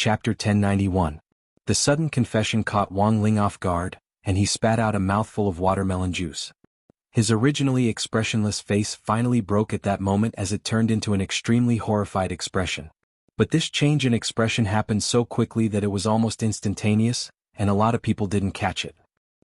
Chapter 1091. The sudden confession caught Wang Ling off guard, and he spat out a mouthful of watermelon juice. His originally expressionless face finally broke at that moment as it turned into an extremely horrified expression. But this change in expression happened so quickly that it was almost instantaneous, and a lot of people didn't catch it.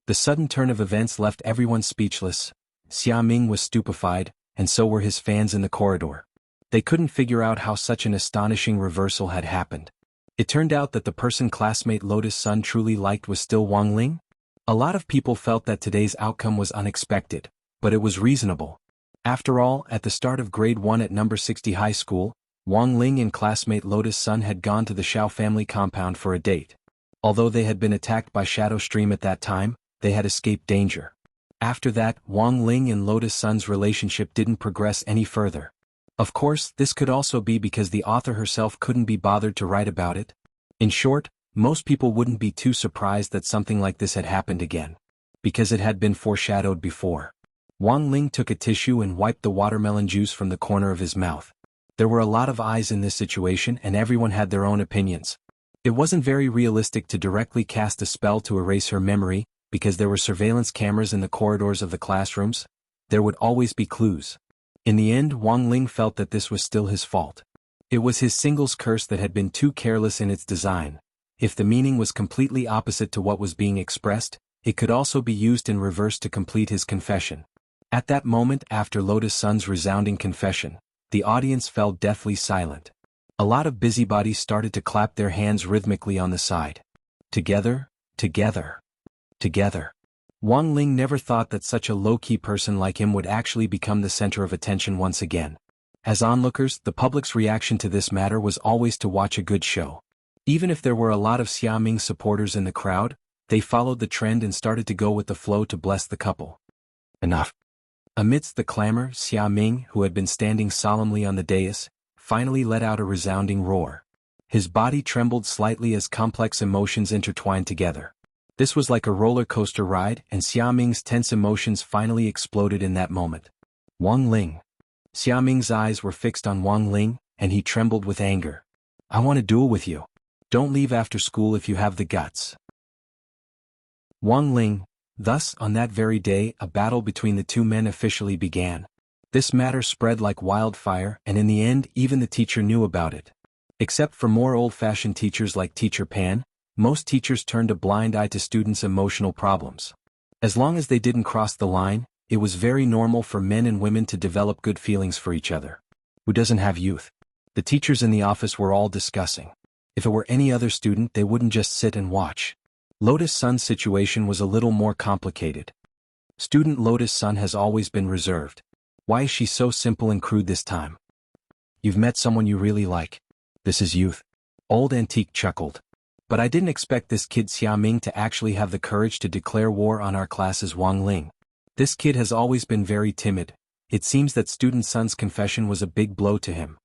The sudden turn of events left everyone speechless. Xia Ming was stupefied, and so were his fans in the corridor. They couldn't figure out how such an astonishing reversal had happened. It turned out that the person classmate Lotus Sun truly liked was still Wang Ling. A lot of people felt that today's outcome was unexpected, but it was reasonable. After all, at the start of grade 1 at number 60 high school, Wang Ling and classmate Lotus Sun had gone to the Xiao family compound for a date. Although they had been attacked by Shadow Stream at that time, they had escaped danger. After that, Wang Ling and Lotus Sun's relationship didn't progress any further. Of course, this could also be because the author herself couldn't be bothered to write about it. In short, most people wouldn't be too surprised that something like this had happened again, because it had been foreshadowed before. Wang Ling took a tissue and wiped the watermelon juice from the corner of his mouth. There were a lot of eyes in this situation and everyone had their own opinions. It wasn't very realistic to directly cast a spell to erase her memory, because there were surveillance cameras in the corridors of the classrooms. There would always be clues. In the end, Wang Ling felt that this was still his fault. It was his singles curse that had been too careless in its design. If the meaning was completely opposite to what was being expressed, it could also be used in reverse to complete his confession. At that moment after Lotus Sun's resounding confession, the audience fell deathly silent. A lot of busybodies started to clap their hands rhythmically on the side. Together, together, together. Wang Ling never thought that such a low-key person like him would actually become the center of attention once again. As onlookers, the public's reaction to this matter was always to watch a good show. Even if there were a lot of Xia Ming supporters in the crowd, they followed the trend and started to go with the flow to bless the couple. Enough. Amidst the clamor, Xia Ming, who had been standing solemnly on the dais, finally let out a resounding roar. His body trembled slightly as complex emotions intertwined together. This was like a roller coaster ride, and Xia Ming's tense emotions finally exploded in that moment. Wang Ling. Xia Ming's eyes were fixed on Wang Ling, and he trembled with anger. I want to duel with you. Don't leave after school if you have the guts. Wang Ling. Thus, on that very day, a battle between the two men officially began. This matter spread like wildfire, and in the end, even the teacher knew about it. Except for more old-fashioned teachers like Teacher Pan, most teachers turned a blind eye to students' emotional problems. As long as they didn't cross the line, it was very normal for men and women to develop good feelings for each other. Who doesn't have youth? The teachers in the office were all discussing. If it were any other student, they wouldn't just sit and watch. Lotus Sun's situation was a little more complicated. Student Lotus Sun has always been reserved. Why is she so simple and crude this time? You've met someone you really like. This is youth. Old Antique chuckled. But I didn't expect this kid Xia Ming to actually have the courage to declare war on our class's Wang Ling. This kid has always been very timid. It seems that student Sun's confession was a big blow to him.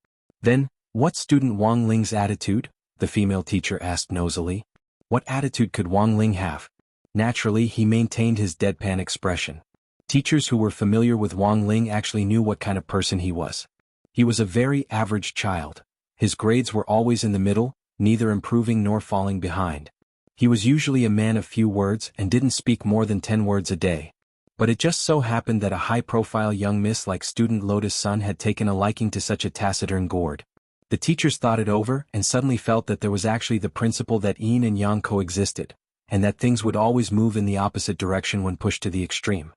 Then, what's student Wang Ling's attitude? The female teacher asked nosily. What attitude could Wang Ling have? Naturally, he maintained his deadpan expression. Teachers who were familiar with Wang Ling actually knew what kind of person he was. He was a very average child. His grades were always in the middle, neither improving nor falling behind. He was usually a man of few words and didn't speak more than 10 words a day. But it just so happened that a high-profile young miss like student Lotus Sun had taken a liking to such a taciturn gourd. The teachers thought it over and suddenly felt that there was actually the principle that yin and yang coexisted, and that things would always move in the opposite direction when pushed to the extreme.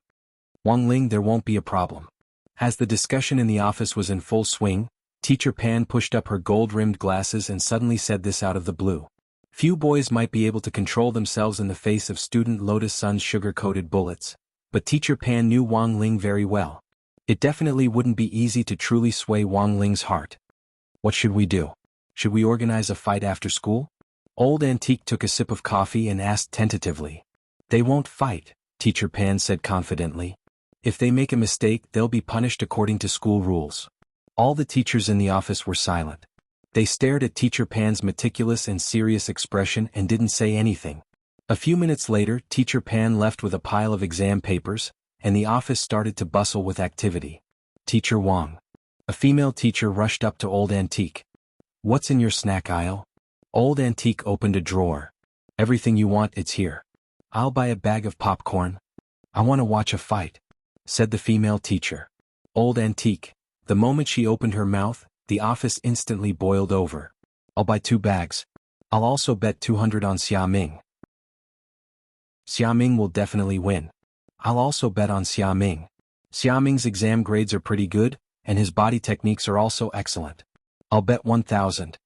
Wang Ling, there won't be a problem. As the discussion in the office was in full swing, Teacher Pan pushed up her gold-rimmed glasses and suddenly said this out of the blue. Few boys might be able to control themselves in the face of student Lotus Sun's sugar-coated bullets, but Teacher Pan knew Wang Ling very well. It definitely wouldn't be easy to truly sway Wang Ling's heart. What should we do? Should we organize a fight after school? Old Antique took a sip of coffee and asked tentatively. They won't fight, Teacher Pan said confidently. If they make a mistake, they'll be punished according to school rules. All the teachers in the office were silent. They stared at Teacher Pan's meticulous and serious expression and didn't say anything. A few minutes later, Teacher Pan left with a pile of exam papers, and the office started to bustle with activity. Teacher Wang. A female teacher rushed up to Old Antique. What's in your snack aisle? Old Antique opened a drawer. Everything you want, it's here. I'll buy a bag of popcorn. I want to watch a fight, said the female teacher. Old Antique. The moment she opened her mouth, the office instantly boiled over. I'll buy 2 bags. I'll also bet 200 on Xiaoming. Xiaoming will definitely win. I'll also bet on Xiaoming. Xiaoming's exam grades are pretty good, and his body techniques are also excellent. I'll bet 1,000.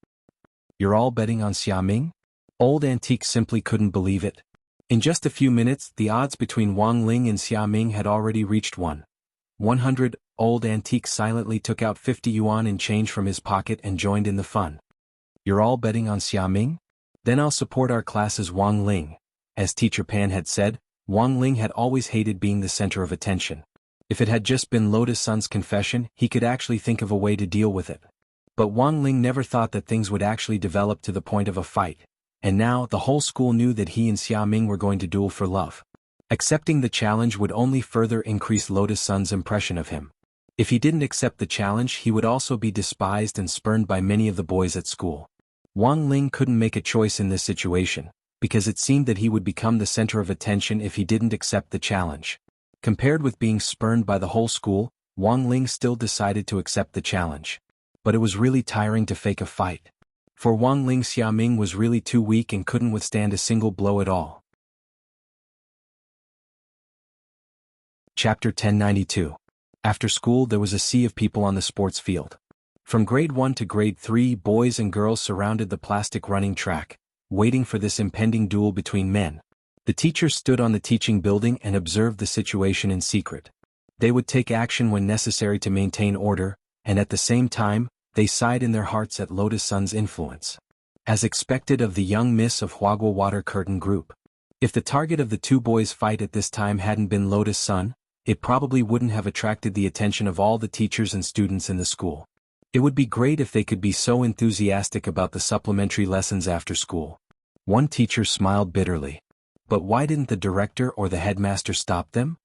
You're all betting on Xiaoming? Old Antique simply couldn't believe it. In just a few minutes, the odds between Wang Ling and Xiaoming had already reached 100. Old Antique silently took out 50 yuan in change from his pocket and joined in the fun. You're all betting on Xiaoming? Then I'll support our class's Wang Ling. As Teacher Pan had said, Wang Ling had always hated being the center of attention. If it had just been Lotus Sun's confession, he could actually think of a way to deal with it. But Wang Ling never thought that things would actually develop to the point of a fight. And now, the whole school knew that he and Xiaoming were going to duel for love. Accepting the challenge would only further increase Lotus Sun's impression of him. If he didn't accept the challenge, he would also be despised and spurned by many of the boys at school. Wang Ling couldn't make a choice in this situation, because it seemed that he would become the center of attention if he didn't accept the challenge. Compared with being spurned by the whole school, Wang Ling still decided to accept the challenge. But it was really tiring to fake a fight. For Wang Ling, Xiaoming was really too weak and couldn't withstand a single blow at all. Chapter 1092. After school there was a sea of people on the sports field. From grade 1 to grade 3, boys and girls surrounded the plastic running track, waiting for this impending duel between men. The teachers stood on the teaching building and observed the situation in secret. They would take action when necessary to maintain order, and at the same time, they sighed in their hearts at Lotus Sun's influence. As expected of the young miss of Huagua Water Curtain Group. If the target of the 2 boys' fight at this time hadn't been Lotus Sun, it probably wouldn't have attracted the attention of all the teachers and students in the school. It would be great if they could be so enthusiastic about the supplementary lessons after school. One teacher smiled bitterly. But why didn't the director or the headmaster stop them?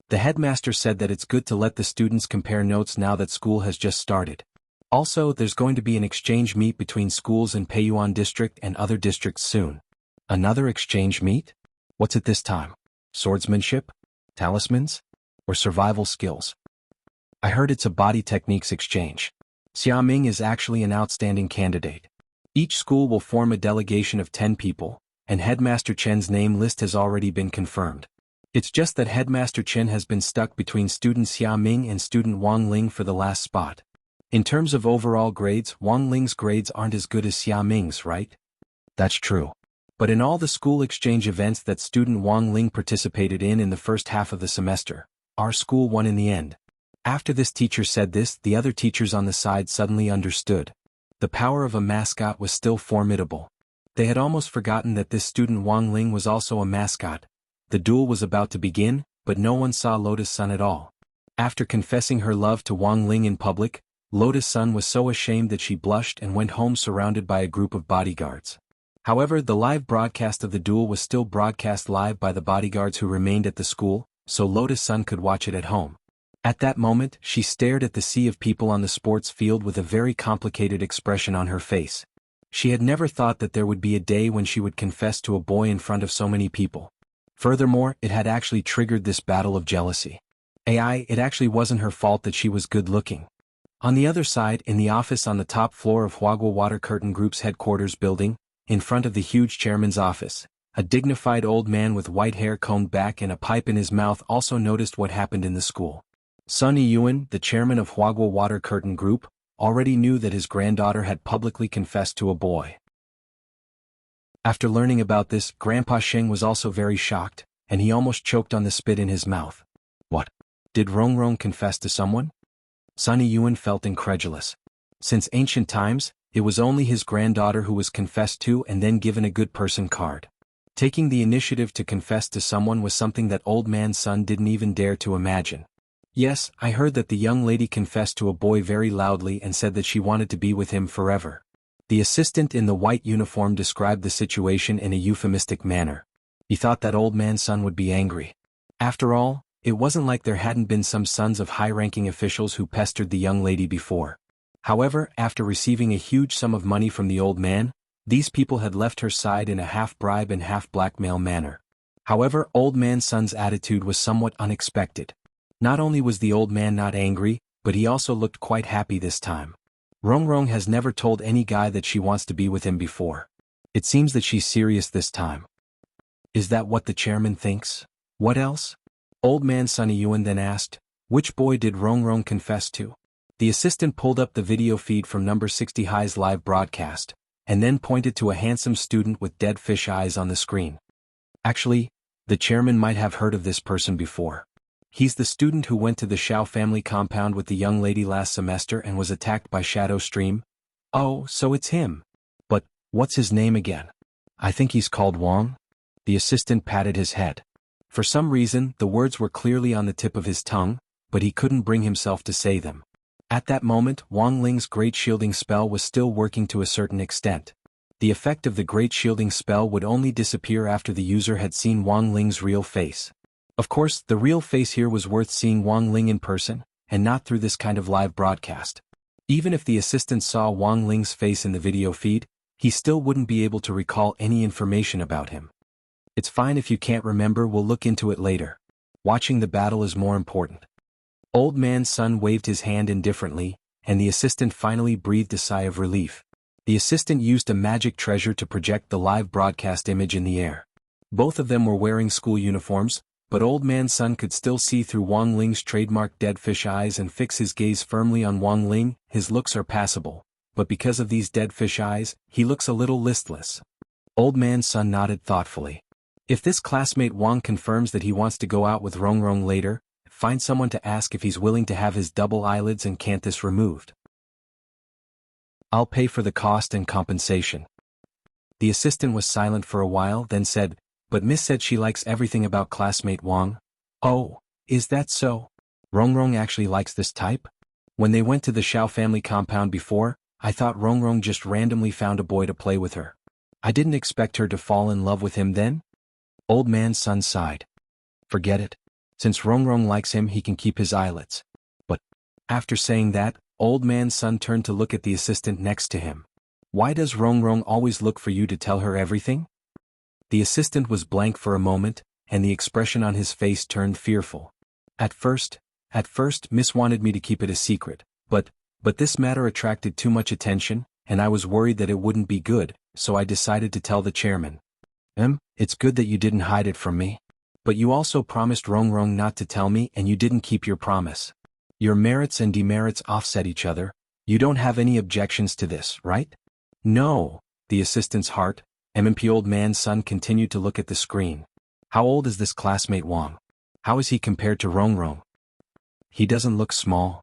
The headmaster said that it's good to let the students compare notes now that school has just started. Also, there's going to be an exchange meet between schools in Peiyuan District and other districts soon. Another exchange meet? What's it this time? Swordsmanship? Talismans? Or survival skills? I heard it's a body techniques exchange. Xiaoming is actually an outstanding candidate. Each school will form a delegation of 10 people, and Headmaster Chen's name list has already been confirmed. It's just that Headmaster Chen has been stuck between student Xiaoming and student Wang Ling for the last spot. In terms of overall grades, Wang Ling's grades aren't as good as Xiaoming's, right? That's true. But in all the school exchange events that student Wang Ling participated in the first half of the semester, our school won in the end. After this teacher said this, the other teachers on the side suddenly understood. The power of a mascot was still formidable. They had almost forgotten that this student Wang Ling was also a mascot. The duel was about to begin, but no one saw Lotus Sun at all. After confessing her love to Wang Ling in public, Lotus Sun was so ashamed that she blushed and went home surrounded by a group of bodyguards. However, the live broadcast of the duel was still broadcast live by the bodyguards who remained at the school, so Lotus Sun could watch it at home. At that moment, she stared at the sea of people on the sports field with a very complicated expression on her face. She had never thought that there would be a day when she would confess to a boy in front of so many people. Furthermore, it had actually triggered this battle of jealousy. It actually wasn't her fault that she was good-looking. On the other side, in the office on the top floor of Huagua Water Curtain Group's headquarters building, in front of the huge chairman's office, a dignified old man with white hair combed back and a pipe in his mouth also noticed what happened in the school. Sun Yiyuan, the chairman of Huagua Water Curtain Group, already knew that his granddaughter had publicly confessed to a boy. After learning about this, Grandpa Sheng was also very shocked, and he almost choked on the spit in his mouth. What? Did Rongrong confess to someone? Sun Yiyuan felt incredulous. Since ancient times, it was only his granddaughter who was confessed to and then given a good person card. Taking the initiative to confess to someone was something that old man Sun didn't even dare to imagine. Yes, I heard that the young lady confessed to a boy very loudly and said that she wanted to be with him forever. The assistant in the white uniform described the situation in a euphemistic manner. He thought that old man Sun would be angry. After all, it wasn't like there hadn't been some sons of high-ranking officials who pestered the young lady before. However, after receiving a huge sum of money from the old man, These people had left her side in a half-bribe and half-blackmail manner. However, Old Man Sun's attitude was somewhat unexpected. Not only was the old man not angry, but he also looked quite happy this time. Rongrong has never told any guy that she wants to be with him before. It seems that she's serious this time. Is that what the chairman thinks? What else? Old Man Sunny Yuan then asked, which boy did Rongrong confess to? The assistant pulled up the video feed from number 60 High's live broadcast, and then pointed to a handsome student with dead fish eyes on the screen. Actually, the chairman might have heard of this person before. He's the student who went to the Xiao family compound with the young lady last semester and was attacked by Shadow Stream. Oh, so it's him. But, what's his name again? I think he's called Wang. The assistant patted his head. For some reason, the words were clearly on the tip of his tongue, but he couldn't bring himself to say them. At that moment, Wang Ling's Great Shielding spell was still working to a certain extent. The effect of the Great Shielding spell would only disappear after the user had seen Wang Ling's real face. Of course, the real face here was worth seeing Wang Ling in person, and not through this kind of live broadcast. Even if the assistant saw Wang Ling's face in the video feed, he still wouldn't be able to recall any information about him. It's fine if you can't remember, we'll look into it later. Watching the battle is more important. Old Man Sun waved his hand indifferently, and the assistant finally breathed a sigh of relief. The assistant used a magic treasure to project the live broadcast image in the air. Both of them were wearing school uniforms, but Old Man Sun could still see through Wang Ling's trademark dead fish eyes and fix his gaze firmly on Wang Ling. His looks are passable, but because of these dead fish eyes, he looks a little listless. Old Man Sun nodded thoughtfully. If this classmate Wang confirms that he wants to go out with Rongrong later, find someone to ask if he's willing to have his double eyelids and canthus removed. I'll pay for the cost and compensation. The assistant was silent for a while, then said, but Miss said she likes everything about classmate Wang. Oh, is that so? Rongrong actually likes this type? When they went to the Xiao family compound before, I thought Rongrong just randomly found a boy to play with her. I didn't expect her to fall in love with him then? Old Man Sun sighed. Forget it. Since Rongrong likes him, he can keep his eyelids. But, after saying that, Old Man Sun turned to look at the assistant next to him. Why does Rongrong always look for you to tell her everything? The assistant was blank for a moment, and the expression on his face turned fearful. At first, Miss wanted me to keep it a secret, but this matter attracted too much attention, and I was worried that it wouldn't be good, so I decided to tell the chairman. It's good that you didn't hide it from me. But you also promised Rongrong not to tell me, and you didn't keep your promise. Your merits and demerits offset each other. You don't have any objections to this, right? No. The assistant's heart, MMP Old Man Sun continued to look at the screen. How old is this classmate Wang? How is he compared to Rongrong? He doesn't look small.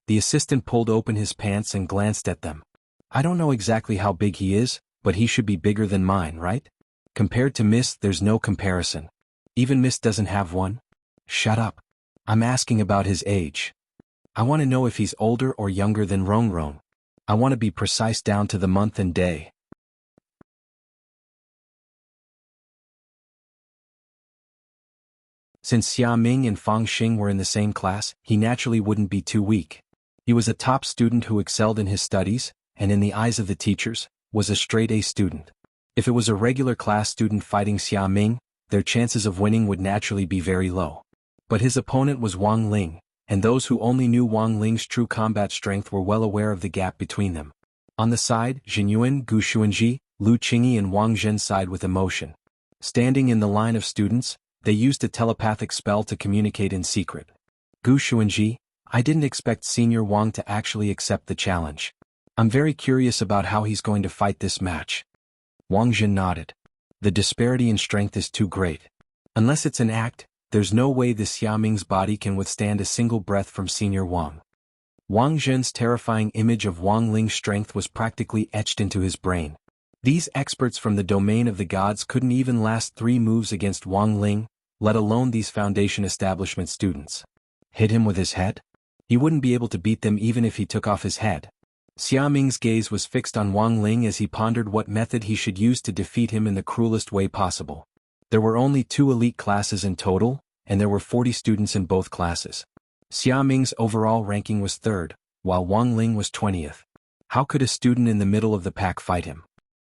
The assistant pulled open his pants and glanced at them. I don't know exactly how big he is, but he should be bigger than mine, right? Compared to Miss, there's no comparison. Even Miss doesn't have one? Shut up. I'm asking about his age. I want to know if he's older or younger than Rongrong. I want to be precise down to the month and day. Since Xia Ming and Fang Xing were in the same class, he naturally wouldn't be too weak. He was a top student who excelled in his studies, and in the eyes of the teachers, was a straight-A student. If it was a regular class student fighting Xia Ming, their chances of winning would naturally be very low. But his opponent was Wang Ling, and those who only knew Wang Ling's true combat strength were well aware of the gap between them. On the side, Jin Yuan, Gu Xuanji, Lu Qingyi and Wang Zhen sighed with emotion. Standing in the line of students, they used a telepathic spell to communicate in secret. Gu Xuanji, I didn't expect Senior Wang to actually accept the challenge. I'm very curious about how he's going to fight this match. Wang Zhen nodded. The disparity in strength is too great. Unless it's an act, there's no way this Xiaming's body can withstand a single breath from Senior Wang. Wang Zhen's terrifying image of Wang Ling's strength was practically etched into his brain. These experts from the domain of the gods couldn't even last 3 moves against Wang Ling, let alone these Foundation establishment students. Hit him with his head? He wouldn't be able to beat them even if he took off his head. Xiaming's gaze was fixed on Wang Ling as he pondered what method he should use to defeat him in the cruelest way possible. There were only 2 elite classes in total, and there were 40 students in both classes. Xiaming's overall ranking was 3rd, while Wang Ling was 20th. How could a student in the middle of the pack fight him?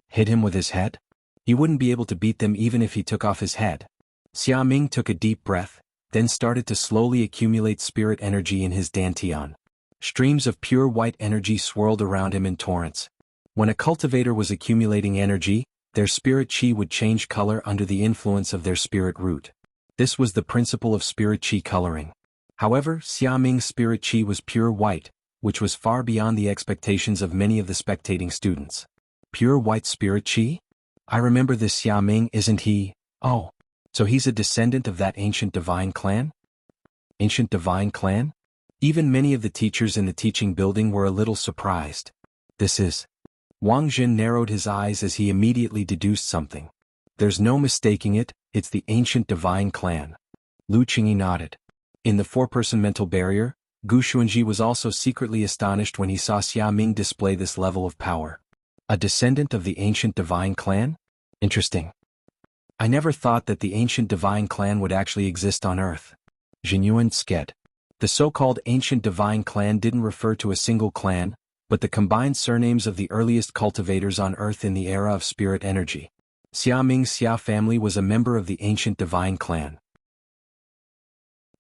Hit him with his head? He wouldn't be able to beat them even if he took off his head. Xia Ming took a deep breath, then started to slowly accumulate spirit energy in his dantian. Streams of pure white energy swirled around him in torrents. When a cultivator was accumulating energy, their spirit chi would change color under the influence of their spirit root. This was the principle of spirit chi coloring. However, Xia Ming's spirit chi was pure white, which was far beyond the expectations of many of the spectating students. Pure white spirit chi? I remember this Xia Ming, isn't he? Oh, so he's a descendant of that ancient divine clan? Ancient divine clan? Even many of the teachers in the teaching building were a little surprised. This is... Wang Jin narrowed his eyes as he immediately deduced something. There's no mistaking it, it's the ancient divine clan. Lu Qingyi nodded. In the four-person mental barrier, Gu Xuanji was also secretly astonished when he saw Xia Ming display this level of power. A descendant of the ancient divine clan? Interesting. I never thought that the ancient divine clan would actually exist on Earth. Jinyuan sked. The so-called ancient divine clan didn't refer to a single clan, but the combined surnames of the earliest cultivators on Earth in the era of spirit energy. Xia Ming's Xia family was a member of the ancient divine clan.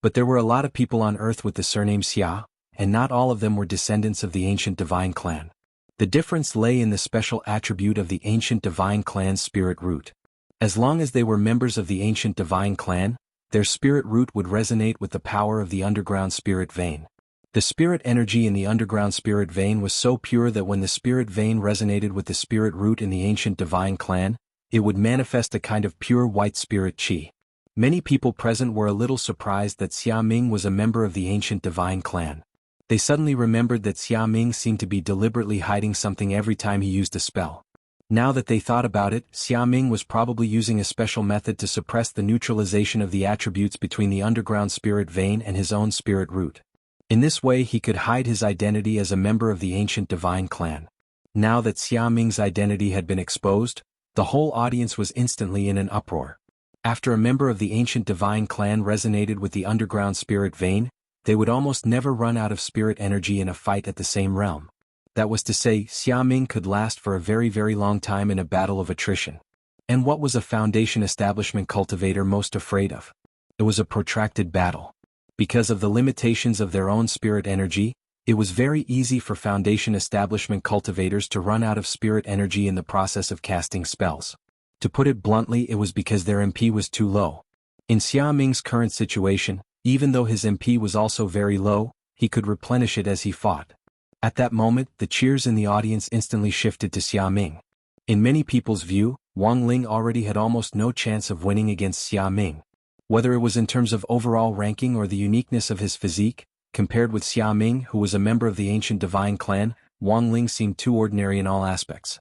But there were a lot of people on Earth with the surname Xia, and not all of them were descendants of the ancient divine clan. The difference lay in the special attribute of the ancient divine clan's spirit root. As long as they were members of the ancient divine clan, their spirit root would resonate with the power of the underground spirit vein. The spirit energy in the underground spirit vein was so pure that when the spirit vein resonated with the spirit root in the ancient divine clan, it would manifest a kind of pure white spirit chi. Many people present were a little surprised that Xia Ming was a member of the ancient divine clan. They suddenly remembered that Xia Ming seemed to be deliberately hiding something every time he used a spell. Now that they thought about it, Xia Ming was probably using a special method to suppress the neutralization of the attributes between the underground spirit vein and his own spirit root. In this way he could hide his identity as a member of the ancient divine clan. Now that Xia Ming's identity had been exposed, the whole audience was instantly in an uproar. After a member of the ancient divine clan resonated with the underground spirit vein, they would almost never run out of spirit energy in a fight at the same realm. That was to say, Xia Ming could last for a very long time in a battle of attrition. And what was a foundation establishment cultivator most afraid of? It was a protracted battle. Because of the limitations of their own spirit energy, it was very easy for foundation establishment cultivators to run out of spirit energy in the process of casting spells. To put it bluntly, it was because their MP was too low. In Xia Ming's current situation, even though his MP was also very low, he could replenish it as he fought. At that moment, the cheers in the audience instantly shifted to Xia Ming. In many people's view, Wang Ling already had almost no chance of winning against Xia Ming. Whether it was in terms of overall ranking or the uniqueness of his physique, compared with Xia Ming, who was a member of the ancient divine clan, Wang Ling seemed too ordinary in all aspects.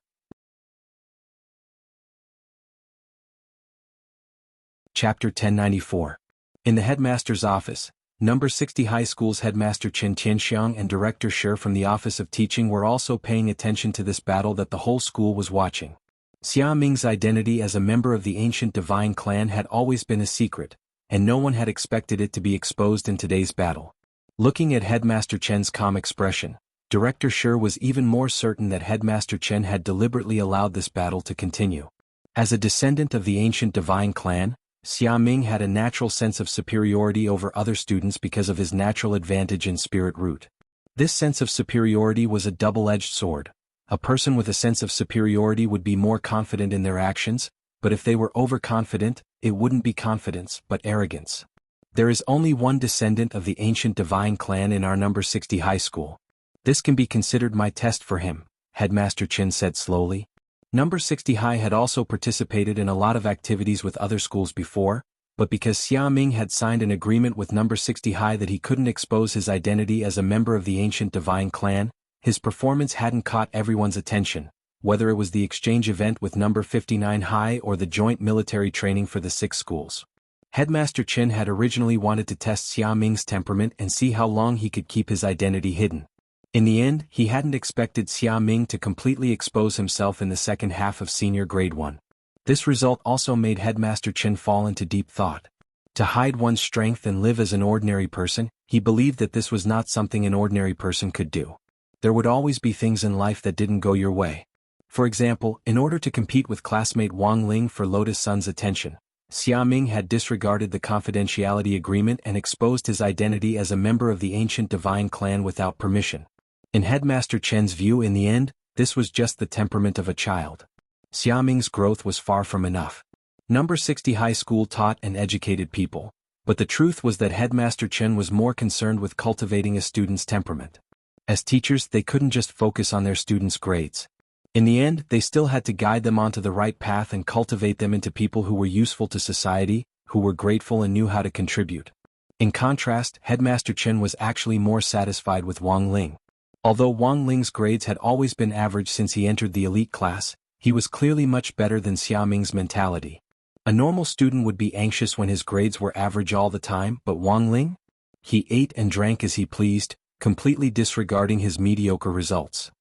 Chapter 1094. In the headmaster's office, Number 60 High School's headmaster Chen Tianxiang and director Shi from the Office of Teaching were also paying attention to this battle that the whole school was watching. Xia Ming's identity as a member of the ancient divine clan had always been a secret, and no one had expected it to be exposed in today's battle. Looking at Headmaster Chen's calm expression, Director Shi was even more certain that Headmaster Chen had deliberately allowed this battle to continue. As a descendant of the ancient divine clan, Xia Ming had a natural sense of superiority over other students because of his natural advantage in spirit root. This sense of superiority was a double-edged sword. A person with a sense of superiority would be more confident in their actions, but if they were overconfident, it wouldn't be confidence but arrogance. There is only one descendant of the ancient divine clan in our number 60 high school. This can be considered my test for him, Headmaster Chen said slowly. Number 60 high had also participated in a lot of activities with other schools before, but because Xia Ming had signed an agreement with number 60 high that he couldn't expose his identity as a member of the ancient divine clan, his performance hadn't caught everyone's attention, whether it was the exchange event with number 59 high or the joint military training for the 6 schools. Headmaster Chen had originally wanted to test Xia Ming's temperament and see how long he could keep his identity hidden. In the end, he hadn't expected Xia Ming to completely expose himself in the second half of senior grade 1. This result also made Headmaster Chen fall into deep thought. To hide one's strength and live as an ordinary person, he believed that this was not something an ordinary person could do. There would always be things in life that didn't go your way. For example, in order to compete with classmate Wang Ling for Lotus Sun's attention, Xia Ming had disregarded the confidentiality agreement and exposed his identity as a member of the ancient divine clan without permission. In Headmaster Chen's view, in the end, this was just the temperament of a child. Xia Ming's growth was far from enough. Number 60 High School taught and educated people, but the truth was that Headmaster Chen was more concerned with cultivating a student's temperament. As teachers, they couldn't just focus on their students' grades. In the end, they still had to guide them onto the right path and cultivate them into people who were useful to society, who were grateful and knew how to contribute. In contrast, Headmaster Chen was actually more satisfied with Wang Ling. Although Wang Ling's grades had always been average since he entered the elite class, he was clearly much better than Xia Ming's mentality. A normal student would be anxious when his grades were average all the time, but Wang Ling? He ate and drank as he pleased, completely disregarding his mediocre results.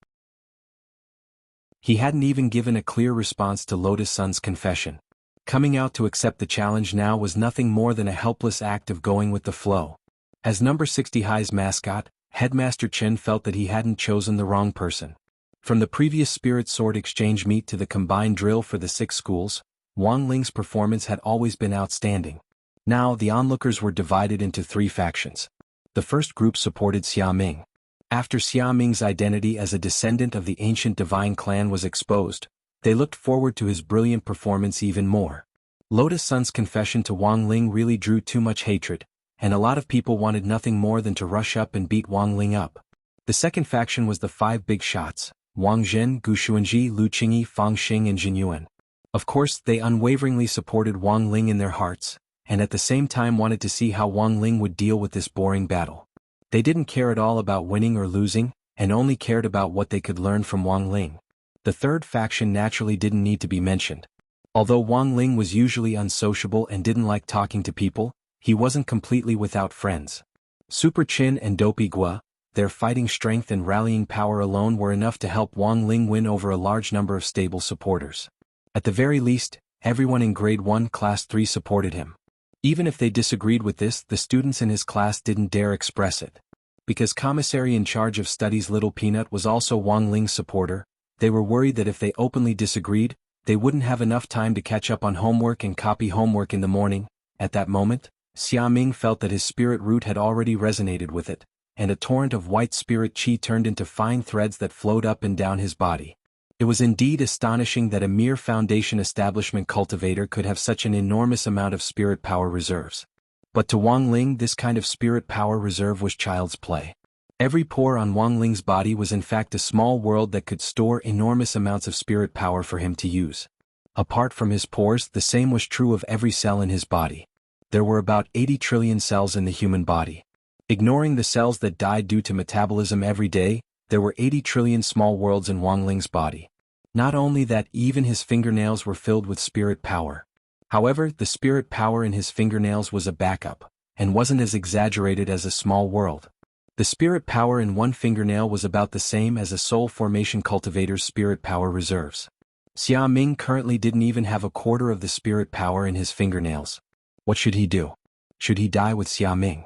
He hadn't even given a clear response to Lotus Sun's confession. Coming out to accept the challenge now was nothing more than a helpless act of going with the flow. As number 60 High's mascot, Headmaster Chen felt that he hadn't chosen the wrong person. From the previous Spirit Sword exchange meet to the combined drill for the 6 schools, Wang Ling's performance had always been outstanding. Now the onlookers were divided into 3 factions. The first group supported Xia Ming. After Xia Ming's identity as a descendant of the ancient divine clan was exposed, they looked forward to his brilliant performance even more. Lotus Sun's confession to Wang Ling really drew too much hatred, and a lot of people wanted nothing more than to rush up and beat Wang Ling up. The second faction was the 5 big shots: Wang Zhen, Gu Xuanji, Lu Qingyi, Fang Xing and Jin Yuan. Of course, they unwaveringly supported Wang Ling in their hearts, and at the same time wanted to see how Wang Ling would deal with this boring battle. They didn't care at all about winning or losing, and only cared about what they could learn from Wang Ling. The third faction naturally didn't need to be mentioned. Although Wang Ling was usually unsociable and didn't like talking to people, he wasn't completely without friends. Super Qin and Dopey Gua, their fighting strength and rallying power alone were enough to help Wang Ling win over a large number of stable supporters. At the very least, everyone in Grade 1 Class 3 supported him. Even if they disagreed with this, the students in his class didn't dare express it. Because commissary in charge of studies Little Peanut was also Wang Ling's supporter, they were worried that if they openly disagreed, they wouldn't have enough time to catch up on homework and copy homework in the morning. At that moment, Xia Ming felt that his spirit root had already resonated with it, and a torrent of white spirit qi turned into fine threads that flowed up and down his body. It was indeed astonishing that a mere foundation establishment cultivator could have such an enormous amount of spirit power reserves. But to Wang Ling, this kind of spirit power reserve was child's play. Every pore on Wang Ling's body was in fact a small world that could store enormous amounts of spirit power for him to use. Apart from his pores, the same was true of every cell in his body. There were about 80 trillion cells in the human body. Ignoring the cells that died due to metabolism every day, there were 80 trillion small worlds in Wang Ling's body. Not only that, even his fingernails were filled with spirit power. However, the spirit power in his fingernails was a backup, and wasn't as exaggerated as a small world. The spirit power in one fingernail was about the same as a soul formation cultivator's spirit power reserves. Xia Ming currently didn't even have a quarter of the spirit power in his fingernails. What should he do? Should he die with Xia Ming?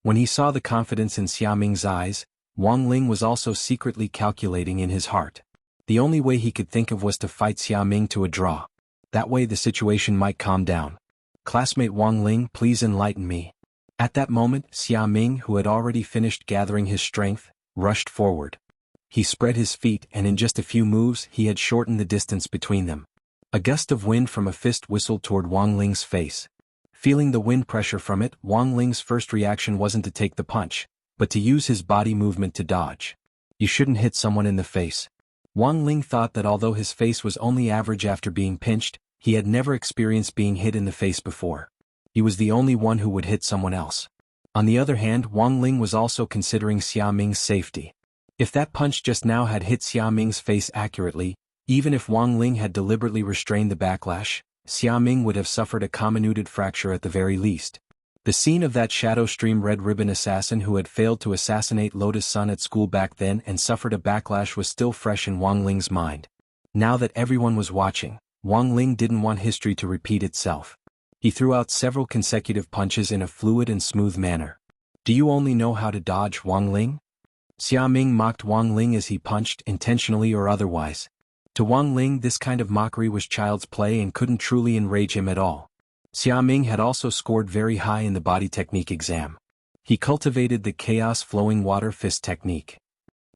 When he saw the confidence in Xia Ming's eyes, Wang Ling was also secretly calculating in his heart. The only way he could think of was to fight Xia Ming to a draw. That way the situation might calm down. Classmate Wang Ling, please enlighten me. At that moment, Xia Ming, who had already finished gathering his strength, rushed forward. He spread his feet and in just a few moves he had shortened the distance between them. A gust of wind from a fist whistled toward Wang Ling's face. Feeling the wind pressure from it, Wang Ling's first reaction wasn't to take the punch, but to use his body movement to dodge. You shouldn't hit someone in the face. Wang Ling thought that although his face was only average after being pinched, he had never experienced being hit in the face before. He was the only one who would hit someone else. On the other hand, Wang Ling was also considering Xia Ming's safety. If that punch just now had hit Xia Ming's face accurately, even if Wang Ling had deliberately restrained the backlash, Xia Ming would have suffered a comminuted fracture at the very least. The scene of that Shadow Stream Red Ribbon assassin who had failed to assassinate Lotus Sun at school back then and suffered a backlash was still fresh in Wang Ling's mind. Now that everyone was watching, Wang Ling didn't want history to repeat itself. He threw out several consecutive punches in a fluid and smooth manner. Do you only know how to dodge, Wang Ling? Xia Ming mocked Wang Ling as he punched, intentionally or otherwise. To Wang Ling, this kind of mockery was child's play and couldn't truly enrage him at all. Xia Ming had also scored very high in the body technique exam. He cultivated the chaos flowing water fist technique.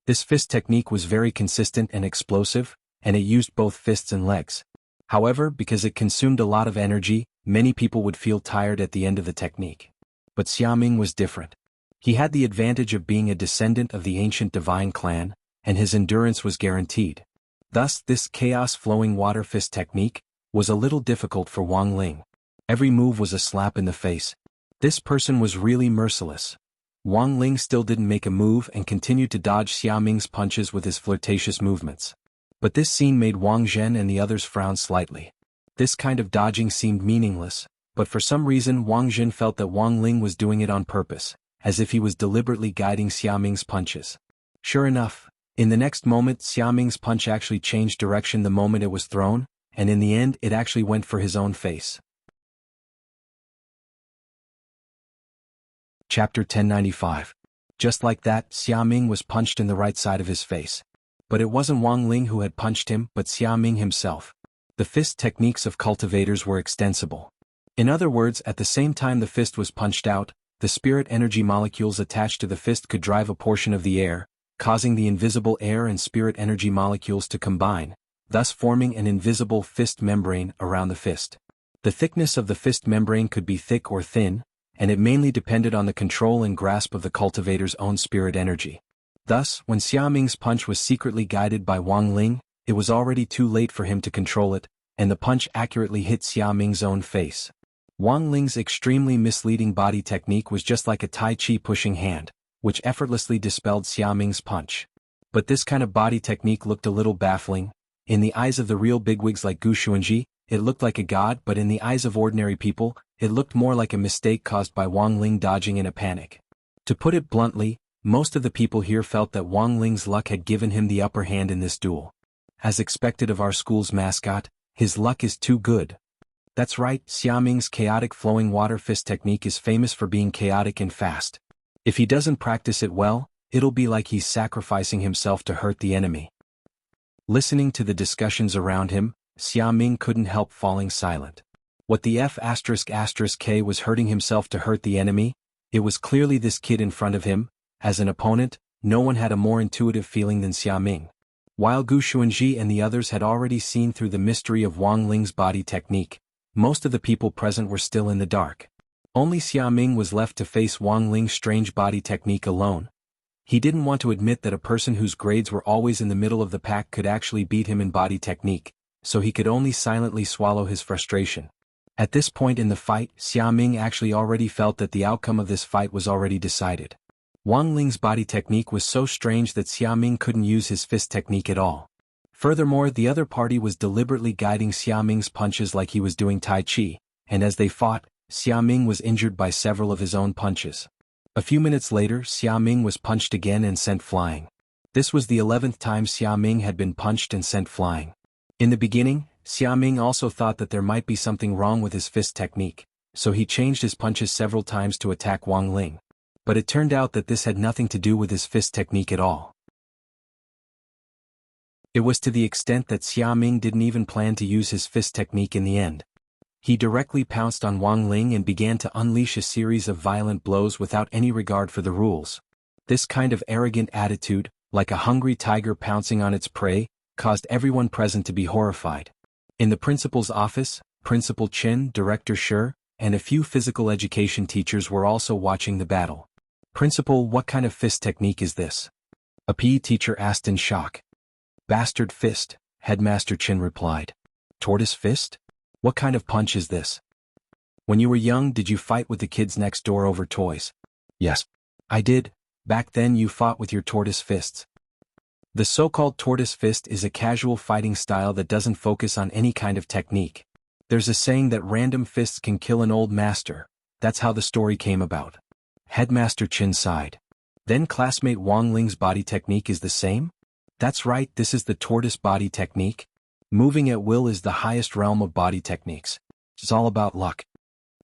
This fist technique was very consistent and explosive, and it used both fists and legs. However, because it consumed a lot of energy, many people would feel tired at the end of the technique. But Xia Ming was different. He had the advantage of being a descendant of the ancient divine clan, and his endurance was guaranteed. Thus, this chaos-flowing water fist technique was a little difficult for Wang Ling. Every move was a slap in the face. This person was really merciless. Wang Ling still didn't make a move and continued to dodge Xia Ming's punches with his flirtatious movements. But this scene made Wang Zhen and the others frown slightly. This kind of dodging seemed meaningless, but for some reason Wang Zhen felt that Wang Ling was doing it on purpose, as if he was deliberately guiding Xia Ming's punches. Sure enough, in the next moment Xia Ming's punch actually changed direction the moment it was thrown, and in the end it actually went for his own face. Chapter 1095. Just like that, Xia Ming was punched in the right side of his face. But it wasn't Wang Ling who had punched him, but Xia Ming himself. The fist techniques of cultivators were extensible. In other words, at the same time the fist was punched out, the spirit energy molecules attached to the fist could drive a portion of the air, causing the invisible air and spirit energy molecules to combine, thus forming an invisible fist membrane around the fist. The thickness of the fist membrane could be thick or thin, and it mainly depended on the control and grasp of the cultivator's own spirit energy. Thus, when Xia Ming's punch was secretly guided by Wang Ling, it was already too late for him to control it, and the punch accurately hit Xia Ming's own face. Wang Ling's extremely misleading body technique was just like a Tai Chi pushing hand, which effortlessly dispelled Xia Ming's punch. But this kind of body technique looked a little baffling. In the eyes of the real bigwigs like Gu Xuanji, it looked like a god, but in the eyes of ordinary people, it looked more like a mistake caused by Wang Ling dodging in a panic. To put it bluntly, most of the people here felt that Wang Ling's luck had given him the upper hand in this duel. As expected of our school's mascot, his luck is too good. That's right, Xia Ming's chaotic flowing water fist technique is famous for being chaotic and fast. If he doesn't practice it well, it'll be like he's sacrificing himself to hurt the enemy. Listening to the discussions around him, Xia Ming couldn't help falling silent. What the F***K was hurting himself to hurt the enemy? It was clearly this kid in front of him. As an opponent, no one had a more intuitive feeling than Xia Ming. While Gu Xuanji and the others had already seen through the mystery of Wang Ling's body technique, most of the people present were still in the dark. Only Xia Ming was left to face Wang Ling's strange body technique alone. He didn't want to admit that a person whose grades were always in the middle of the pack could actually beat him in body technique, so he could only silently swallow his frustration. At this point in the fight, Xia Ming actually already felt that the outcome of this fight was already decided. Wang Ling's body technique was so strange that Xia Ming couldn't use his fist technique at all. Furthermore, the other party was deliberately guiding Xia Ming's punches like he was doing Tai Chi, and as they fought, Xia Ming was injured by several of his own punches. A few minutes later, Xia Ming was punched again and sent flying. This was the 11th time Xia Ming had been punched and sent flying. In the beginning, Xia Ming also thought that there might be something wrong with his fist technique, so he changed his punches several times to attack Wang Ling. But it turned out that this had nothing to do with his fist technique at all. It was to the extent that Xia Ming didn't even plan to use his fist technique in the end. He directly pounced on Wang Ling and began to unleash a series of violent blows without any regard for the rules. This kind of arrogant attitude, like a hungry tiger pouncing on its prey, caused everyone present to be horrified. In the principal's office, Principal Chin, Director Shi, and a few physical education teachers were also watching the battle. "Principal, what kind of fist technique is this?" a PE teacher asked in shock. "Bastard fist," Headmaster Chin replied. "Tortoise fist? What kind of punch is this? When you were young, did you fight with the kids next door over toys?" "Yes, I did. Back then you fought with your tortoise fists." The so-called tortoise fist is a casual fighting style that doesn't focus on any kind of technique. There's a saying that random fists can kill an old master. That's how the story came about. Headmaster Chin sighed. Then classmate Wang Ling's body technique is the same? That's right, this is the tortoise body technique. Moving at will is the highest realm of body techniques. It's all about luck.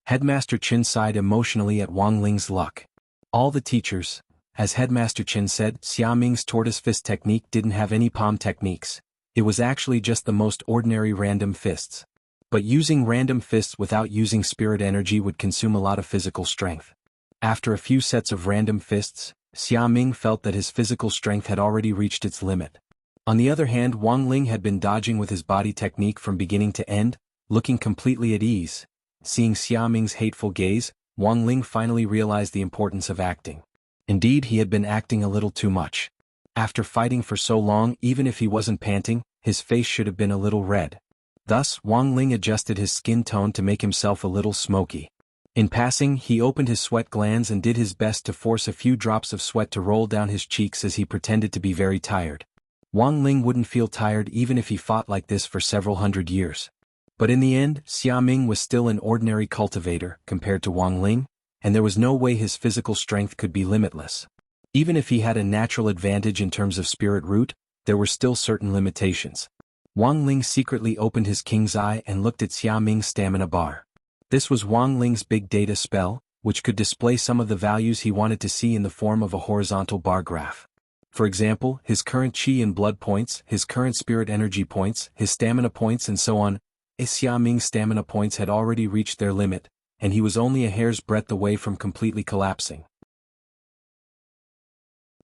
Headmaster Chin sighed emotionally at Wang Ling's luck. All the teachers, As Headmaster Chen said, Xia Ming's tortoise fist technique didn't have any palm techniques. It was actually just the most ordinary random fists. But using random fists without using spirit energy would consume a lot of physical strength. After a few sets of random fists, Xia Ming felt that his physical strength had already reached its limit. On the other hand, Wang Ling had been dodging with his body technique from beginning to end, looking completely at ease. Seeing Xia Ming's hateful gaze, Wang Ling finally realized the importance of acting. Indeed, he had been acting a little too much. After fighting for so long, even if he wasn't panting, his face should have been a little red. Thus, Wang Ling adjusted his skin tone to make himself a little smoky. In passing, he opened his sweat glands and did his best to force a few drops of sweat to roll down his cheeks as he pretended to be very tired. Wang Ling wouldn't feel tired even if he fought like this for several hundred years. But in the end, Xia Ming was still an ordinary cultivator compared to Wang Ling, and there was no way his physical strength could be limitless. Even if he had a natural advantage in terms of spirit root, there were still certain limitations. Wang Ling secretly opened his king's eye and looked at Xia Ming's stamina bar. This was Wang Ling's big data spell, which could display some of the values he wanted to see in the form of a horizontal bar graph. For example, his current chi and blood points, his current spirit energy points, his stamina points and so on. Xia Ming's stamina points had already reached their limit, and he was only a hair's breadth away from completely collapsing.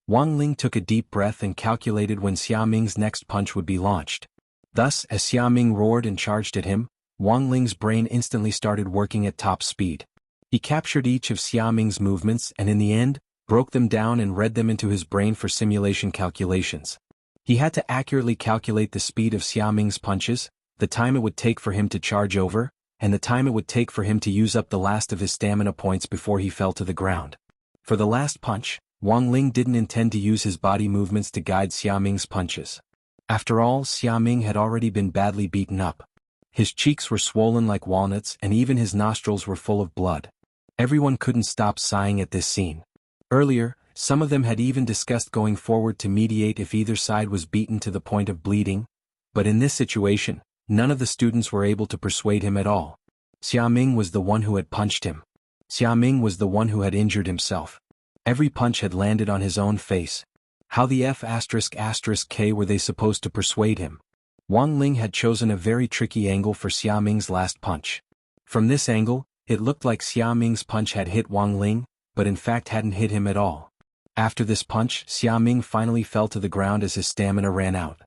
Wang Ling took a deep breath and calculated when Xia Ming's next punch would be launched. Thus, as Xia Ming roared and charged at him, Wang Ling's brain instantly started working at top speed. He captured each of Xia Ming's movements and in the end, broke them down and read them into his brain for simulation calculations. He had to accurately calculate the speed of Xia Ming's punches, the time it would take for him to charge over, and the time it would take for him to use up the last of his stamina points before he fell to the ground. For the last punch, Wang Ling didn't intend to use his body movements to guide Xia Ming's punches. After all, Xia Ming had already been badly beaten up. His cheeks were swollen like walnuts and even his nostrils were full of blood. Everyone couldn't stop sighing at this scene. Earlier, some of them had even discussed going forward to mediate if either side was beaten to the point of bleeding, but in this situation, none of the students were able to persuade him at all. Xia Ming was the one who had punched him. Xia Ming was the one who had injured himself. Every punch had landed on his own face. How the F***K were they supposed to persuade him? Wang Ling had chosen a very tricky angle for Xia Ming's last punch. From this angle, it looked like Xia Ming's punch had hit Wang Ling, but in fact hadn't hit him at all. After this punch, Xia Ming finally fell to the ground as his stamina ran out.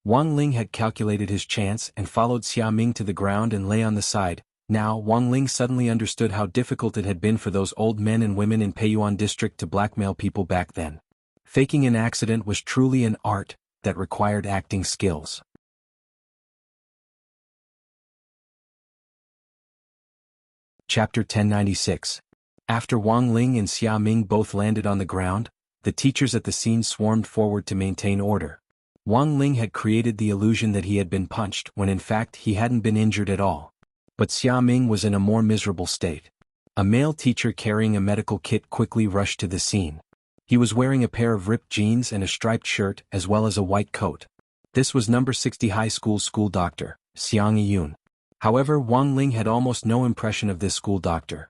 Wang Ling had calculated his chance and followed Xia Ming to the ground and lay on the side. Now, Wang Ling suddenly understood how difficult it had been for those old men and women in Peiyuan district to blackmail people back then. Faking an accident was truly an art that required acting skills. Chapter 1096. After Wang Ling and Xia Ming both landed on the ground, the teachers at the scene swarmed forward to maintain order. Wang Ling had created the illusion that he had been punched when in fact he hadn't been injured at all. But Xia Ming was in a more miserable state. A male teacher carrying a medical kit quickly rushed to the scene. He was wearing a pair of ripped jeans and a striped shirt as well as a white coat. This was number 60 high school doctor, Xiang Yiyun. However, Wang Ling had almost no impression of this school doctor.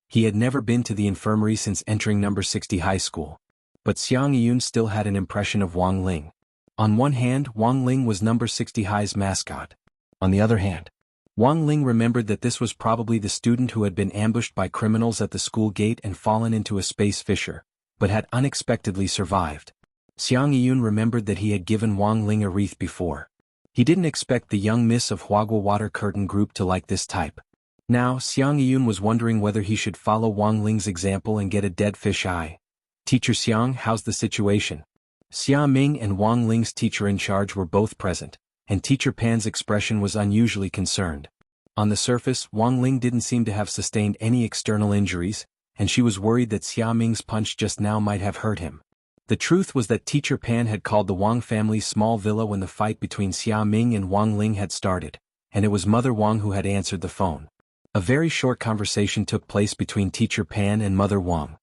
He had never been to the infirmary since entering number 60 high school. But Xiang Yiyun still had an impression of Wang Ling. On one hand, Wang Ling was number 60 high's mascot. On the other hand, Wang Ling remembered that this was probably the student who had been ambushed by criminals at the school gate and fallen into a space fissure, but had unexpectedly survived. Xiang Yiyun remembered that he had given Wang Ling a wreath before. He didn't expect the young miss of Huagua Water Curtain Group to like this type. Now, Xiang Yiyun was wondering whether he should follow Wang Ling's example and get a dead fish eye. "Teacher Xiang, how's the situation?" Xia Ming and Wang Ling's teacher in charge were both present, and Teacher Pan's expression was unusually concerned. On the surface, Wang Ling didn't seem to have sustained any external injuries, and she was worried that Xia Ming's punch just now might have hurt him. The truth was that Teacher Pan had called the Wang family's small villa when the fight between Xia Ming and Wang Ling had started, and it was Mother Wang who had answered the phone. A very short conversation took place between Teacher Pan and Mother Wang.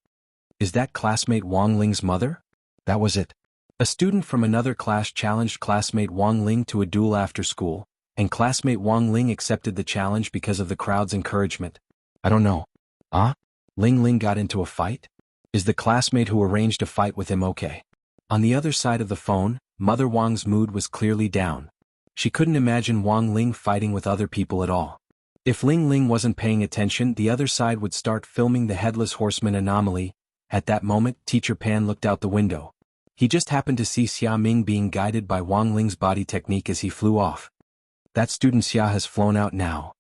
"Is that classmate Wang Ling's mother?" That was it. A student from another class challenged classmate Wang Ling to a duel after school, and classmate Wang Ling accepted the challenge because of the crowd's encouragement. "I don't know." "Ah? Ling got into a fight?" Is the classmate who arranged a fight with him okay? On the other side of the phone, Mother Wang's mood was clearly down. She couldn't imagine Wang Ling fighting with other people at all. If Ling Ling wasn't paying attention, the other side would start filming the Headless Horseman anomaly. At that moment, Teacher Pan looked out the window. He just happened to see Xia Ming being guided by Wang Ling's body technique as he flew off. That student Xia has flown out now.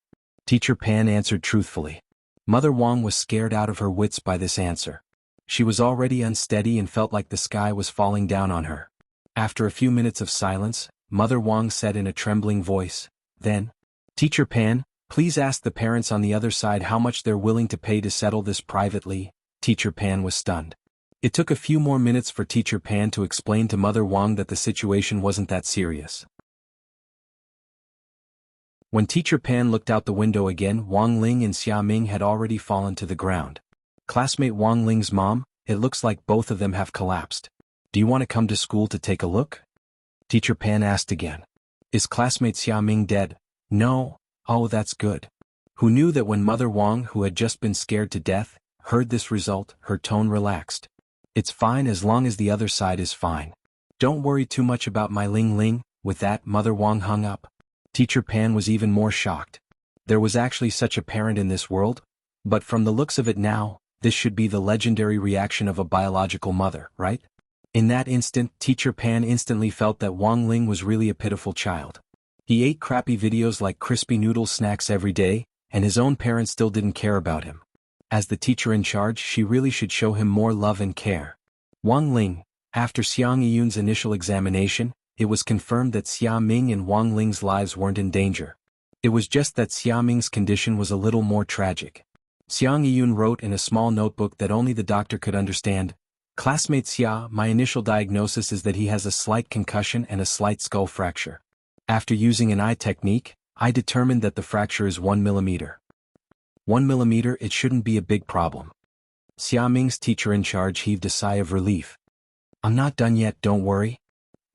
Teacher Pan answered truthfully. Mother Wang was scared out of her wits by this answer. She was already unsteady and felt like the sky was falling down on her. After a few minutes of silence, Mother Wang said in a trembling voice, then, Teacher Pan, please ask the parents on the other side how much they're willing to pay to settle this privately. Teacher Pan was stunned. It took a few more minutes for Teacher Pan to explain to Mother Wang that the situation wasn't that serious. When Teacher Pan looked out the window again, Wang Ling and Xia Ming had already fallen to the ground. Classmate Wang Ling's mom, it looks like both of them have collapsed. Do you want to come to school to take a look? Teacher Pan asked again. Is classmate Xia Ming dead? No. Oh, that's good. Who knew that when Mother Wang, who had just been scared to death, heard this result, her tone relaxed. It's fine as long as the other side is fine. Don't worry too much about my Ling Ling. With that, Mother Wang hung up. Teacher Pan was even more shocked. There was actually such a parent in this world? But from the looks of it now, this should be the legendary reaction of a biological mother, right? In that instant, Teacher Pan instantly felt that Wang Ling was really a pitiful child. He ate crappy videos like crispy noodle snacks every day, and his own parents still didn't care about him. As the teacher in charge, she really should show him more love and care. Wang Ling, after Xiang Yiyun's initial examination, it was confirmed that Xia Ming and Wang Ling's lives weren't in danger. It was just that Xia Ming's condition was a little more tragic. Xiang Yiyun wrote in a small notebook that only the doctor could understand, Classmate Xia, my initial diagnosis is that he has a slight concussion and a slight skull fracture. After using an eye technique, I determined that the fracture is 1 millimeter. 1 millimeter, it shouldn't be a big problem. Xia Ming's teacher in charge heaved a sigh of relief. I'm not done yet, don't worry.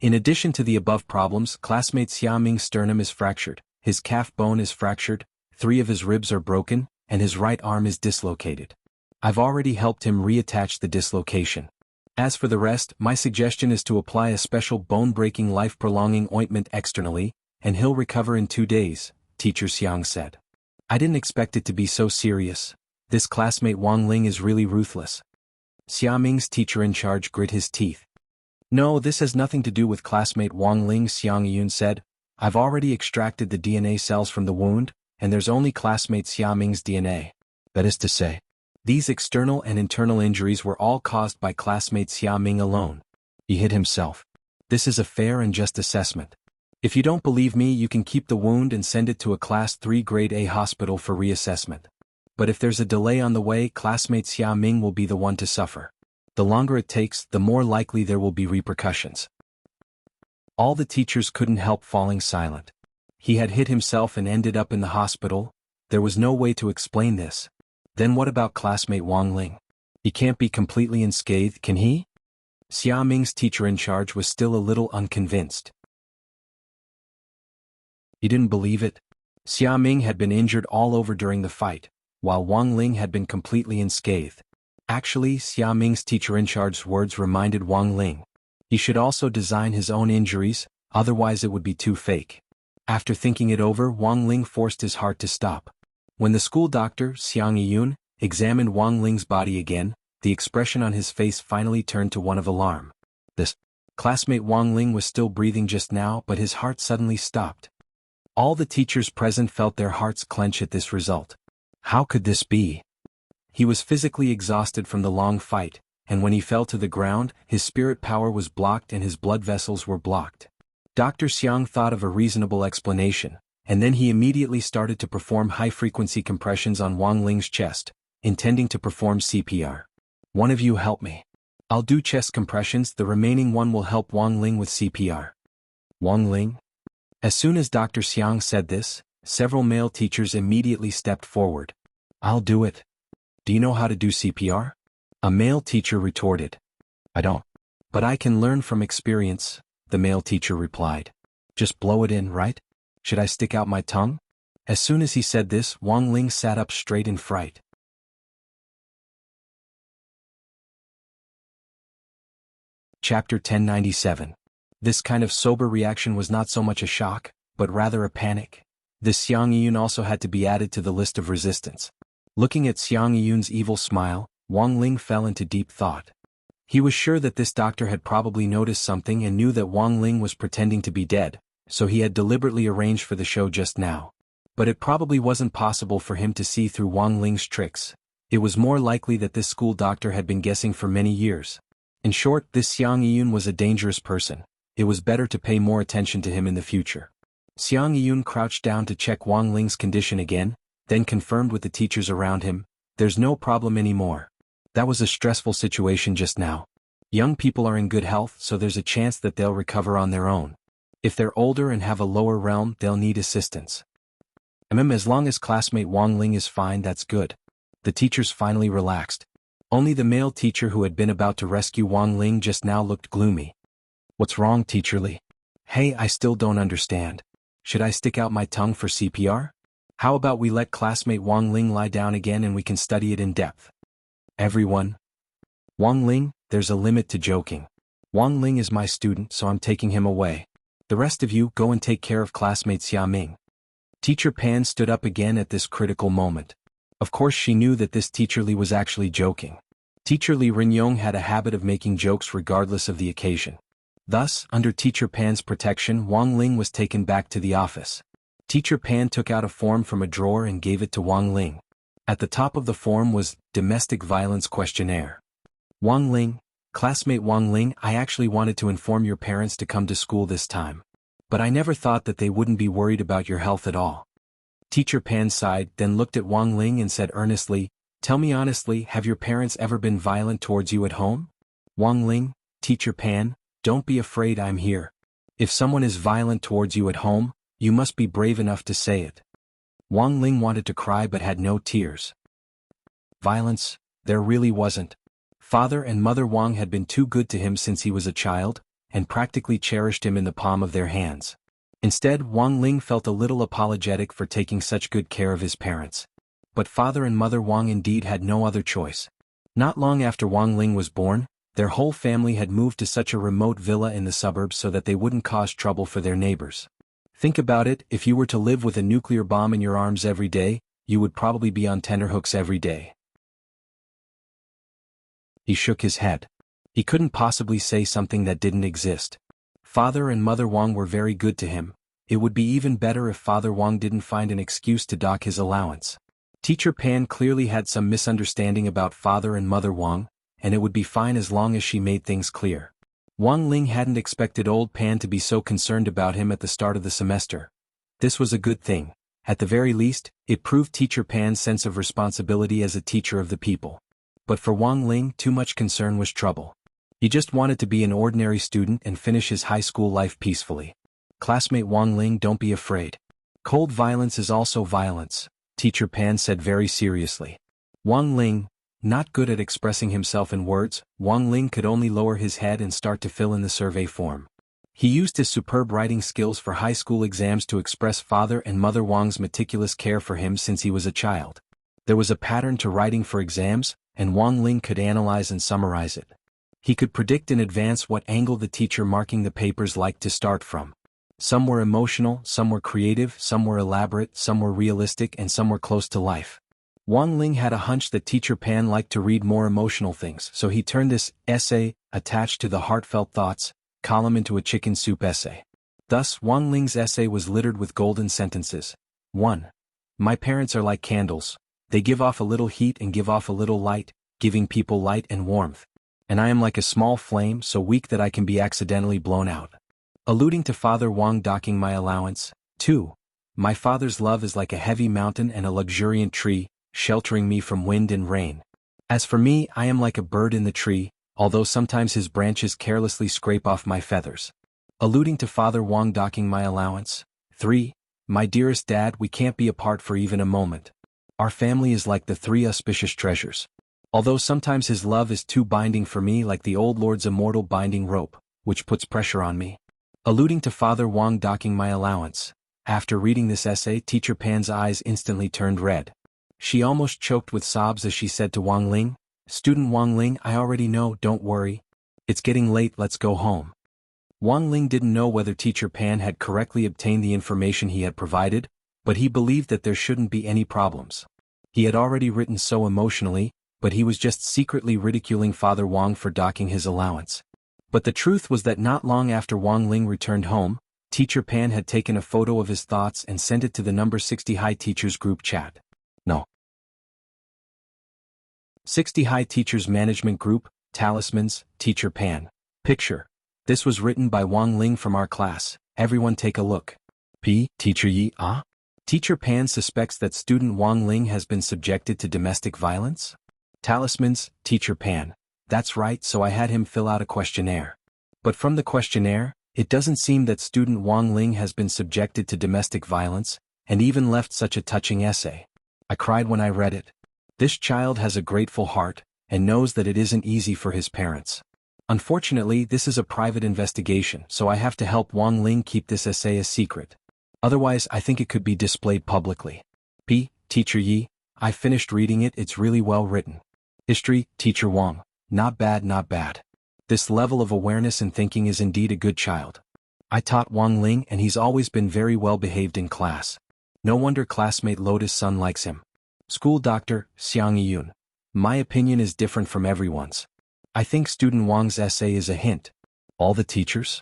In addition to the above problems, classmate Xia Ming's sternum is fractured, his calf bone is fractured, 3 of his ribs are broken, and his right arm is dislocated. I've already helped him reattach the dislocation. As for the rest, my suggestion is to apply a special bone-breaking life-prolonging ointment externally, and he'll recover in 2 days, Teacher Xiang said. I didn't expect it to be so serious. This classmate Wang Ling is really ruthless. Xia Ming's teacher in charge grit his teeth. No, this has nothing to do with classmate Wang Ling, Xiang Yun said. I've already extracted the DNA cells from the wound, and there's only classmate Xia Ming's DNA. That is to say, these external and internal injuries were all caused by classmate Xia Ming alone. He hit himself. This is a fair and just assessment. If you don't believe me, you can keep the wound and send it to a Class 3 Grade A hospital for reassessment. But if there's a delay on the way, classmate Xia Ming will be the one to suffer. The longer it takes, the more likely there will be repercussions. All the teachers couldn't help falling silent. He had hit himself and ended up in the hospital. There was no way to explain this. Then what about classmate Wang Ling? He can't be completely unscathed, can he? Xia Ming's teacher in charge was still a little unconvinced. He didn't believe it. Xia Ming had been injured all over during the fight, while Wang Ling had been completely unscathed. Actually, Xia Ming's teacher in charge's words reminded Wang Ling. He should also design his own injuries, otherwise it would be too fake. After thinking it over, Wang Ling forced his heart to stop. When the school doctor, Xiang Yiyun, examined Wang Ling's body again, the expression on his face finally turned to one of alarm. This classmate Wang Ling was still breathing just now, but his heart suddenly stopped. All the teachers present felt their hearts clench at this result. How could this be? He was physically exhausted from the long fight, and when he fell to the ground, his spirit power was blocked and his blood vessels were blocked. Dr. Xiang thought of a reasonable explanation, and then he immediately started to perform high-frequency compressions on Wang Ling's chest, intending to perform CPR. One of you help me. I'll do chest compressions, the remaining one will help Wang Ling with CPR. Wang Ling? As soon as Dr. Xiang said this, several male teachers immediately stepped forward. I'll do it. Do you know how to do CPR? A male teacher retorted. I don't. But I can learn from experience, the male teacher replied. Just blow it in, right? Should I stick out my tongue? As soon as he said this, Wang Ling sat up straight in fright. Chapter 1097. This kind of sober reaction was not so much a shock, but rather a panic. This Xiang Yiyun also had to be added to the list of resistance. Looking at Xiang Yiyun's evil smile, Wang Ling fell into deep thought. He was sure that this doctor had probably noticed something and knew that Wang Ling was pretending to be dead, so he had deliberately arranged for the show just now. But it probably wasn't possible for him to see through Wang Ling's tricks. It was more likely that this school doctor had been guessing for many years. In short, this Xiang Yiyun was a dangerous person. It was better to pay more attention to him in the future. Xiang Yiyun crouched down to check Wang Ling's condition again, then confirmed with the teachers around him, "There's no problem anymore. That was a stressful situation just now. Young people are in good health, so there's a chance that they'll recover on their own. If they're older and have a lower realm, they'll need assistance. As long as classmate Wang Ling is fine, that's good." The teachers finally relaxed. Only the male teacher who had been about to rescue Wang Ling just now looked gloomy. "What's wrong, Teacher Li?" "Hey, I still don't understand. Should I stick out my tongue for CPR? How about we let classmate Wang Ling lie down again and we can study it in depth?" "Everyone. Wang Ling, there's a limit to joking. Wang Ling is my student, so I'm taking him away. The rest of you go and take care of classmate Xia Ming." Teacher Pan stood up again at this critical moment. Of course she knew that this Teacher Li was actually joking. Teacher Li Rinyong had a habit of making jokes regardless of the occasion. Thus, under Teacher Pan's protection, Wang Ling was taken back to the office. Teacher Pan took out a form from a drawer and gave it to Wang Ling. At the top of the form was Domestic Violence Questionnaire. "Wang Ling, classmate Wang Ling, I actually wanted to inform your parents to come to school this time. But I never thought that they wouldn't be worried about your health at all." Teacher Pan sighed, then looked at Wang Ling and said earnestly, "Tell me honestly, have your parents ever been violent towards you at home?" "Wang Ling, Teacher Pan, don't be afraid, I'm here. If someone is violent towards you at home, you must be brave enough to say it." Wang Ling wanted to cry but had no tears. Violence? There really wasn't. Father and Mother Wang had been too good to him since he was a child, and practically cherished him in the palm of their hands. Instead, Wang Ling felt a little apologetic for taking such good care of his parents. But Father and Mother Wang indeed had no other choice. Not long after Wang Ling was born, their whole family had moved to such a remote villa in the suburbs so that they wouldn't cause trouble for their neighbors. Think about it, if you were to live with a nuclear bomb in your arms every day, you would probably be on tenterhooks every day. He shook his head. He couldn't possibly say something that didn't exist. Father and Mother Wang were very good to him. It would be even better if Father Wang didn't find an excuse to dock his allowance. Teacher Pan clearly had some misunderstanding about Father and Mother Wang, and it would be fine as long as she made things clear. Wang Ling hadn't expected old Pan to be so concerned about him at the start of the semester. This was a good thing. At the very least, it proved Teacher Pan's sense of responsibility as a teacher of the people. But for Wang Ling, too much concern was trouble. He just wanted to be an ordinary student and finish his high school life peacefully. "Classmate Wang Ling, don't be afraid. Cold violence is also violence," Teacher Pan said very seriously. Wang Ling, not good at expressing himself in words, Wang Ling could only lower his head and start to fill in the survey form. He used his superb writing skills for high school exams to express Father and Mother Wang's meticulous care for him since he was a child. There was a pattern to writing for exams, and Wang Ling could analyze and summarize it. He could predict in advance what angle the teacher marking the papers liked to start from. Some were emotional, some were creative, some were elaborate, some were realistic, and some were close to life. Wang Ling had a hunch that Teacher Pan liked to read more emotional things, so he turned this essay, attached to the heartfelt thoughts, column into a chicken soup essay. Thus, Wang Ling's essay was littered with golden sentences. 1. My parents are like candles. They give off a little heat and give off a little light, giving people light and warmth. And I am like a small flame, so weak that I can be accidentally blown out. Alluding to Father Wang docking my allowance. 2. My father's love is like a heavy mountain and a luxuriant tree, sheltering me from wind and rain. As for me, I am like a bird in the tree, although sometimes his branches carelessly scrape off my feathers. Alluding to Father Wang docking my allowance. 3. My dearest dad, we can't be apart for even a moment. Our family is like the 3 auspicious treasures. Although sometimes his love is too binding for me, like the old lord's immortal binding rope, which puts pressure on me. Alluding to Father Wang docking my allowance. After reading this essay, Teacher Pan's eyes instantly turned red. She almost choked with sobs as she said to Wang Ling, "Student Wang Ling, I already know, don't worry. It's getting late, let's go home. Wang Ling didn't know whether Teacher Pan had correctly obtained the information he had provided, but he believed that there shouldn't be any problems. He had already written so emotionally, but he was just secretly ridiculing Father Wang for docking his allowance. But the truth was that not long after Wang Ling returned home, Teacher Pan had taken a photo of his thoughts and sent it to the number 60 High Teachers group chat. No. 60 High Teachers Management Group, Talismans, Teacher Pan. Picture. This was written by Wang Ling from our class. Everyone take a look. P. Teacher Yi, ah? Teacher Pan suspects that student Wang Ling has been subjected to domestic violence? Talismans, Teacher Pan. That's right, so I had him fill out a questionnaire. But from the questionnaire, it doesn't seem that student Wang Ling has been subjected to domestic violence, and even left such a touching essay. I cried when I read it. This child has a grateful heart, and knows that it isn't easy for his parents. Unfortunately, this is a private investigation, so I have to help Wang Ling keep this essay a secret. Otherwise, I think it could be displayed publicly. P. Teacher Yi, I finished reading it, it's really well written. History, Teacher Wang. Not bad, not bad. This level of awareness and thinking is indeed a good child. I taught Wang Ling and he's always been very well behaved in class. No wonder classmate Lotus Sun likes him. School Doctor, Xiang Yun. My opinion is different from everyone's. I think student Wang's essay is a hint. All the teachers?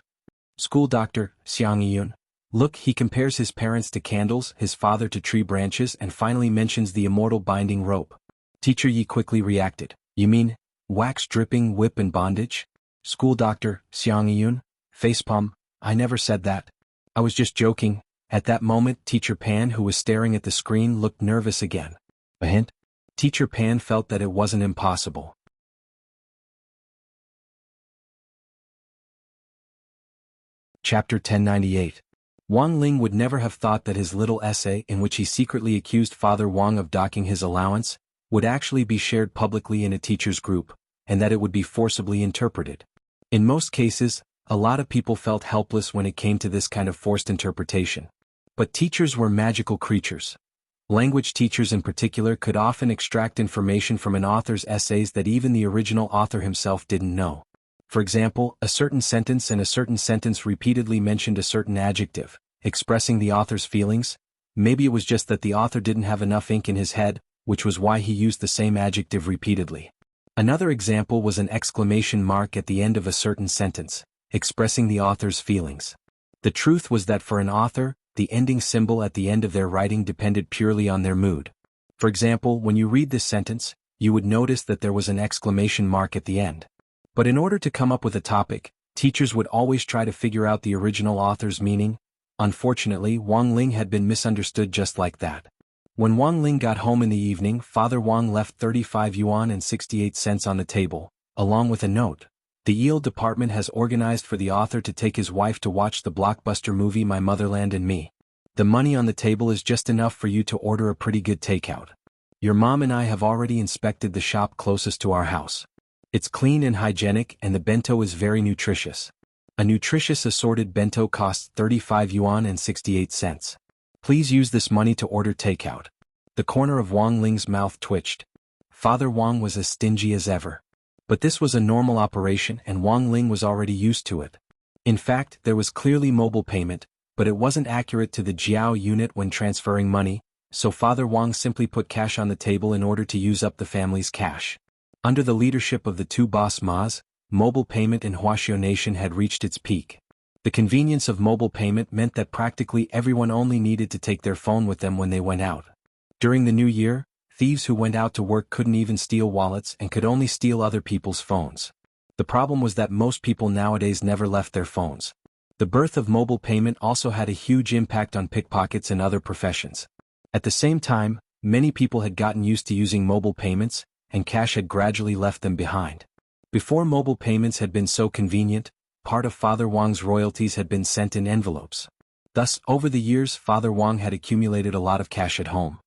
School Doctor, Xiang Yun. Look, he compares his parents to candles, his father to tree branches, and finally mentions the immortal binding rope. Teacher Yi quickly reacted. You mean, wax dripping whip and bondage? School Doctor, Xiang Yun. Facepalm, I never said that. I was just joking. At that moment, Teacher Pan, who was staring at the screen, looked nervous again. A hint? Teacher Pan felt that it wasn't impossible. Chapter 1098. Wang Ling would never have thought that his little essay, in which he secretly accused Father Wang of docking his allowance, would actually be shared publicly in a teacher's group, and that it would be forcibly interpreted. In most cases, a lot of people felt helpless when it came to this kind of forced interpretation. But teachers were magical creatures. Language teachers in particular could often extract information from an author's essays that even the original author himself didn't know. For example, a certain sentence repeatedly mentioned a certain adjective, expressing the author's feelings. Maybe it was just that the author didn't have enough ink in his head, which was why he used the same adjective repeatedly. Another example was an exclamation mark at the end of a certain sentence, expressing the author's feelings. The truth was that for an author, the ending symbol at the end of their writing depended purely on their mood. For example, when you read this sentence, you would notice that there was an exclamation mark at the end. But in order to come up with a topic, teachers would always try to figure out the original author's meaning. Unfortunately, Wang Ling had been misunderstood just like that. When Wang Ling got home in the evening, Father Wang left 35 yuan and 68 cents on the table, along with a note. The Yield department has organized for the author to take his wife to watch the blockbuster movie My Motherland and Me. The money on the table is just enough for you to order a pretty good takeout. Your mom and I have already inspected the shop closest to our house. It's clean and hygienic and the bento is very nutritious. A nutritious assorted bento costs 35 yuan and 68 cents. Please use this money to order takeout. The corner of Wang Ling's mouth twitched. Father Wang was as stingy as ever. But this was a normal operation and Wang Ling was already used to it. In fact, there was clearly mobile payment, but it wasn't accurate to the Jiao unit when transferring money, so Father Wang simply put cash on the table in order to use up the family's cash. Under the leadership of the two boss Ma's, mobile payment in Huaxiao Nation had reached its peak. The convenience of mobile payment meant that practically everyone only needed to take their phone with them when they went out. During the new year, thieves who went out to work couldn't even steal wallets and could only steal other people's phones. The problem was that most people nowadays never left their phones. The birth of mobile payment also had a huge impact on pickpockets and other professions. At the same time, many people had gotten used to using mobile payments, and cash had gradually left them behind. Before mobile payments had been so convenient, part of Father Wang's royalties had been sent in envelopes. Thus, over the years, Father Wang had accumulated a lot of cash at home.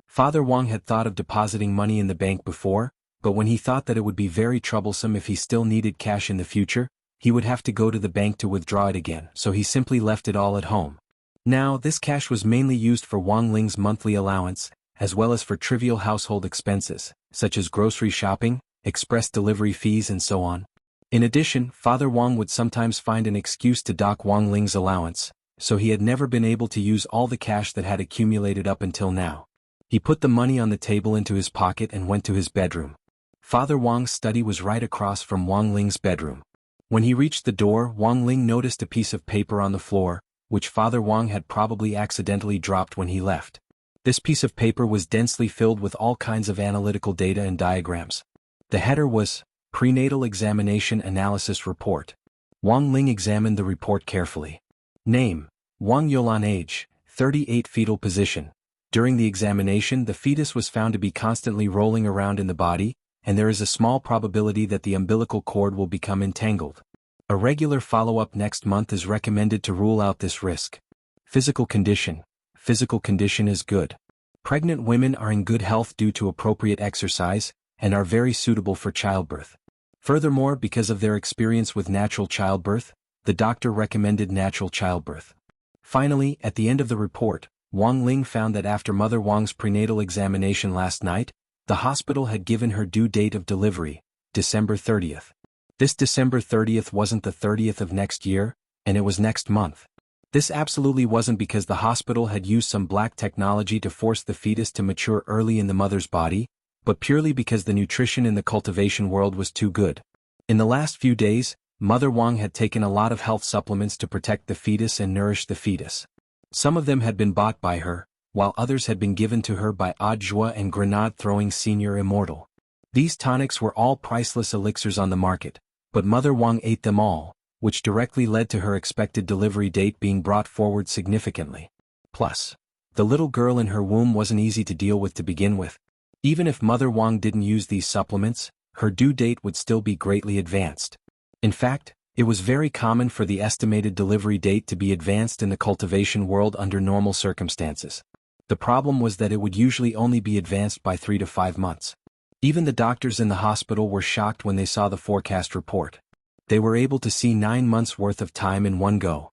Father Wang had thought of depositing money in the bank before, but when he thought that it would be very troublesome if he still needed cash in the future, he would have to go to the bank to withdraw it again, so he simply left it all at home. Now, this cash was mainly used for Wang Ling's monthly allowance, as well as for trivial household expenses, such as grocery shopping, express delivery fees and so on. In addition, Father Wang would sometimes find an excuse to dock Wang Ling's allowance, so he had never been able to use all the cash that had accumulated up until now. He put the money on the table into his pocket and went to his bedroom. Father Wang's study was right across from Wang Ling's bedroom. When he reached the door, Wang Ling noticed a piece of paper on the floor, which Father Wang had probably accidentally dropped when he left. This piece of paper was densely filled with all kinds of analytical data and diagrams. The header was, Prenatal Examination Analysis Report. Wang Ling examined the report carefully. Name, Wang Yolan. Age, 38. Fetal position. During the examination, the fetus was found to be constantly rolling around in the body, and there is a small probability that the umbilical cord will become entangled. A regular follow-up next month is recommended to rule out this risk. Physical condition. Physical condition is good. Pregnant women are in good health due to appropriate exercise, and are very suitable for childbirth. Furthermore, because of their experience with natural childbirth, the doctor recommended natural childbirth. Finally, at the end of the report, Wang Ling found that after Mother Wang's prenatal examination last night, the hospital had given her due date of delivery, December 30th. This December 30th wasn't the 30th of next year, and it was next month. This absolutely wasn't because the hospital had used some black technology to force the fetus to mature early in the mother's body, but purely because the nutrition in the cultivation world was too good. In the last few days, Mother Wang had taken a lot of health supplements to protect the fetus and nourish the fetus. Some of them had been bought by her, while others had been given to her by Adjua and Grenade-throwing Senior Immortal. These tonics were all priceless elixirs on the market, but Mother Wang ate them all, which directly led to her expected delivery date being brought forward significantly. Plus, the little girl in her womb wasn't easy to deal with to begin with. Even if Mother Wang didn't use these supplements, her due date would still be greatly advanced. In fact, it was very common for the estimated delivery date to be advanced in the cultivation world under normal circumstances. The problem was that it would usually only be advanced by 3 to 5 months. Even the doctors in the hospital were shocked when they saw the forecast report. They were able to see 9 months' worth of time in one go.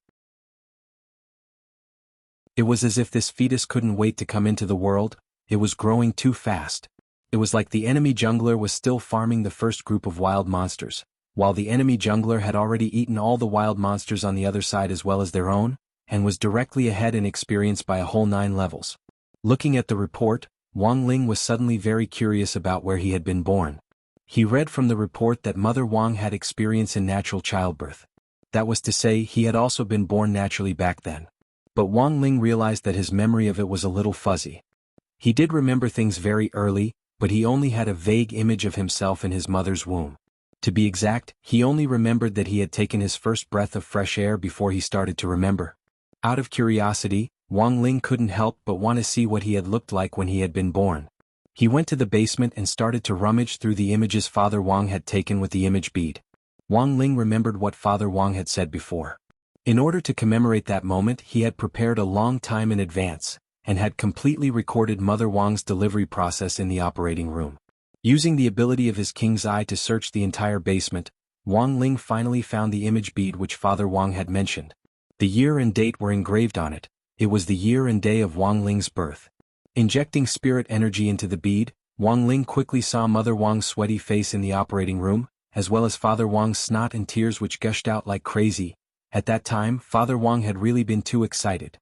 It was as if this fetus couldn't wait to come into the world. It was growing too fast. It was like the enemy jungler was still farming the first group of wild monsters, while the enemy jungler had already eaten all the wild monsters on the other side as well as their own, and was directly ahead in experience by a whole 9 levels. Looking at the report, Wang Ling was suddenly very curious about where he had been born. He read from the report that Mother Wang had experience in natural childbirth. That was to say, he had also been born naturally back then. But Wang Ling realized that his memory of it was a little fuzzy. He did remember things very early, but he only had a vague image of himself in his mother's womb. To be exact, he only remembered that he had taken his first breath of fresh air before he started to remember. Out of curiosity, Wang Ling couldn't help but want to see what he had looked like when he had been born. He went to the basement and started to rummage through the images Father Wang had taken with the image bead. Wang Ling remembered what Father Wang had said before. In order to commemorate that moment, he had prepared a long time in advance, and had completely recorded Mother Wang's delivery process in the operating room. Using the ability of his king's eye to search the entire basement, Wang Ling finally found the image bead which Father Wang had mentioned. The year and date were engraved on it. It was the year and day of Wang Ling's birth. Injecting spirit energy into the bead, Wang Ling quickly saw Mother Wang's sweaty face in the operating room, as well as Father Wang's snot and tears which gushed out like crazy. At that time, Father Wang had really been too excited.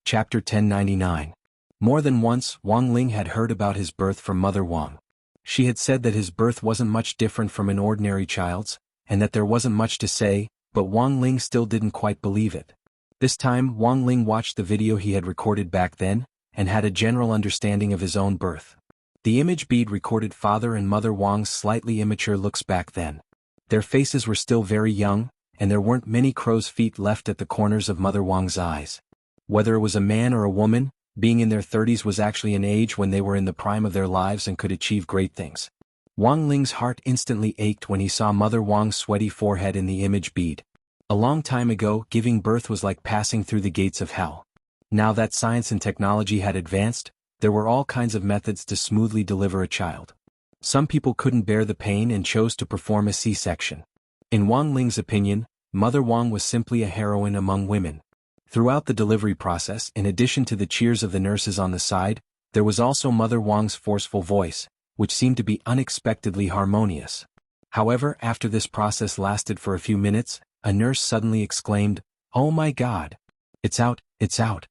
Chapter 1099. More than once, Wang Ling had heard about his birth from Mother Wang. She had said that his birth wasn't much different from an ordinary child's, and that there wasn't much to say, but Wang Ling still didn't quite believe it. This time, Wang Ling watched the video he had recorded back then, and had a general understanding of his own birth. The image bead recorded Father and Mother Wang's slightly immature looks back then. Their faces were still very young, and there weren't many crow's feet left at the corners of Mother Wang's eyes. Whether it was a man or a woman, being in their 30s was actually an age when they were in the prime of their lives and could achieve great things. Wang Ling's heart instantly ached when he saw Mother Wang's sweaty forehead in the image bead. A long time ago, giving birth was like passing through the gates of hell. Now that science and technology had advanced, there were all kinds of methods to smoothly deliver a child. Some people couldn't bear the pain and chose to perform a C-section. In Wang Ling's opinion, Mother Wang was simply a heroine among women. Throughout the delivery process, in addition to the cheers of the nurses on the side, there was also Mother Wang's forceful voice, which seemed to be unexpectedly harmonious. However, after this process lasted for a few minutes, a nurse suddenly exclaimed, "Oh my God! It's out, it's out."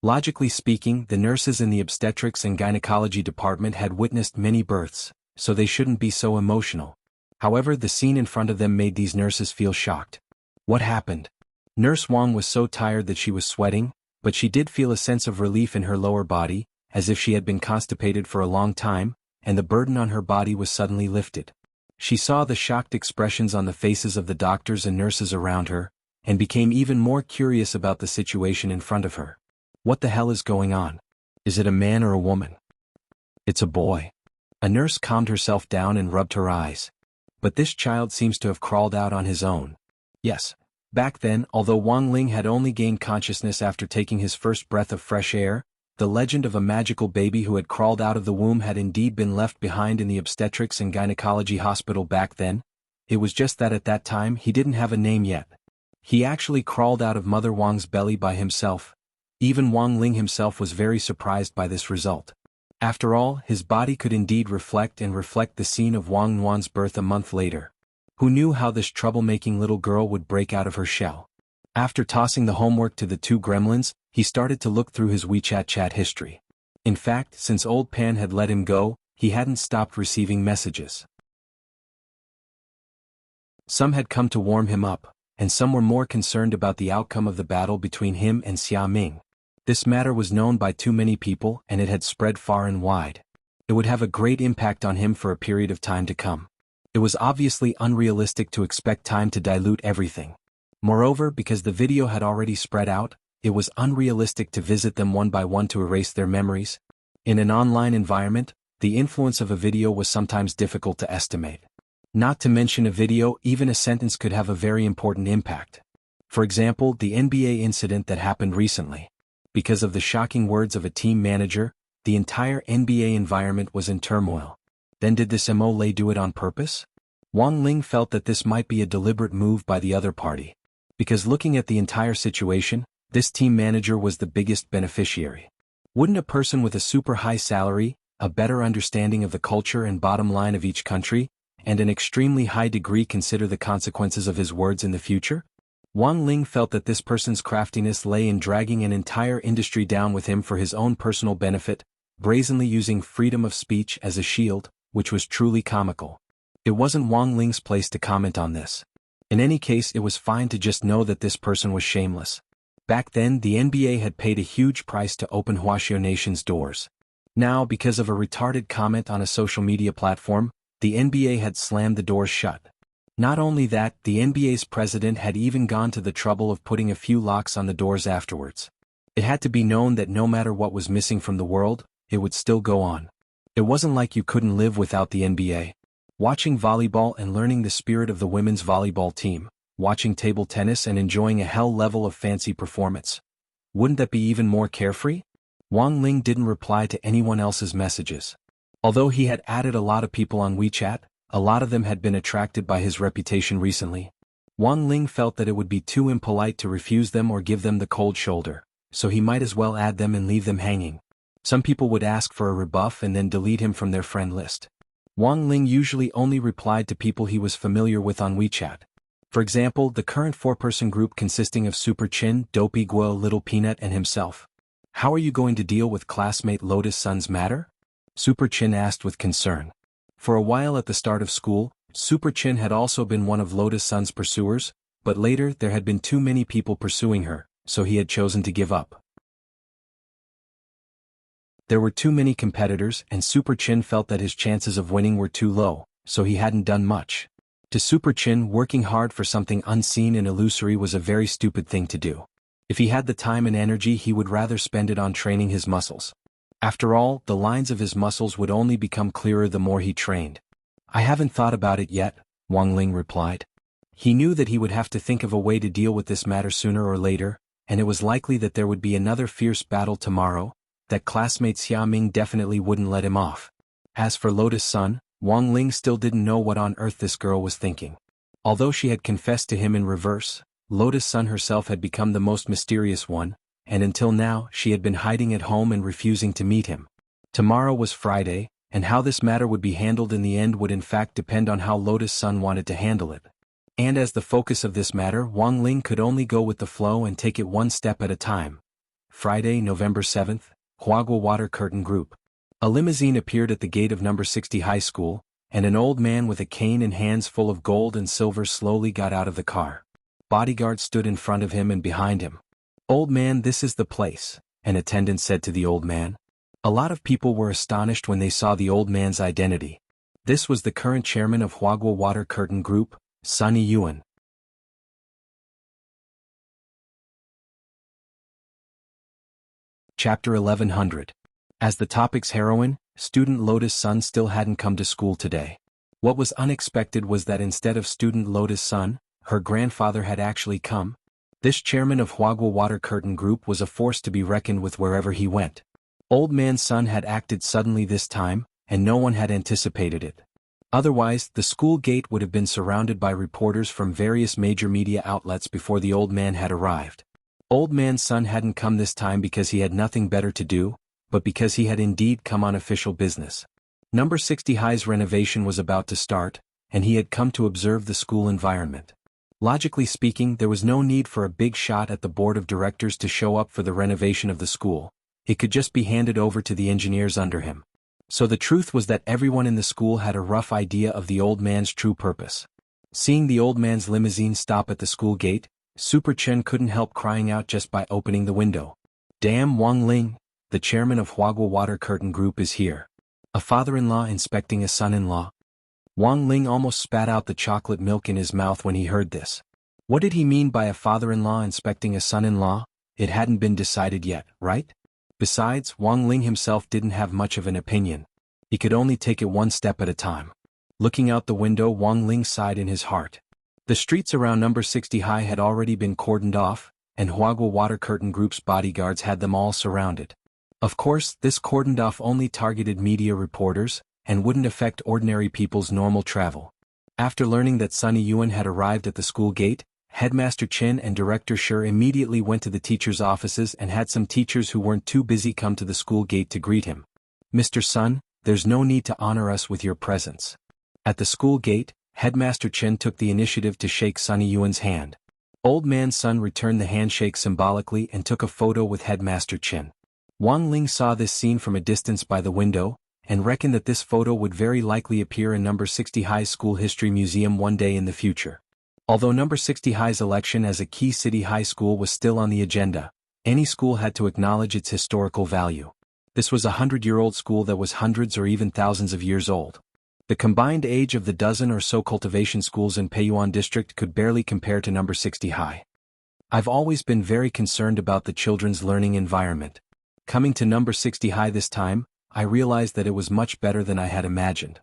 Logically speaking, the nurses in the obstetrics and gynecology department had witnessed many births, so they shouldn't be so emotional. However, the scene in front of them made these nurses feel shocked. What happened? Nurse Wang was so tired that she was sweating, but she did feel a sense of relief in her lower body, as if she had been constipated for a long time, and the burden on her body was suddenly lifted. She saw the shocked expressions on the faces of the doctors and nurses around her, and became even more curious about the situation in front of her. What the hell is going on? Is it a man or a woman? It's a boy. A nurse calmed herself down and rubbed her eyes. But this child seems to have crawled out on his own. Yes. Back then, although Wang Ling had only gained consciousness after taking his first breath of fresh air, the legend of a magical baby who had crawled out of the womb had indeed been left behind in the obstetrics and gynecology hospital back then. It was just that at that time he didn't have a name yet. He actually crawled out of Mother Wang's belly by himself. Even Wang Ling himself was very surprised by this result. After all, his body could indeed reflect the scene of Wang Nuan's birth a month later. Who knew how this troublemaking little girl would break out of her shell? After tossing the homework to the two gremlins, he started to look through his WeChat chat history. In fact, since old Pan had let him go, he hadn't stopped receiving messages. Some had come to warm him up, and some were more concerned about the outcome of the battle between him and Xia Ming. This matter was known by too many people and it had spread far and wide. It would have a great impact on him for a period of time to come. It was obviously unrealistic to expect time to dilute everything. Moreover, because the video had already spread out, it was unrealistic to visit them one by one to erase their memories. In an online environment, the influence of a video was sometimes difficult to estimate. Not to mention a video, even a sentence could have a very important impact. For example, the NBA incident that happened recently. Because of the shocking words of a team manager, the entire NBA environment was in turmoil. Then did this MOLA do it on purpose? Wang Ling felt that this might be a deliberate move by the other party. Because looking at the entire situation, this team manager was the biggest beneficiary. Wouldn't a person with a super high salary, a better understanding of the culture and bottom line of each country, and an extremely high degree consider the consequences of his words in the future? Wang Ling felt that this person's craftiness lay in dragging an entire industry down with him for his own personal benefit, brazenly using freedom of speech as a shield, which was truly comical. It wasn't Wang Ling's place to comment on this. In any case, it was fine to just know that this person was shameless. Back then, the NBA had paid a huge price to open Huaxiao Nation's doors. Now, because of a retarded comment on a social media platform, the NBA had slammed the doors shut. Not only that, the NBA's president had even gone to the trouble of putting a few locks on the doors afterwards. It had to be known that no matter what was missing from the world, it would still go on. It wasn't like you couldn't live without the NBA. Watching volleyball and learning the spirit of the women's volleyball team, watching table tennis and enjoying a hell level of fancy performance. Wouldn't that be even more carefree? Wang Ling didn't reply to anyone else's messages. Although he had added a lot of people on WeChat, a lot of them had been attracted by his reputation recently. Wang Ling felt that it would be too impolite to refuse them or give them the cold shoulder, so he might as well add them and leave them hanging. Some people would ask for a rebuff and then delete him from their friend list. Wang Ling usually only replied to people he was familiar with on WeChat. For example, the current four-person group consisting of Super Chin, Dopey Guo, Little Peanut and himself. How are you going to deal with classmate Lotus Sun's matter? Super Chin asked with concern. For a while at the start of school, Super Chin had also been one of Lotus Sun's pursuers, but later there had been too many people pursuing her, so he had chosen to give up. There were too many competitors and Super Chin felt that his chances of winning were too low, so he hadn't done much. To Super Chin, working hard for something unseen and illusory was a very stupid thing to do. If he had the time and energy, he would rather spend it on training his muscles. After all, the lines of his muscles would only become clearer the more he trained. I haven't thought about it yet, Wang Ling replied. He knew that he would have to think of a way to deal with this matter sooner or later, and it was likely that there would be another fierce battle tomorrow, that classmate Xia Ming definitely wouldn't let him off. As for Lotus Sun, Wang Ling still didn't know what on earth this girl was thinking. Although she had confessed to him in reverse, Lotus Sun herself had become the most mysterious one, and until now she had been hiding at home and refusing to meet him. Tomorrow was Friday, and how this matter would be handled in the end would in fact depend on how Lotus Sun wanted to handle it. And as the focus of this matter, Wang Ling could only go with the flow and take it one step at a time. Friday, November 7th, Huagua Water Curtain Group. A limousine appeared at the gate of number 60 High School, and an old man with a cane and hands full of gold and silver slowly got out of the car. Bodyguards stood in front of him and behind him. "Old man, this is the place," an attendant said to the old man. A lot of people were astonished when they saw the old man's identity. This was the current chairman of Huagua Water Curtain Group, Sunny Yuan. Chapter 1100. As the topic's heroine, student Lotus Sun still hadn't come to school today. What was unexpected was that instead of student Lotus Sun, her grandfather had actually come. This chairman of Huagua Water Curtain Group was a force to be reckoned with wherever he went. Old man Sun had acted suddenly this time, and no one had anticipated it. Otherwise, the school gate would have been surrounded by reporters from various major media outlets before the old man had arrived. Old man Sun hadn't come this time because he had nothing better to do, but because he had indeed come on official business. Number 60 High's renovation was about to start, and he had come to observe the school environment. Logically speaking, there was no need for a big shot at the board of directors to show up for the renovation of the school. It could just be handed over to the engineers under him. So the truth was that everyone in the school had a rough idea of the old man's true purpose. Seeing the old man's limousine stop at the school gate, Super Chen couldn't help crying out just by opening the window. "Damn, Wang Ling, the chairman of Huagua Water Curtain Group is here. A father-in-law inspecting a son-in-law." Wang Ling almost spat out the chocolate milk in his mouth when he heard this. What did he mean by a father-in-law inspecting a son-in-law? It hadn't been decided yet, right? Besides, Wang Ling himself didn't have much of an opinion. He could only take it one step at a time. Looking out the window, Wang Ling sighed in his heart. The streets around number 60 High had already been cordoned off, and Huagua Water Curtain Group's bodyguards had them all surrounded. Of course, this cordoned off only targeted media reporters, and wouldn't affect ordinary people's normal travel. After learning that Sunny Yuan had arrived at the school gate, Headmaster Chen and Director Shi immediately went to the teachers' offices and had some teachers who weren't too busy come to the school gate to greet him. "Mr. Sun, there's no need to honor us with your presence." At the school gate, Headmaster Chen took the initiative to shake Sunny Yuan's hand. Old man Sun returned the handshake symbolically and took a photo with Headmaster Chen. Wang Ling saw this scene from a distance by the window, and reckoned that this photo would very likely appear in number 60 High School History Museum one day in the future. Although number 60 High's election as a key city high school was still on the agenda, any school had to acknowledge its historical value. This was a 100-year-old school that was hundreds or even thousands of years old. The combined age of the dozen or so cultivation schools in Peiyuan district could barely compare to number 60 High. I've always been very concerned about the children's learning environment. Coming to number 60 High this time, I realized that it was much better than I had imagined.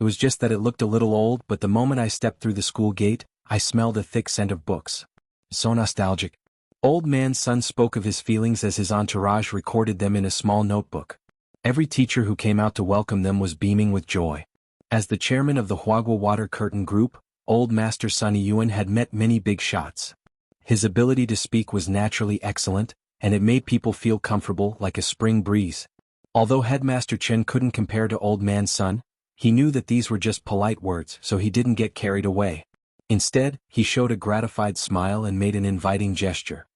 It was just that it looked a little old, but the moment I stepped through the school gate, I smelled a thick scent of books. So nostalgic. Old man Sun spoke of his feelings as his entourage recorded them in a small notebook. Every teacher who came out to welcome them was beaming with joy. As the chairman of the Huagua Water Curtain Group, Old Master Sunny Yuan had met many big shots. His ability to speak was naturally excellent, and it made people feel comfortable like a spring breeze. Although Headmaster Chen couldn't compare to Old Man Sun, he knew that these were just polite words, so he didn't get carried away. Instead, he showed a gratified smile and made an inviting gesture.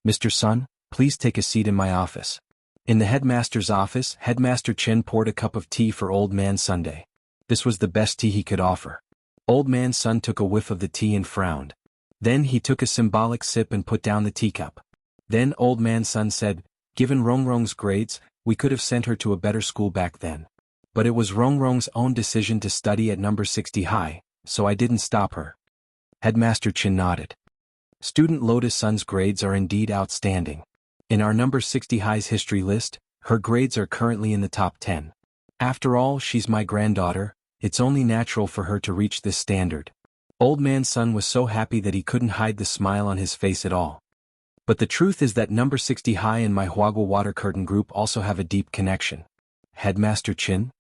"Mr. Sun, please take a seat in my office." In the headmaster's office, Headmaster Chen poured a cup of tea for Old Man Sunday. This was the best tea he could offer. Old Man Sun took a whiff of the tea and frowned. Then he took a symbolic sip and put down the teacup. Then Old Man Sun said, "Given Rongrong's grades, we could have sent her to a better school back then. But it was Rongrong's own decision to study at number 60 High, so I didn't stop her." Headmaster Chen nodded. Student Lotus Sun's grades are indeed outstanding. In our number 60 High's history list, her grades are currently in the top 10. After all, she's my granddaughter, it's only natural for her to reach this standard. Old Man Sun was so happy that he couldn't hide the smile on his face at all. But the truth is that number 60 High and my Huagua Water Curtain Group also have a deep connection. Headmaster Chen?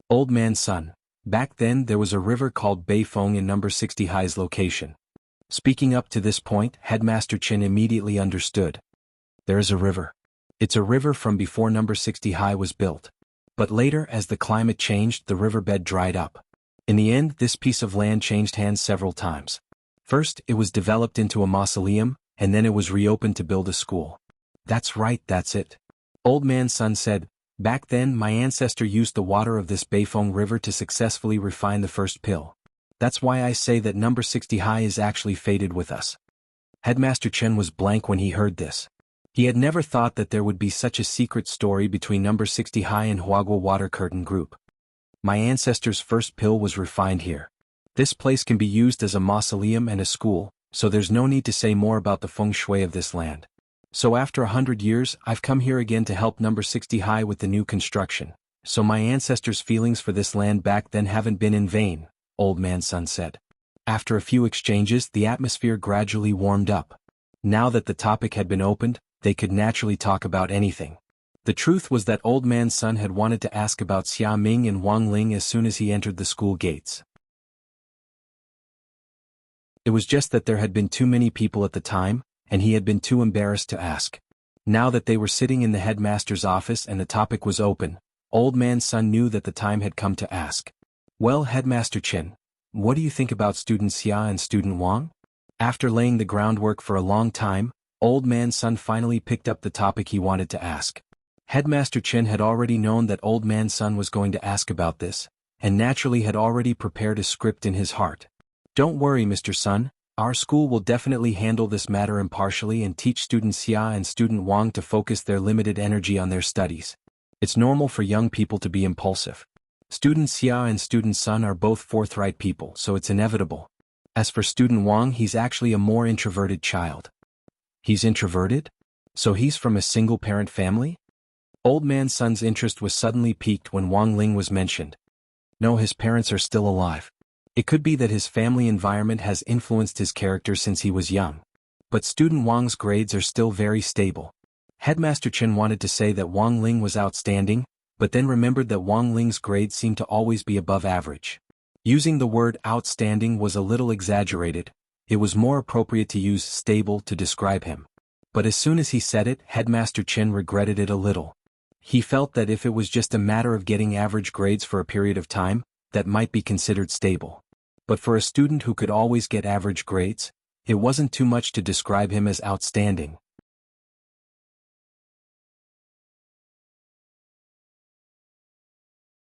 Old Man Sun, Back then there was a river called Beifeng in number 60 High's location. Speaking up to this point, Headmaster Chin immediately understood. There is a river. It's a river from before number 60 High was built. But later, as the climate changed, the riverbed dried up. In the end, this piece of land changed hands several times. First, it was developed into a mausoleum, and then it was reopened to build a school. That's right, that's it. Old Man Sun said, back then my ancestor used the water of this Beifeng River to successfully refine the first pill. That's why I say that number 60 High is actually fated with us. Headmaster Chen was blank when he heard this. He had never thought that there would be such a secret story between number 60 High and Huagua Water Curtain Group. My ancestor's first pill was refined here. This place can be used as a mausoleum and a school, so there's no need to say more about the feng shui of this land. So after 100 years, I've come here again to help number 60 High with the new construction. So my ancestors' feelings for this land back then haven't been in vain, Old Man Sun said. After a few exchanges, the atmosphere gradually warmed up. Now that the topic had been opened, they could naturally talk about anything. The truth was that Old Man Sun had wanted to ask about Xia Ming and Wang Ling as soon as he entered the school gates. It was just that there had been too many people at the time, and he had been too embarrassed to ask. Now that they were sitting in the headmaster's office and the topic was open, Old Man Sun knew that the time had come to ask. Well, Headmaster Chin, what do you think about Student Xia and Student Wang? After laying the groundwork for a long time, Old Man Sun finally picked up the topic he wanted to ask. Headmaster Chin had already known that Old Man Sun was going to ask about this, and naturally had already prepared a script in his heart. Don't worry, Mr. Sun. Our school will definitely handle this matter impartially and teach Student Xia and Student Wang to focus their limited energy on their studies. It's normal for young people to be impulsive. Student Xia and Student Sun are both forthright people, so it's inevitable. As for Student Wang, he's actually a more introverted child. He's introverted? So he's from a single-parent family? Old Man Sun's interest was suddenly piqued when Wang Ling was mentioned. No, his parents are still alive. It could be that his family environment has influenced his character since he was young. But Student Wang's grades are still very stable. Headmaster Chen wanted to say that Wang Ling was outstanding, but then remembered that Wang Ling's grades seemed to always be above average. Using the word outstanding was a little exaggerated. It was more appropriate to use stable to describe him. But as soon as he said it, Headmaster Chen regretted it a little. He felt that if it was just a matter of getting average grades for a period of time, that might be considered stable. But for a student who could always get average grades, it wasn't too much to describe him as outstanding.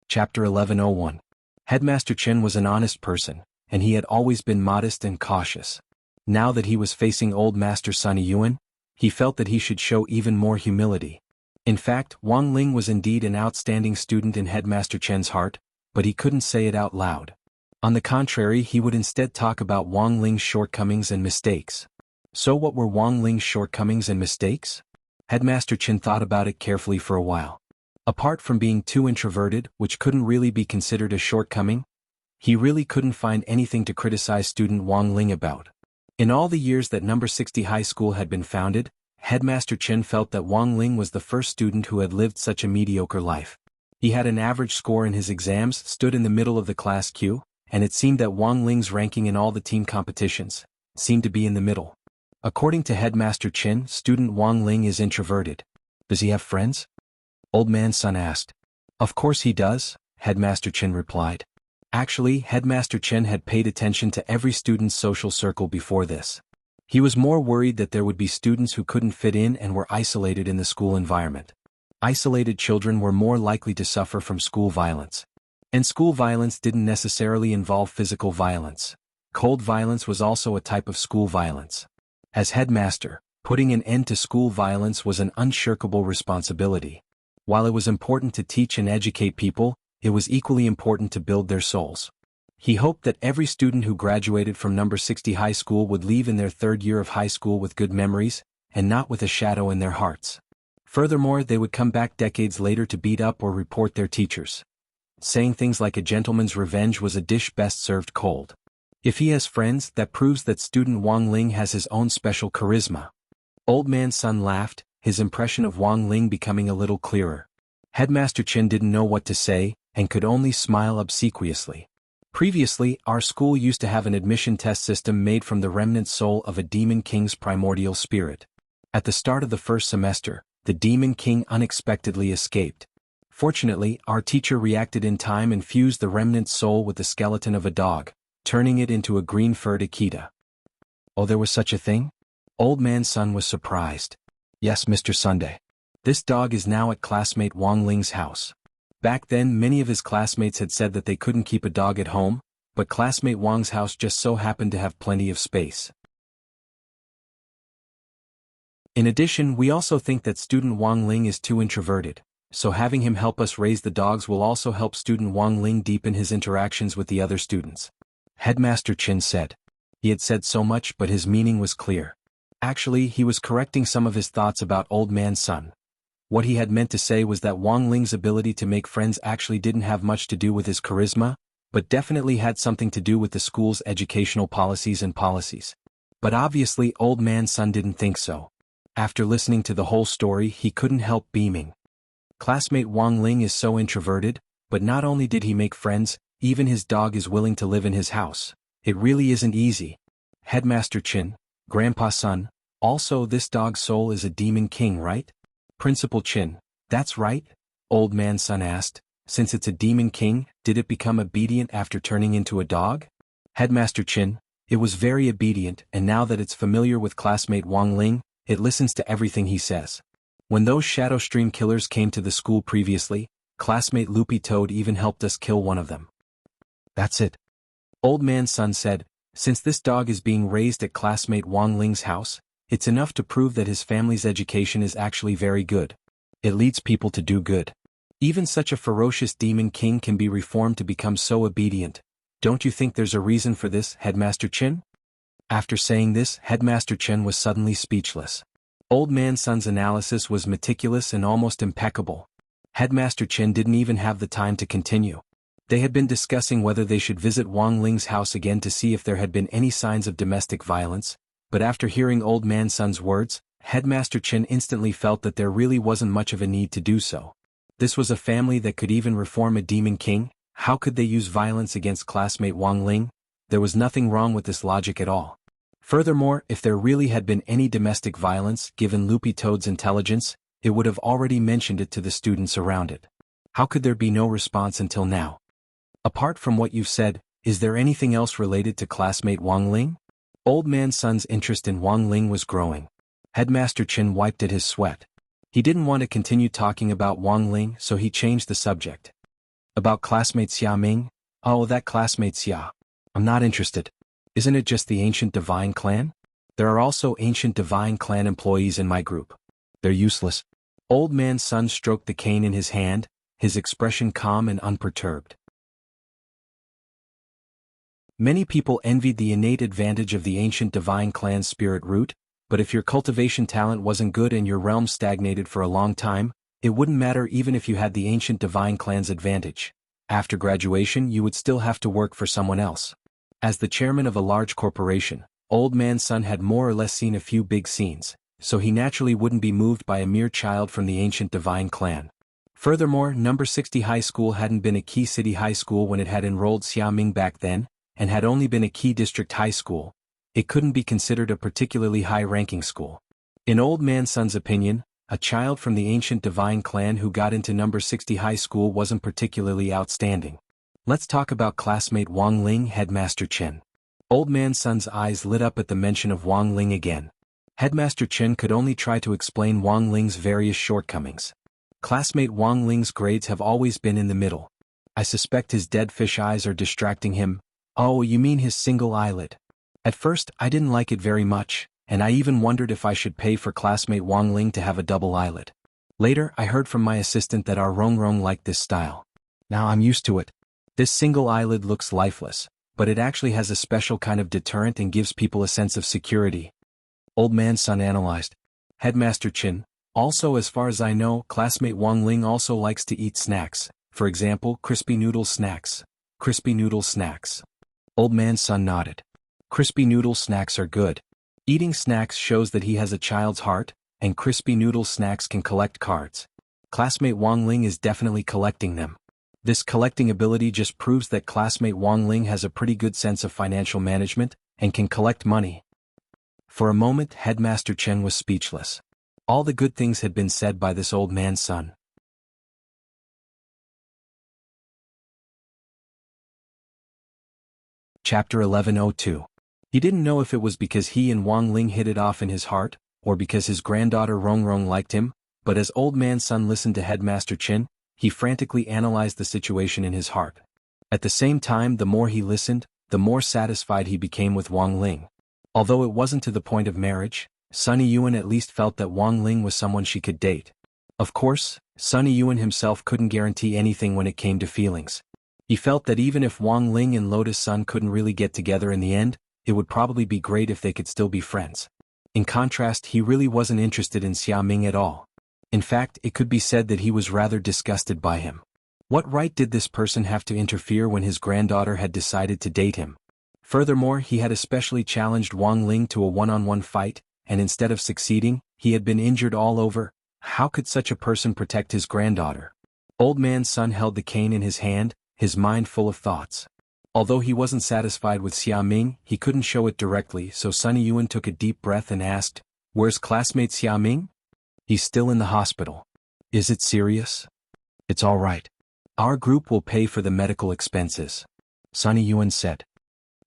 Chapter 1101. Headmaster Chen was an honest person, and he had always been modest and cautious. Now that he was facing Old Master Sun Yuan, he felt that he should show even more humility. In fact, Wang Ling was indeed an outstanding student in Headmaster Chen's heart, but he couldn't say it out loud. On the contrary, he would instead talk about Wang Ling's shortcomings and mistakes. So what were Wang Ling's shortcomings and mistakes? Headmaster Chen thought about it carefully for a while. Apart from being too introverted, which couldn't really be considered a shortcoming, he really couldn't find anything to criticize student Wang Ling about. In all the years that number 60 High School had been founded, Headmaster Chen felt that Wang Ling was the first student who had lived such a mediocre life. He had an average score in his exams, stood in the middle of the class queue, and it seemed that Wang Ling's ranking in all the team competitions seemed to be in the middle. According to Headmaster Chen, student Wang Ling is introverted. Does he have friends? Old Man Sun asked. Of course he does, Headmaster Chen replied. Actually, Headmaster Chen had paid attention to every student's social circle before this. He was more worried that there would be students who couldn't fit in and were isolated in the school environment. Isolated children were more likely to suffer from school violence. And school violence didn't necessarily involve physical violence. Cold violence was also a type of school violence. As headmaster, putting an end to school violence was an unshirkable responsibility. While it was important to teach and educate people, it was equally important to build their souls. He hoped that every student who graduated from number 60 High School would leave in their third year of high school with good memories, and not with a shadow in their hearts. Furthermore, they would come back decades later to beat up or report their teachers, saying things like a gentleman's revenge was a dish best served cold. If he has friends, that proves that student Wang Ling has his own special charisma. Old Man Sun laughed, his impression of Wang Ling becoming a little clearer. Headmaster Chen didn't know what to say, and could only smile obsequiously. Previously, our school used to have an admission test system made from the remnant soul of a demon king's primordial spirit. At the start of the first semester, the demon king unexpectedly escaped. Fortunately, our teacher reacted in time and fused the remnant soul with the skeleton of a dog, turning it into a green-furred Akita. Oh, there was such a thing? Old Man Sun was surprised. Yes, Mr. Sunday. This dog is now at classmate Wang Ling's house. Back then, many of his classmates had said that they couldn't keep a dog at home, but classmate Wang's house just so happened to have plenty of space. In addition, we also think that student Wang Ling is too introverted, so having him help us raise the dogs will also help student Wang Ling deepen his interactions with the other students. Headmaster Chin said. He had said so much, but his meaning was clear. Actually, he was correcting some of his thoughts about Old Man Sun. What he had meant to say was that Wang Ling's ability to make friends actually didn't have much to do with his charisma, but definitely had something to do with the school's educational policies and policies. But obviously Old Man Sun didn't think so. After listening to the whole story, he couldn't help beaming. Classmate Wang Ling is so introverted, but not only did he make friends, even his dog is willing to live in his house. It really isn't easy. Headmaster Chin, Grandpa Sun, also this dog's soul is a demon king, right? Principal Chin, that's right? Old Man Sun asked. Since it's a demon king, did it become obedient after turning into a dog? Headmaster Chin, it was very obedient, and now that it's familiar with classmate Wang Ling, it listens to everything he says. When those Shadow Stream killers came to the school previously, classmate Loopy Toad even helped us kill one of them. That's it. Old Man Sun said, since this dog is being raised at classmate Wang Ling's house, it's enough to prove that his family's education is actually very good. It leads people to do good. Even such a ferocious demon king can be reformed to become so obedient. Don't you think there's a reason for this, Headmaster Chin? After saying this, Headmaster Chin was suddenly speechless. Old Man Sun's analysis was meticulous and almost impeccable. Headmaster Chin didn't even have the time to continue. They had been discussing whether they should visit Wang Ling's house again to see if there had been any signs of domestic violence, but after hearing Old Man Sun's words, Headmaster Chin instantly felt that there really wasn't much of a need to do so. This was a family that could even reform a demon king. How could they use violence against classmate Wang Ling? There was nothing wrong with this logic at all. Furthermore, if there really had been any domestic violence, given Loopy Toad's intelligence, it would have already mentioned it to the students around it. How could there be no response until now? Apart from what you've said, is there anything else related to classmate Wang Ling? Old Man Sun's interest in Wang Ling was growing. Headmaster Chin wiped at his sweat. He didn't want to continue talking about Wang Ling, so he changed the subject. About classmate Xia Ming? Oh, that classmate Xia. I'm not interested. Isn't it just the Ancient Divine Clan? There are also Ancient Divine Clan employees in my group. They're useless. Old Man Sun stroked the cane in his hand, his expression calm and unperturbed. Many people envied the innate advantage of the Ancient Divine Clan's spirit root, but if your cultivation talent wasn't good and your realm stagnated for a long time, it wouldn't matter even if you had the Ancient Divine Clan's advantage. After graduation, you would still have to work for someone else. As the chairman of a large corporation, Old Man Sun had more or less seen a few big scenes, so he naturally wouldn't be moved by a mere child from the Ancient Divine Clan. Furthermore, number 60 High School hadn't been a key city high school when it had enrolled Xia Ming back then, and had only been a key district high school. It couldn't be considered a particularly high-ranking school. In Old Man Sun's opinion, a child from the Ancient Divine Clan who got into number 60 high school wasn't particularly outstanding. Let's talk about classmate Wang Ling, Headmaster Chin. Old Man Sun's eyes lit up at the mention of Wang Ling again. Headmaster Chin could only try to explain Wang Ling's various shortcomings. Classmate Wang Ling's grades have always been in the middle. I suspect his dead fish eyes are distracting him. Oh, you mean his single eyelid. At first, I didn't like it very much, and I even wondered if I should pay for classmate Wang Ling to have a double eyelid. Later, I heard from my assistant that our Rong liked this style. Now I'm used to it. This single eyelid looks lifeless, but it actually has a special kind of deterrent and gives people a sense of security. Old Man Sun analyzed. Headmaster Chin, also as far as I know, classmate Wang Ling also likes to eat snacks, for example, crispy noodle snacks. Crispy noodle snacks. Old Man Sun nodded. Crispy noodle snacks are good. Eating snacks shows that he has a child's heart, and crispy noodle snacks can collect cards. Classmate Wang Ling is definitely collecting them. This collecting ability just proves that classmate Wang Ling has a pretty good sense of financial management and can collect money. For a moment, Headmaster Chen was speechless. All the good things had been said by this old man's son. Chapter 1102. He didn't know if it was because he and Wang Ling hit it off in his heart, or because his granddaughter Rongrong liked him, but as old man's son listened to Headmaster Chen, he frantically analyzed the situation in his heart. At the same time, the more he listened, the more satisfied he became with Wang Ling. Although it wasn't to the point of marriage, Sunny Yuan at least felt that Wang Ling was someone she could date. Of course, Sunny Yuan himself couldn't guarantee anything when it came to feelings. He felt that even if Wang Ling and Lotus Sun couldn't really get together in the end, it would probably be great if they could still be friends. In contrast, he really wasn't interested in Xia Ming at all. In fact, it could be said that he was rather disgusted by him. What right did this person have to interfere when his granddaughter had decided to date him? Furthermore, he had especially challenged Wang Ling to a one-on-one fight, and instead of succeeding, he had been injured all over. How could such a person protect his granddaughter? Old man's son held the cane in his hand, his mind full of thoughts. Although he wasn't satisfied with Xia Ming, he couldn't show it directly, so Sunny Yuan took a deep breath and asked, "Where's classmate Xia Ming?" "He's still in the hospital." "Is it serious?" "It's all right. Our group will pay for the medical expenses," Sunny Yuan said.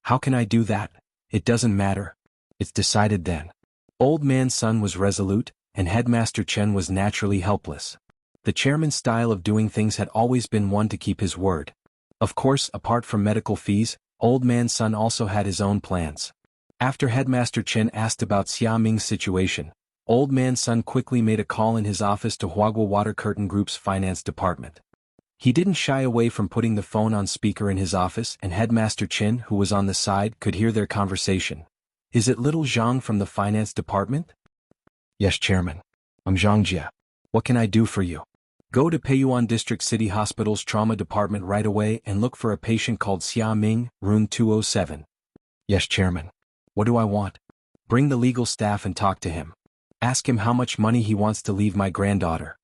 "How can I do that?" "It doesn't matter. It's decided then." Old man's son was resolute, and Headmaster Chen was naturally helpless. The chairman's style of doing things had always been one to keep his word. Of course, apart from medical fees, old man's son also had his own plans. After Headmaster Chen asked about Xia Ming's situation, old man's son quickly made a call in his office to Huagua Water Curtain Group's finance department. He didn't shy away from putting the phone on speaker in his office, and Headmaster Chen, who was on the side, could hear their conversation. "Is it little Zhang from the finance department?" "Yes, Chairman. I'm Zhang Jia. What can I do for you?" "Go to Peiyuan District City Hospital's trauma department right away and look for a patient called Xia Ming, room 207. "Yes, Chairman. What do I want?" "Bring the legal staff and talk to him. Ask him how much money he wants to leave my granddaughter."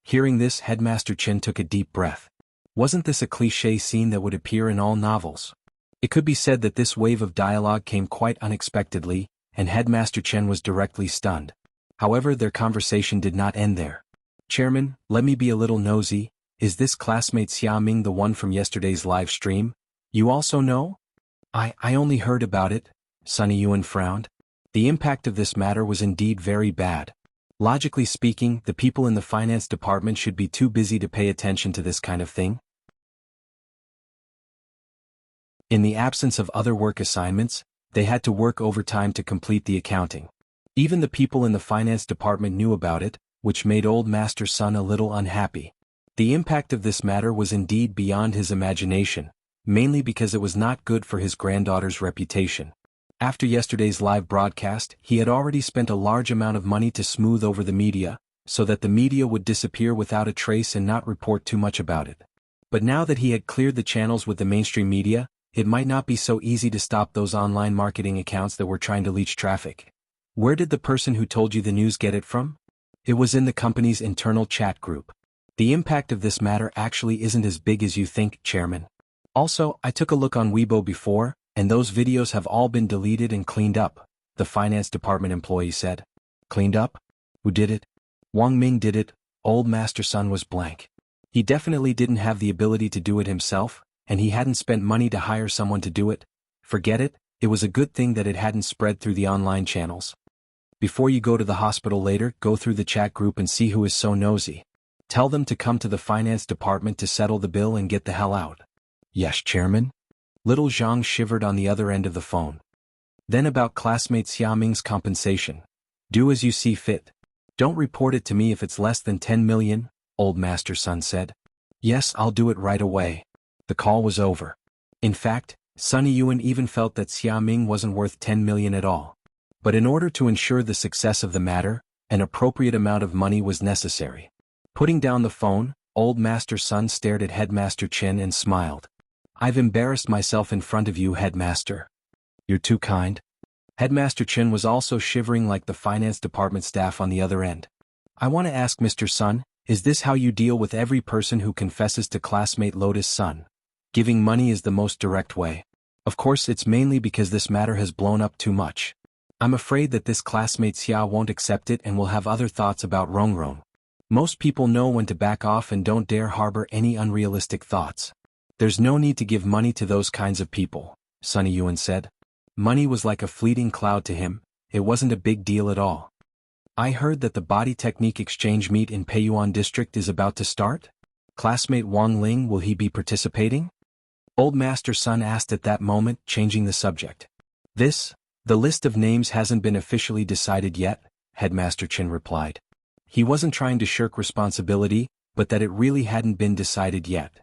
Hearing this, Headmaster Chen took a deep breath. Wasn't this a cliché scene that would appear in all novels? It could be said that this wave of dialogue came quite unexpectedly, and Headmaster Chen was directly stunned. However, their conversation did not end there. "Chairman, let me be a little nosy. Is this classmate Xia Ming the one from yesterday's live stream? You also know?" I only heard about it," Sunny Yuan frowned. The impact of this matter was indeed very bad. Logically speaking, the people in the finance department should be too busy to pay attention to this kind of thing. In the absence of other work assignments, they had to work overtime to complete the accounting. Even the people in the finance department knew about it, which made old Master Sun a little unhappy. The impact of this matter was indeed beyond his imagination, mainly because it was not good for his granddaughter's reputation. After yesterday's live broadcast, he had already spent a large amount of money to smooth over the media, so that the media would disappear without a trace and not report too much about it. But now that he had cleared the channels with the mainstream media, it might not be so easy to stop those online marketing accounts that were trying to leech traffic. Where did the person who told you the news get it from? It was in the company's internal chat group. The impact of this matter actually isn't as big as you think, Chairman. Also, I took a look on Weibo before, and those videos have all been deleted and cleaned up, the finance department employee said. Cleaned up? Who did it? Wang Ming did it. Old Master Sun was blank. He definitely didn't have the ability to do it himself, and he hadn't spent money to hire someone to do it. Forget it, it was a good thing that it hadn't spread through the online channels. Before you go to the hospital later, go through the chat group and see who is so nosy. Tell them to come to the finance department to settle the bill and get the hell out. Yes, Chairman? Little Zhang shivered on the other end of the phone. Then about classmate Xia Ming's compensation. Do as you see fit. Don't report it to me if it's less than 10 million, Old Master Sun said. Yes, I'll do it right away. The call was over. In fact, Sunny Yuan even felt that Xia Ming wasn't worth 10 million at all. But in order to ensure the success of the matter, an appropriate amount of money was necessary. Putting down the phone, Old Master Sun stared at Headmaster Chen and smiled. I've embarrassed myself in front of you, Headmaster. You're too kind. Headmaster Chen was also shivering like the finance department staff on the other end. I want to ask Mr. Sun, Is this how you deal with every person who confesses to classmate Lotus Sun? Giving money is the most direct way. Of course, it's mainly because this matter has blown up too much. I'm afraid that this classmate Xia won't accept it and will have other thoughts about Rongrong. Most people know when to back off and don't dare harbor any unrealistic thoughts. There's no need to give money to those kinds of people, Sunny Yuan said. Money was like a fleeting cloud to him, it wasn't a big deal at all. I heard that the body technique exchange meet in Peiyuan district is about to start? Classmate Wang Ling, will he be participating? Old Master Sun asked at that moment, changing the subject. The list of names hasn't been officially decided yet, Headmaster Chin replied. He wasn't trying to shirk responsibility, but that it really hadn't been decided yet.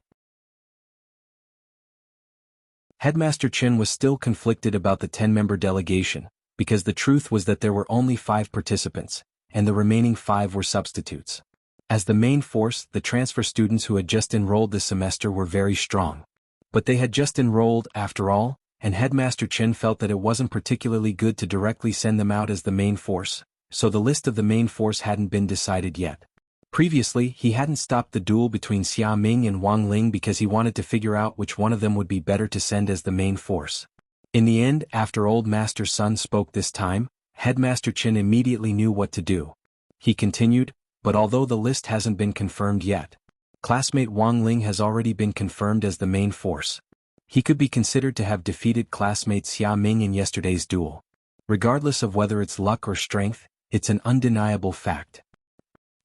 Headmaster Chin was still conflicted about the 10-member delegation, because the truth was that there were only 5 participants, and the remaining 5 were substitutes. As the main force, the transfer students who had just enrolled this semester were very strong. But they had just enrolled, after all, and Headmaster Chin felt that it wasn't particularly good to directly send them out as the main force, so the list of the main force hadn't been decided yet. Previously, he hadn't stopped the duel between Xia Ming and Wang Ling because he wanted to figure out which one of them would be better to send as the main force. In the end, after Old Master Sun spoke this time, Headmaster Chin immediately knew what to do. He continued, but although the list hasn't been confirmed yet, classmate Wang Ling has already been confirmed as the main force. He could be considered to have defeated classmate Xia Ming in yesterday's duel. Regardless of whether it's luck or strength, it's an undeniable fact.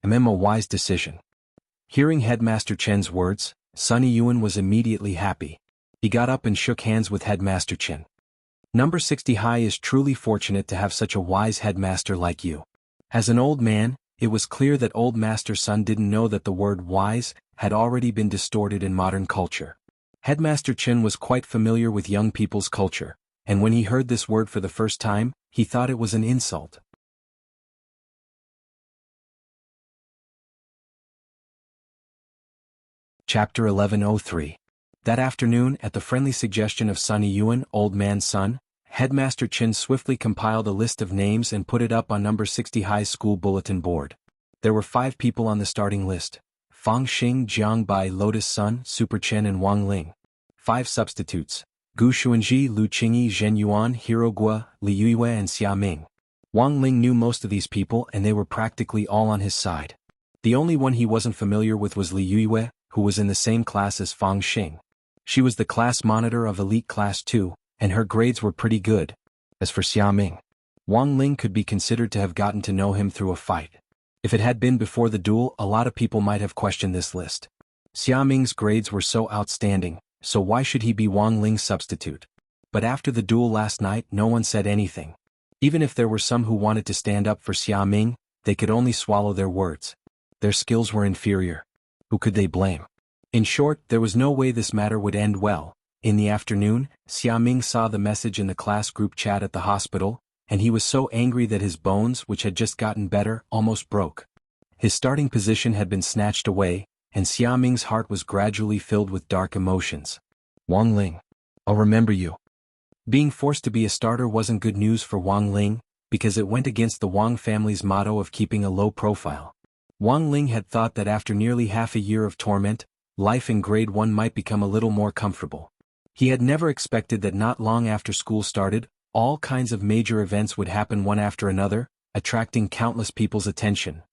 A wise decision. Hearing Headmaster Chen's words, Sunny Yuan was immediately happy. He got up and shook hands with Headmaster Chen. Number 60 High is truly fortunate to have such a wise headmaster like you. As an old man, it was clear that Old Master Sun didn't know that the word wise had already been distorted in modern culture. Headmaster Chen was quite familiar with young people's culture, and when he heard this word for the first time, he thought it was an insult. Chapter 1103. That afternoon, at the friendly suggestion of Sunny Yuan, Old Man's son, Headmaster Chin swiftly compiled a list of names and put it up on number 60 High School bulletin board. There were 5 people on the starting list: Fang Xing, Jiang Bai, Lotus Sun, Super Chen and Wang Ling. 5 substitutes: Gu Xuanji, Lu Qingyi, Zhen Yuan, Hiro Guo, Li Yuiwei and Xia Ming. Wang Ling knew most of these people and they were practically all on his side. The only one he wasn't familiar with was Li Yuiwei, who was in the same class as Fang Xing. She was the class monitor of Elite Class 2, and her grades were pretty good. As for Xia Ming, Wang Ling could be considered to have gotten to know him through a fight. If it had been before the duel, a lot of people might have questioned this list. Xia Ming's grades were so outstanding, so why should he be Wang Ling's substitute? But after the duel last night, no one said anything. Even if there were some who wanted to stand up for Xia Ming, they could only swallow their words. Their skills were inferior. Who could they blame? In short, there was no way this matter would end well. In the afternoon, Xia Ming saw the message in the class group chat at the hospital, and he was so angry that his bones, which had just gotten better, almost broke. His starting position had been snatched away, and Xia Ming's heart was gradually filled with dark emotions. Wang Ling, I'll remember you. Being forced to be a starter wasn't good news for Wang Ling, because it went against the Wang family's motto of keeping a low profile. Wang Ling had thought that after nearly half a year of torment, life in grade 1 might become a little more comfortable. He had never expected that not long after school started, all kinds of major events would happen one after another, attracting countless people's attention.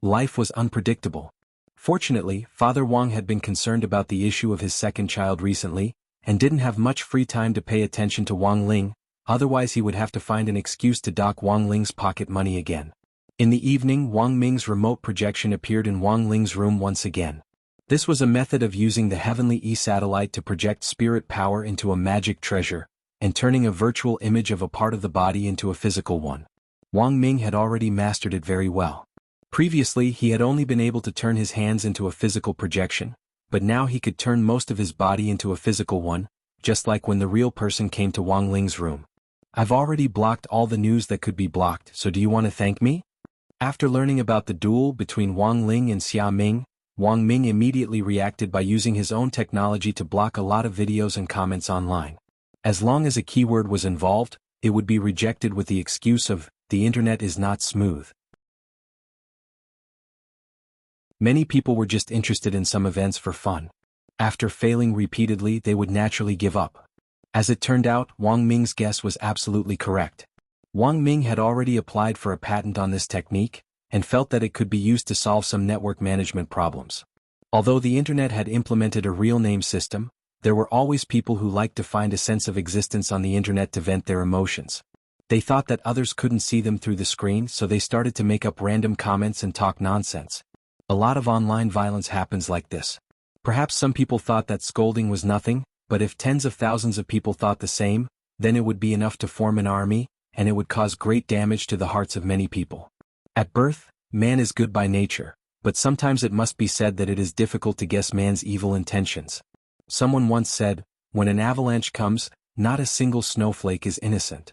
Life was unpredictable. Fortunately, Father Wang had been concerned about the issue of his second child recently, and didn't have much free time to pay attention to Wang Ling, otherwise he would have to find an excuse to dock Wang Ling's pocket money again. In the evening, Wang Ming's remote projection appeared in Wang Ling's room once again. This was a method of using the Heavenly E-satellite to project spirit power into a magic treasure, and turning a virtual image of a part of the body into a physical one. Wang Ming had already mastered it very well. Previously, he had only been able to turn his hands into a physical projection, but now he could turn most of his body into a physical one, just like when the real person came to Wang Ling's room. I've already blocked all the news that could be blocked, so do you want to thank me? After learning about the duel between Wang Ling and Xia Ming, Wang Ming immediately reacted by using his own technology to block a lot of videos and comments online. As long as a keyword was involved, it would be rejected with the excuse of, the internet is not smooth. Many people were just interested in some events for fun. After failing repeatedly, they would naturally give up. As it turned out, Wang Ming's guess was absolutely correct. Wang Ming had already applied for a patent on this technique, and felt that it could be used to solve some network management problems. Although the internet had implemented a real name system, there were always people who liked to find a sense of existence on the internet to vent their emotions. They thought that others couldn't see them through the screen, so they started to make up random comments and talk nonsense. A lot of online violence happens like this. Perhaps some people thought that scolding was nothing, but if tens of thousands of people thought the same, then it would be enough to form an army, and it would cause great damage to the hearts of many people. At birth, man is good by nature, but sometimes it must be said that it is difficult to guess man's evil intentions. Someone once said, "When an avalanche comes, not a single snowflake is innocent."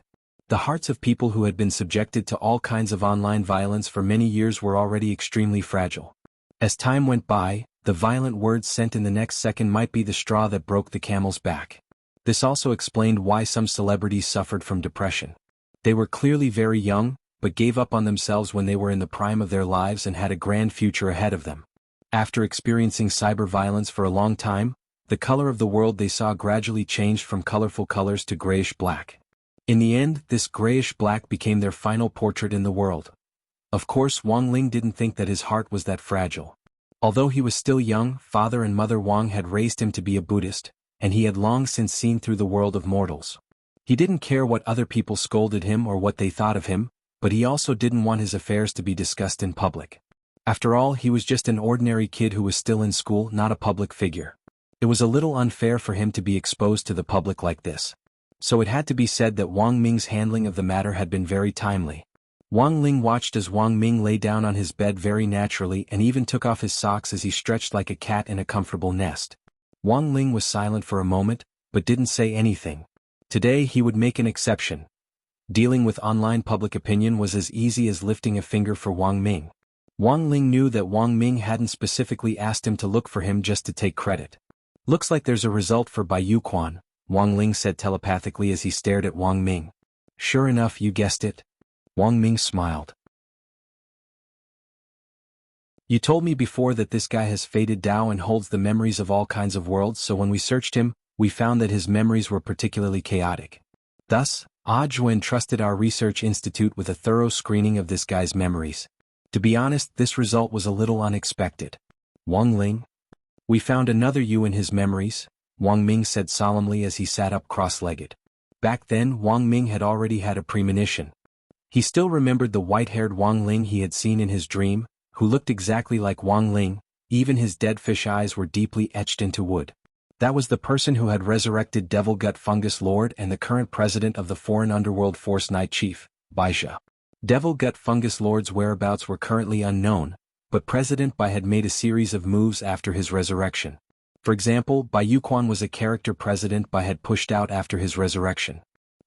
The hearts of people who had been subjected to all kinds of online violence for many years were already extremely fragile. As time went by, the violent words sent in the next second might be the straw that broke the camel's back. This also explained why some celebrities suffered from depression. They were clearly very young, but gave up on themselves when they were in the prime of their lives and had a grand future ahead of them. After experiencing cyber violence for a long time, the color of the world they saw gradually changed from colorful colors to grayish-black. In the end, this grayish-black became their final portrait in the world. Of course, Wang Ling didn't think that his heart was that fragile. Although he was still young, father and mother Wang had raised him to be a Buddhist, and he had long since seen through the world of mortals. He didn't care what other people scolded him or what they thought of him, but he also didn't want his affairs to be discussed in public. After all, he was just an ordinary kid who was still in school, not a public figure. It was a little unfair for him to be exposed to the public like this. So it had to be said that Wang Ming's handling of the matter had been very timely. Wang Ling watched as Wang Ming lay down on his bed very naturally and even took off his socks as he stretched like a cat in a comfortable nest. Wang Ling was silent for a moment, but didn't say anything. Today he would make an exception. Dealing with online public opinion was as easy as lifting a finger for Wang Ming. Wang Ling knew that Wang Ming hadn't specifically asked him to look for him just to take credit. "Looks like there's a result for Bai Yuquan," Wang Ling said telepathically as he stared at Wang Ming. "Sure enough, you guessed it." Wang Ming smiled. "You told me before that this guy has faded Dao and holds the memories of all kinds of worlds, so when we searched him, we found that his memories were particularly chaotic. Thus, Audiobook entrusted our research institute with a thorough screening of this guy's memories. To be honest, this result was a little unexpected." "Wang Ling? We found another you in his memories," Wang Ming said solemnly as he sat up cross-legged. Back then, Wang Ming had already had a premonition. He still remembered the white-haired Wang Ling he had seen in his dream, who looked exactly like Wang Ling, even his dead fish eyes were deeply etched into wood. That was the person who had resurrected Devil Gut Fungus Lord and the current president of the Foreign Underworld Force Night Chief, Baisha. Devil Gut Fungus Lord's whereabouts were currently unknown, but President Bai had made a series of moves after his resurrection. For example, Bai Yuquan was a character President Bai had pushed out after his resurrection.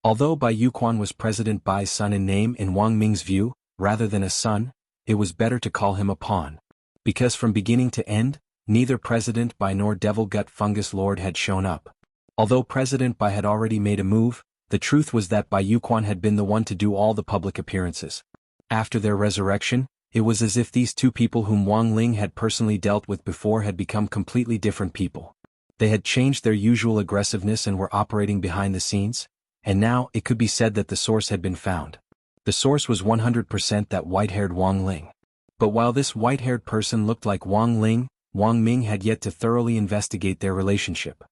Although Bai Yuquan was President Bai's son in name in Wang Ming's view, rather than a son, it was better to call him a pawn. Because from beginning to end, neither President Bai nor Devil Gut Fungus Lord had shown up. Although President Bai had already made a move, the truth was that Bai Yuquan had been the one to do all the public appearances. After their resurrection, it was as if these two people whom Wang Ling had personally dealt with before had become completely different people. They had changed their usual aggressiveness and were operating behind the scenes, and now it could be said that the source had been found. The source was 100% that white-haired Wang Ling. But while this white-haired person looked like Wang Ling, Wang Ming had yet to thoroughly investigate their relationship.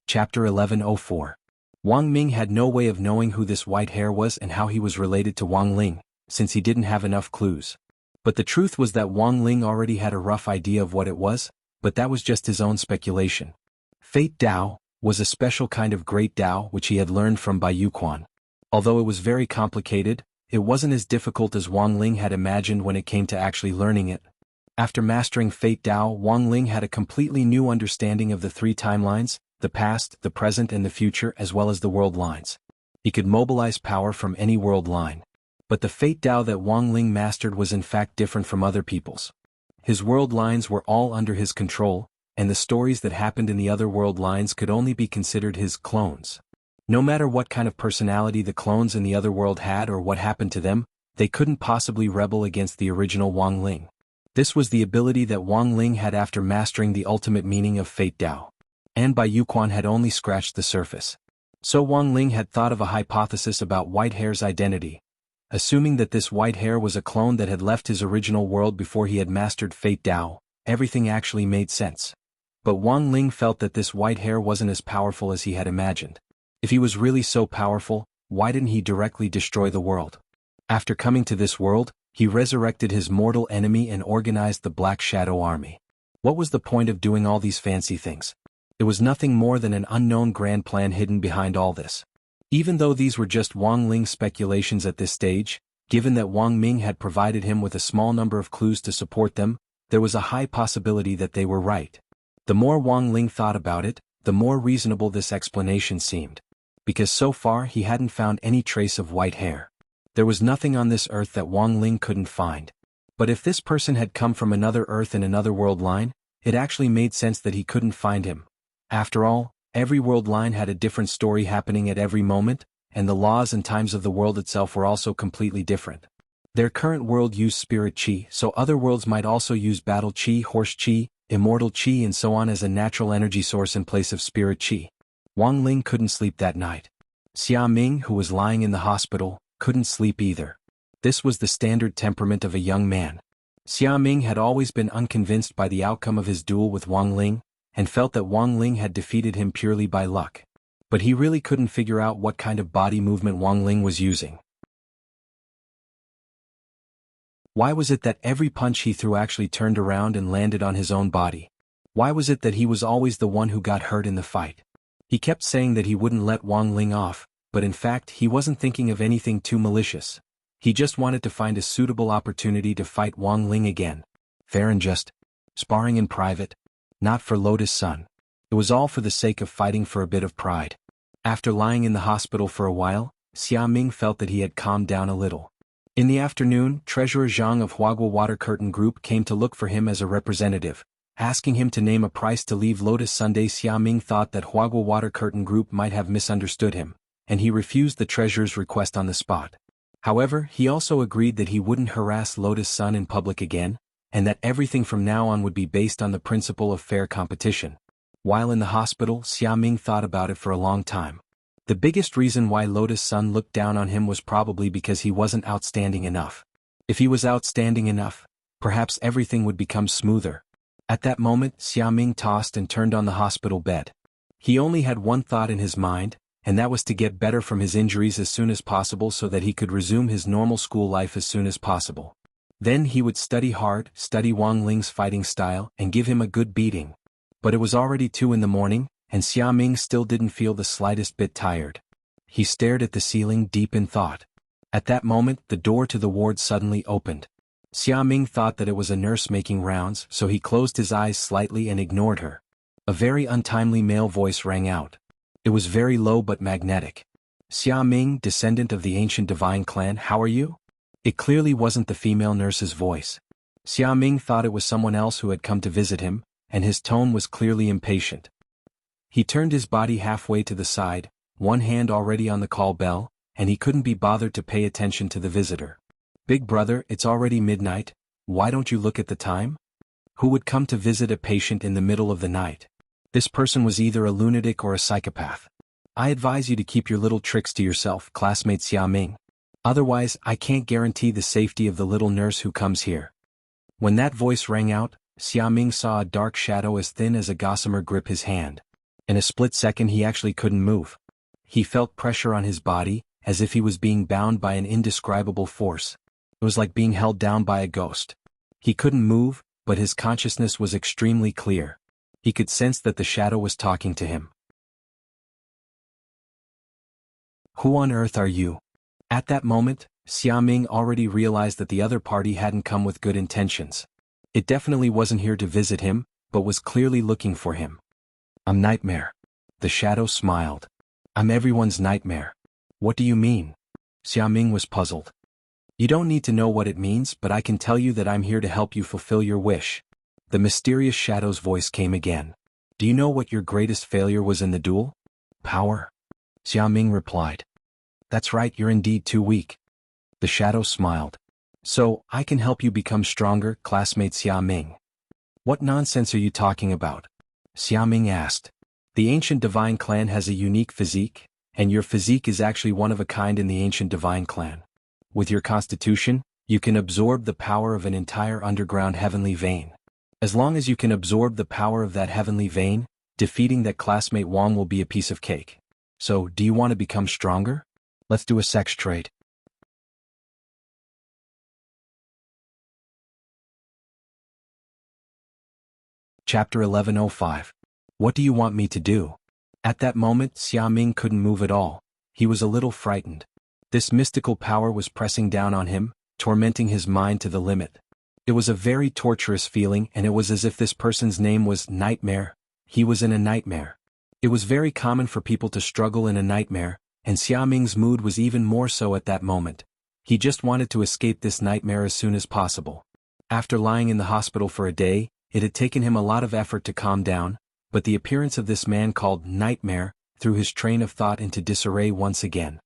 Chapter 1104. Wang Ming had no way of knowing who this white hair was and how he was related to Wang Ling, since he didn't have enough clues. But the truth was that Wang Ling already had a rough idea of what it was, but that was just his own speculation. Fate Dao was a special kind of great Dao which he had learned from Bai Yuquan. Although it was very complicated, it wasn't as difficult as Wang Ling had imagined when it came to actually learning it. After mastering Fate Dao, Wang Ling had a completely new understanding of the three timelines, the past, the present and the future, as well as the world lines. He could mobilize power from any world line. But the Fate Dao that Wang Ling mastered was in fact different from other people's. His world lines were all under his control, and the stories that happened in the other world lines could only be considered his clones. No matter what kind of personality the clones in the other world had or what happened to them, they couldn't possibly rebel against the original Wang Ling. This was the ability that Wang Ling had after mastering the ultimate meaning of Fate Dao. And Bai Yuquan had only scratched the surface. So Wang Ling had thought of a hypothesis about Whitehair's identity. Assuming that this Whitehair was a clone that had left his original world before he had mastered Fate Dao, everything actually made sense. But Wang Ling felt that this Whitehair wasn't as powerful as he had imagined. If he was really so powerful, why didn't he directly destroy the world? After coming to this world, he resurrected his mortal enemy and organized the Black Shadow Army. What was the point of doing all these fancy things? It was nothing more than an unknown grand plan hidden behind all this. Even though these were just Wang Ling's speculations at this stage, given that Wang Ming had provided him with a small number of clues to support them, there was a high possibility that they were right. The more Wang Ling thought about it, the more reasonable this explanation seemed. Because so far he hadn't found any trace of Whitehair. There was nothing on this earth that Wang Ling couldn't find. But if this person had come from another earth in another world line, it actually made sense that he couldn't find him. After all, every world line had a different story happening at every moment, and the laws and times of the world itself were also completely different. Their current world used spirit chi, so other worlds might also use battle chi, horse chi, immortal chi and so on as a natural energy source in place of spirit chi. Wang Ling couldn't sleep that night. Xia Ming, who was lying in the hospital, couldn't sleep either. This was the standard temperament of a young man. Xia Ming had always been unconvinced by the outcome of his duel with Wang Ling, and felt that Wang Ling had defeated him purely by luck. But he really couldn't figure out what kind of body movement Wang Ling was using. Why was it that every punch he threw actually turned around and landed on his own body? Why was it that he was always the one who got hurt in the fight? He kept saying that he wouldn't let Wang Ling off, but in fact he wasn't thinking of anything too malicious. He just wanted to find a suitable opportunity to fight Wang Ling again. Fair and just. Sparring in private. Not for Lotus Sun. It was all for the sake of fighting for a bit of pride. After lying in the hospital for a while, Xia Ming felt that he had calmed down a little. In the afternoon, Treasurer Zhang of Huagua Water Curtain Group came to look for him as a representative, asking him to name a price to leave Lotus Sunday. Xia Ming thought that Huagua Water Curtain Group might have misunderstood him, and he refused the treasurer's request on the spot. However, he also agreed that he wouldn't harass Lotus Sun in public again, and that everything from now on would be based on the principle of fair competition. While in the hospital, Xia Ming thought about it for a long time. The biggest reason why Lotus Sun looked down on him was probably because he wasn't outstanding enough. If he was outstanding enough, perhaps everything would become smoother. At that moment, Xia Ming tossed and turned on the hospital bed. He only had one thought in his mind, and that was to get better from his injuries as soon as possible so that he could resume his normal school life as soon as possible. Then he would study hard, study Wang Ling's fighting style, and give him a good beating. But it was already 2 a.m, and Xia Ming still didn't feel the slightest bit tired. He stared at the ceiling deep in thought. At that moment, the door to the ward suddenly opened. Xia Ming thought that it was a nurse making rounds, so he closed his eyes slightly and ignored her. A very untimely male voice rang out. It was very low but magnetic. Xia Ming, descendant of the ancient divine clan, how are you? It clearly wasn't the female nurse's voice. Xia Ming thought it was someone else who had come to visit him, and his tone was clearly impatient. He turned his body halfway to the side, one hand already on the call bell, and he couldn't be bothered to pay attention to the visitor. Big brother, it's already midnight, why don't you look at the time? Who would come to visit a patient in the middle of the night? This person was either a lunatic or a psychopath. I advise you to keep your little tricks to yourself, classmate Xia Ming. Otherwise, I can't guarantee the safety of the little nurse who comes here. When that voice rang out, Xia Ming saw a dark shadow as thin as a gossamer grip his hand. In a split second he actually couldn't move. He felt pressure on his body, as if he was being bound by an indescribable force. It was like being held down by a ghost. He couldn't move, but his consciousness was extremely clear. He could sense that the shadow was talking to him. Who on earth are you? At that moment, Xia Ming already realized that the other party hadn't come with good intentions. It definitely wasn't here to visit him, but was clearly looking for him. I'm Nightmare. The shadow smiled. I'm everyone's nightmare. What do you mean? Xia Ming was puzzled. You don't need to know what it means, but I can tell you that I'm here to help you fulfill your wish. The mysterious shadow's voice came again. Do you know what your greatest failure was in the duel? Power. Xia Ming replied. That's right, you're indeed too weak. The shadow smiled. So, I can help you become stronger, classmate Xia Ming. What nonsense are you talking about? Xia Ming asked. The ancient divine clan has a unique physique, and your physique is actually one of a kind in the ancient divine clan. With your constitution, you can absorb the power of an entire underground heavenly vein. As long as you can absorb the power of that heavenly vein, defeating that classmate Wang will be a piece of cake. So, do you want to become stronger? Let's do a sex trade. Chapter 1105. What do you want me to do? At that moment, Xia Ming couldn't move at all. He was a little frightened. This mystical power was pressing down on him, tormenting his mind to the limit. It was a very torturous feeling, and it was as if this person's name was Nightmare. He was in a nightmare. It was very common for people to struggle in a nightmare, and Xia Ming's mood was even more so at that moment. He just wanted to escape this nightmare as soon as possible. After lying in the hospital for a day, it had taken him a lot of effort to calm down, but the appearance of this man called Nightmare threw his train of thought into disarray once again.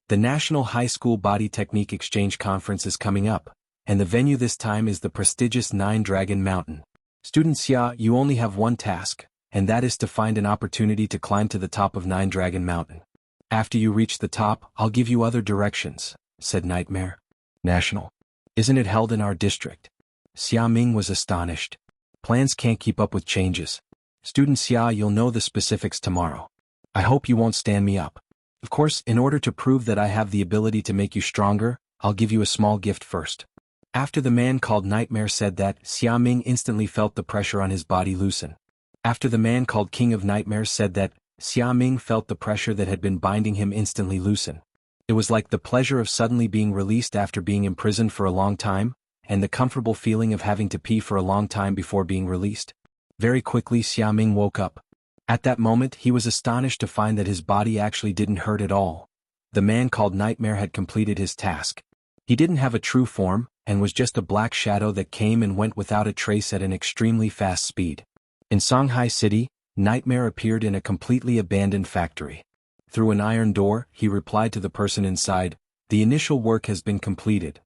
The National High School Body Technique Exchange Conference is coming up, and the venue this time is the prestigious Nine Dragon Mountain. Student Xia, you only have one task, and that is to find an opportunity to climb to the top of Nine Dragon Mountain. After you reach the top, I'll give you other directions, said Nightmare. National. Isn't it held in our district? Xia Ming was astonished. Plans can't keep up with changes. Student Xia, you'll know the specifics tomorrow. I hope you won't stand me up. Of course, in order to prove that I have the ability to make you stronger, I'll give you a small gift first. After the man called Nightmare said that, Xia Ming instantly felt the pressure on his body loosen. After the man called King of Nightmares said that, Xia Ming felt the pressure that had been binding him instantly loosen. It was like the pleasure of suddenly being released after being imprisoned for a long time, and the comfortable feeling of having to pee for a long time before being released. Very quickly Xia Ming woke up. At that moment he was astonished to find that his body actually didn't hurt at all. The man called Nightmare had completed his task. He didn't have a true form, and was just a black shadow that came and went without a trace at an extremely fast speed. In Shanghai City, Nightmare appeared in a completely abandoned factory. Through an iron door, he replied to the person inside, "The initial work has been completed.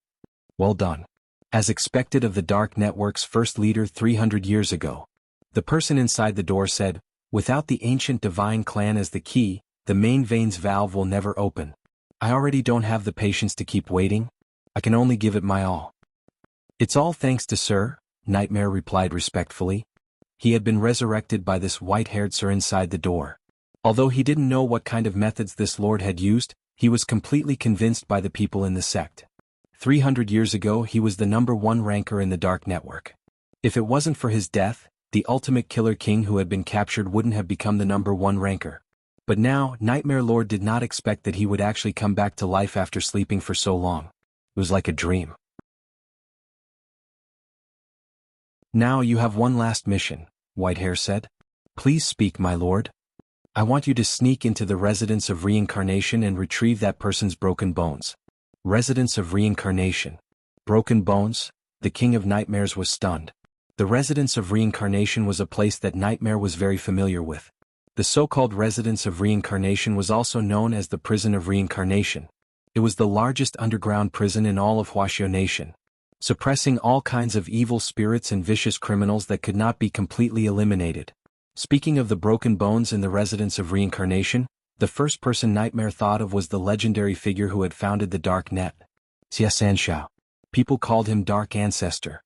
Well done." As expected of the Dark Network's first leader 300 years ago. The person inside the door said, "Without the ancient divine clan as the key, the main veins valve will never open. I already don't have the patience to keep waiting. I can only give it my all." "It's all thanks to Sir," Nightmare replied respectfully. He had been resurrected by this white-haired Sir inside the door. Although he didn't know what kind of methods this lord had used, he was completely convinced by the people in the sect. 300 years ago he was the #1 ranker in the Dark Network. If it wasn't for his death, the ultimate killer king who had been captured wouldn't have become the #1 ranker. But now, Nightmare Lord did not expect that he would actually come back to life after sleeping for so long. It was like a dream. "Now you have one last mission," Whitehair said. "Please speak, my lord. I want you to sneak into the residence of reincarnation and retrieve that person's broken bones." Residence of reincarnation. Broken bones? The King of Nightmares was stunned. The residence of reincarnation was a place that Nightmare was very familiar with. The so-called residence of reincarnation was also known as the prison of reincarnation. It was the largest underground prison in all of Huaxiao Nation, suppressing all kinds of evil spirits and vicious criminals that could not be completely eliminated. Speaking of the broken bones in the residence of reincarnation, the first person Nightmare thought of was the legendary figure who had founded the Dark Net. Xia Sanxiao. People called him Dark Ancestor.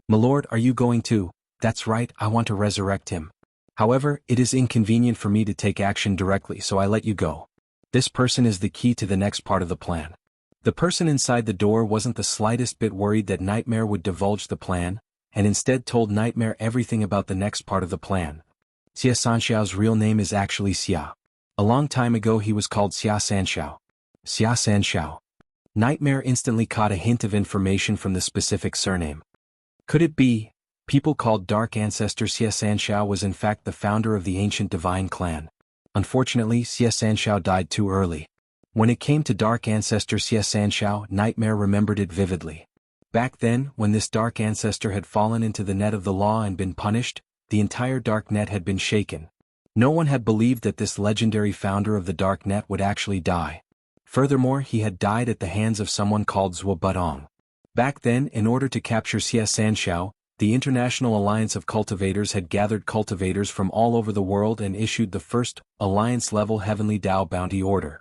"My lord, are you going to?" "That's right, I want to resurrect him. However, it is inconvenient for me to take action directly, so I let you go. This person is the key to the next part of the plan." The person inside the door wasn't the slightest bit worried that Nightmare would divulge the plan, and instead told Nightmare everything about the next part of the plan. Xia Sanxiao's real name is actually Xia. A long time ago he was called Xia Sanxiao. Xia Sanxiao. Nightmare instantly caught a hint of information from the specific surname. Could it be? People called Dark Ancestor Xia Sanxiao was in fact the founder of the ancient divine clan. Unfortunately, Xia Sanxiao died too early. When it came to Dark Ancestor Xia Sanxiao, Nightmare remembered it vividly. Back then, when this Dark Ancestor had fallen into the net of the law and been punished, the entire Dark Net had been shaken. No one had believed that this legendary founder of the Dark Net would actually die. Furthermore, he had died at the hands of someone called Zhuo Budong. Back then, in order to capture Xie Sanxiao, the International Alliance of Cultivators had gathered cultivators from all over the world and issued the first, Alliance-level Heavenly Dao Bounty Order.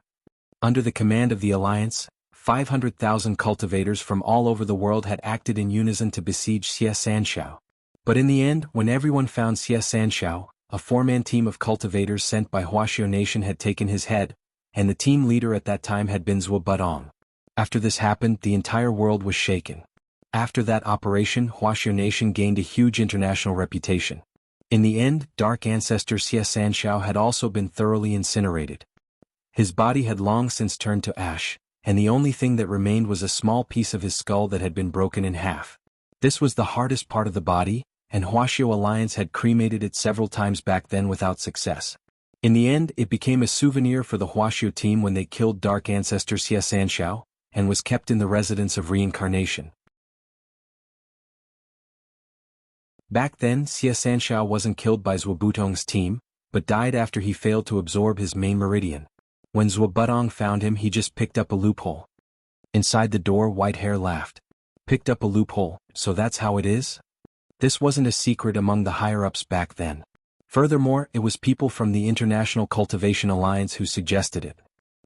Under the command of the Alliance, 500,000 cultivators from all over the world had acted in unison to besiege Xie Sanxiao. But in the end, when everyone found Xie Sanxiao, a four-man team of cultivators sent by Huaxiao Nation had taken his head, and the team leader at that time had been Zhuo Budong. After this happened, the entire world was shaken. After that operation, Huaxiao Nation gained a huge international reputation. In the end, Dark Ancestor Xie Sanxiao had also been thoroughly incinerated. His body had long since turned to ash, and the only thing that remained was a small piece of his skull that had been broken in half. This was the hardest part of the body, and Huaxiao Alliance had cremated it several times back then without success. In the end, it became a souvenir for the Huaxiao team when they killed Dark Ancestor Xie Sanxiao, and was kept in the residence of reincarnation. Back then, Xie Sanxiao wasn't killed by Zhuo Budong's team, but died after he failed to absorb his main meridian. When Zhuo Budong found him, he just picked up a loophole. Inside the door, White Hair laughed. Picked up a loophole, so that's how it is? This wasn't a secret among the higher-ups back then. Furthermore, it was people from the International Cultivation Alliance who suggested it.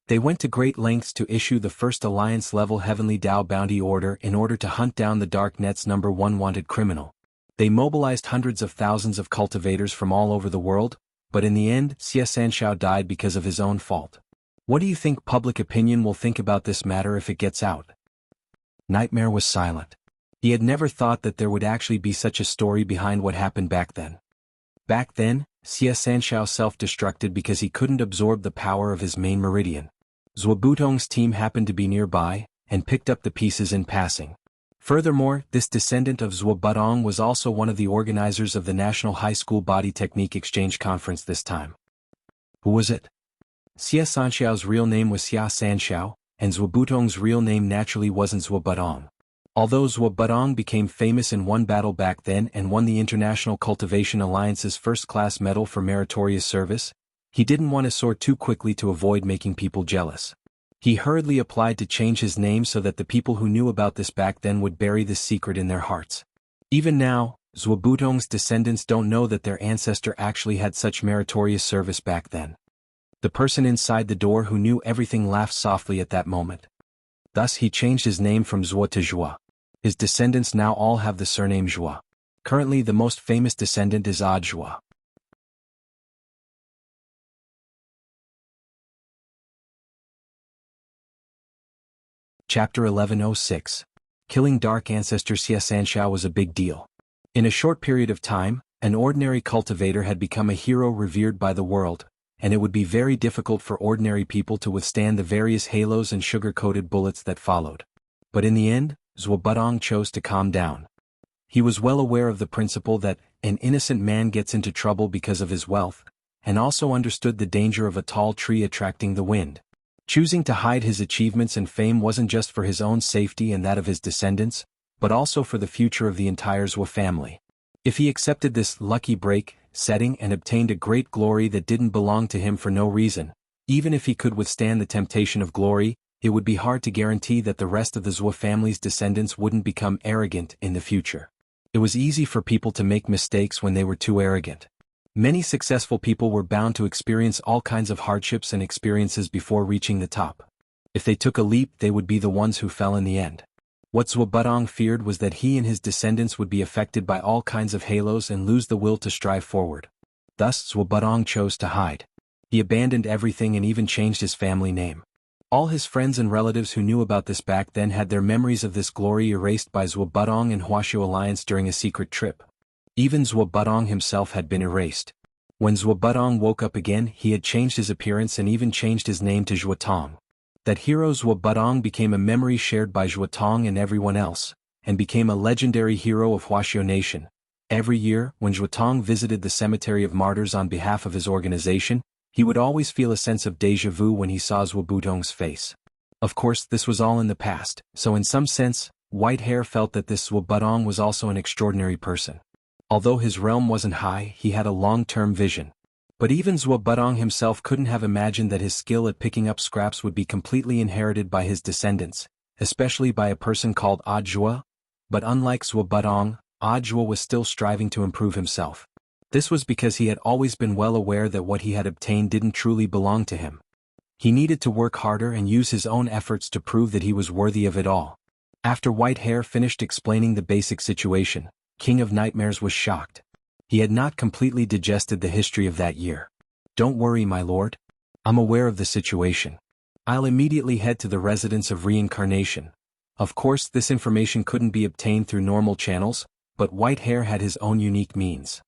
They went to great lengths to issue the first Alliance-level Heavenly Dao Bounty Order in order to hunt down the Dark Net's #1 wanted criminal. They mobilized hundreds of thousands of cultivators from all over the world, but in the end, Xie Sanxiao died because of his own fault. What do you think public opinion will think about this matter if it gets out? Nightmare was silent. He had never thought that there would actually be such a story behind what happened back then. Back then, Xie Sanxiao self-destructed because he couldn't absorb the power of his main meridian. Zhuo Budong's team happened to be nearby, and picked up the pieces in passing. Furthermore, this descendant of Zhuo Budong was also one of the organizers of the National High School Body Technique Exchange Conference this time. Who was it? Xie Sanxiao's real name was Xia Sanxiao, and Zhuo Budong's real name naturally wasn't Zhuo Budong. Although Zhuo Budong became famous in one battle back then and won the International Cultivation Alliance's first-class medal for meritorious service, he didn't want to soar too quickly to avoid making people jealous. He hurriedly applied to change his name so that the people who knew about this back then would bury this secret in their hearts. Even now, Zhuo Budong's descendants don't know that their ancestor actually had such meritorious service back then. The person inside the door who knew everything laughed softly at that moment. Thus he changed his name from Zhuo to Zhua. His descendants now all have the surname Zhua. Currently the most famous descendant is Zhua. Chapter 1106. Killing Dark Ancestor Xie Sanxiao was a big deal. In a short period of time, an ordinary cultivator had become a hero revered by the world, and it would be very difficult for ordinary people to withstand the various halos and sugar-coated bullets that followed. But in the end, Zhuo Budong chose to calm down. He was well aware of the principle that an innocent man gets into trouble because of his wealth, and also understood the danger of a tall tree attracting the wind. Choosing to hide his achievements and fame wasn't just for his own safety and that of his descendants, but also for the future of the entire Zhuo family. If he accepted this lucky break, setting and obtained a great glory that didn't belong to him for no reason, even if he could withstand the temptation of glory, it would be hard to guarantee that the rest of the Zhuo family's descendants wouldn't become arrogant in the future. It was easy for people to make mistakes when they were too arrogant. Many successful people were bound to experience all kinds of hardships and experiences before reaching the top. If they took a leap, they would be the ones who fell in the end. What Zhuo Budong feared was that he and his descendants would be affected by all kinds of halos and lose the will to strive forward. Thus, Zhuo Budong chose to hide. He abandoned everything and even changed his family name. All his friends and relatives who knew about this back then had their memories of this glory erased by Zhuo Budong and Huaxiao Alliance during a secret trip. Even Zhuo Budong himself had been erased. When Zhuo Budong woke up again, he had changed his appearance and even changed his name to Zhuo Tong. That hero Zhuo Budong became a memory shared by Zhuo Tong and everyone else, and became a legendary hero of Huaxiao Nation. Every year, when Zhuo Tong visited the Cemetery of Martyrs on behalf of his organization, he would always feel a sense of déjà vu when he saw Zhuo Budong's face. Of course, this was all in the past, so in some sense, White Hair felt that this Zhuo Budong was also an extraordinary person. Although his realm wasn't high, he had a long-term vision. But even Zhuo Budong himself couldn't have imagined that his skill at picking up scraps would be completely inherited by his descendants, especially by a person called Zhuo. But unlike Zhuo Budong, Zhuo was still striving to improve himself. This was because he had always been well aware that what he had obtained didn't truly belong to him. He needed to work harder and use his own efforts to prove that he was worthy of it all. After Whitehair finished explaining the basic situation, King of Nightmares was shocked. He had not completely digested the history of that year. "Don't worry, my lord. I'm aware of the situation. I'll immediately head to the residence of reincarnation." Of course, this information couldn't be obtained through normal channels, but Whitehair had his own unique means.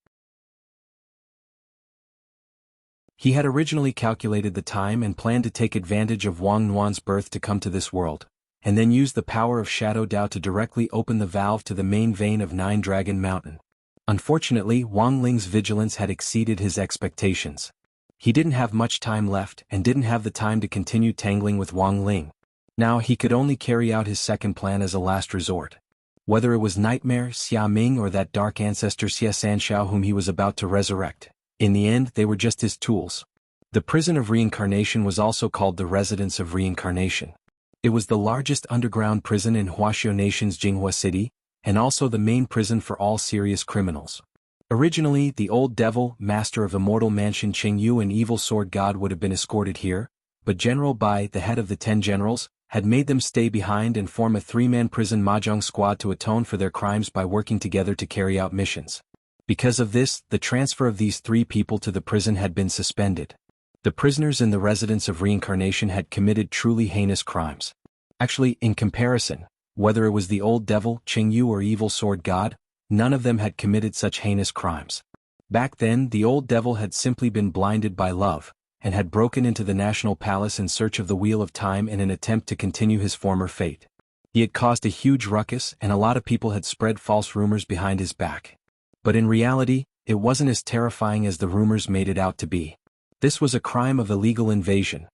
He had originally calculated the time and planned to take advantage of Wang Nuan's birth to come to this world, and then use the power of Shadow Dao to directly open the valve to the main vein of Nine Dragon Mountain. Unfortunately, Wang Ling's vigilance had exceeded his expectations. He didn't have much time left and didn't have the time to continue tangling with Wang Ling. Now he could only carry out his second plan as a last resort. Whether it was Nightmare, Xia Ming or that dark ancestor Xie Sanxiao whom he was about to resurrect, in the end they were just his tools. The prison of reincarnation was also called the Residence of Reincarnation. It was the largest underground prison in Huaxiao Nation's Jinghua City, and also the main prison for all serious criminals. Originally, the old devil, master of Immortal Mansion Qing Yu and evil sword god would have been escorted here, but General Bai, the head of the 10 generals, had made them stay behind and form a 3-man prison mahjong squad to atone for their crimes by working together to carry out missions. Because of this, the transfer of these 3 people to the prison had been suspended. The prisoners in the Residence of Reincarnation had committed truly heinous crimes. Actually, in comparison, whether it was the old devil, Qing Yu or evil sword god, none of them had committed such heinous crimes. Back then, the old devil had simply been blinded by love, and had broken into the National Palace in search of the Wheel of Time in an attempt to continue his former fate. He had caused a huge ruckus and a lot of people had spread false rumors behind his back. But in reality, it wasn't as terrifying as the rumors made it out to be. This was a crime of illegal invasion.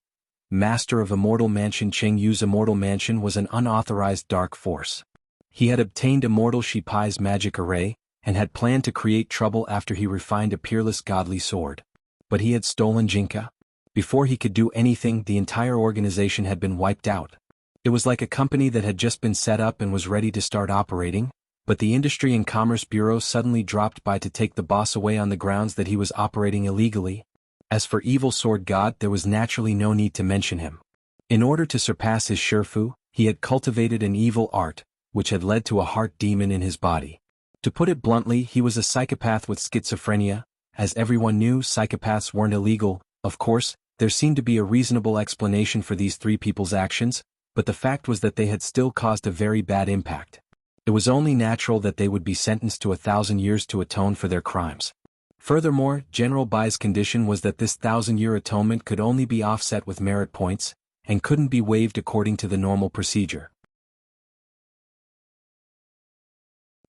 Master of Immortal Mansion Qing Yu's Immortal Mansion was an unauthorized dark force. He had obtained Immortal Shipai's magic array, and had planned to create trouble after he refined a peerless godly sword. But he had stolen Jinka. Before he could do anything, the entire organization had been wiped out. It was like a company that had just been set up and was ready to start operating, but the Industry and Commerce Bureau suddenly dropped by to take the boss away on the grounds that he was operating illegally. As for Evil Sword God, there was naturally no need to mention him. In order to surpass his Shifu, he had cultivated an evil art, which had led to a heart demon in his body. To put it bluntly, he was a psychopath with schizophrenia. As everyone knew, psychopaths weren't illegal. Of course, there seemed to be a reasonable explanation for these 3 people's actions, but the fact was that they had still caused a very bad impact. It was only natural that they would be sentenced to 1,000 years to atone for their crimes. Furthermore, General Bai's condition was that this 1,000-year atonement could only be offset with merit points, and couldn't be waived according to the normal procedure.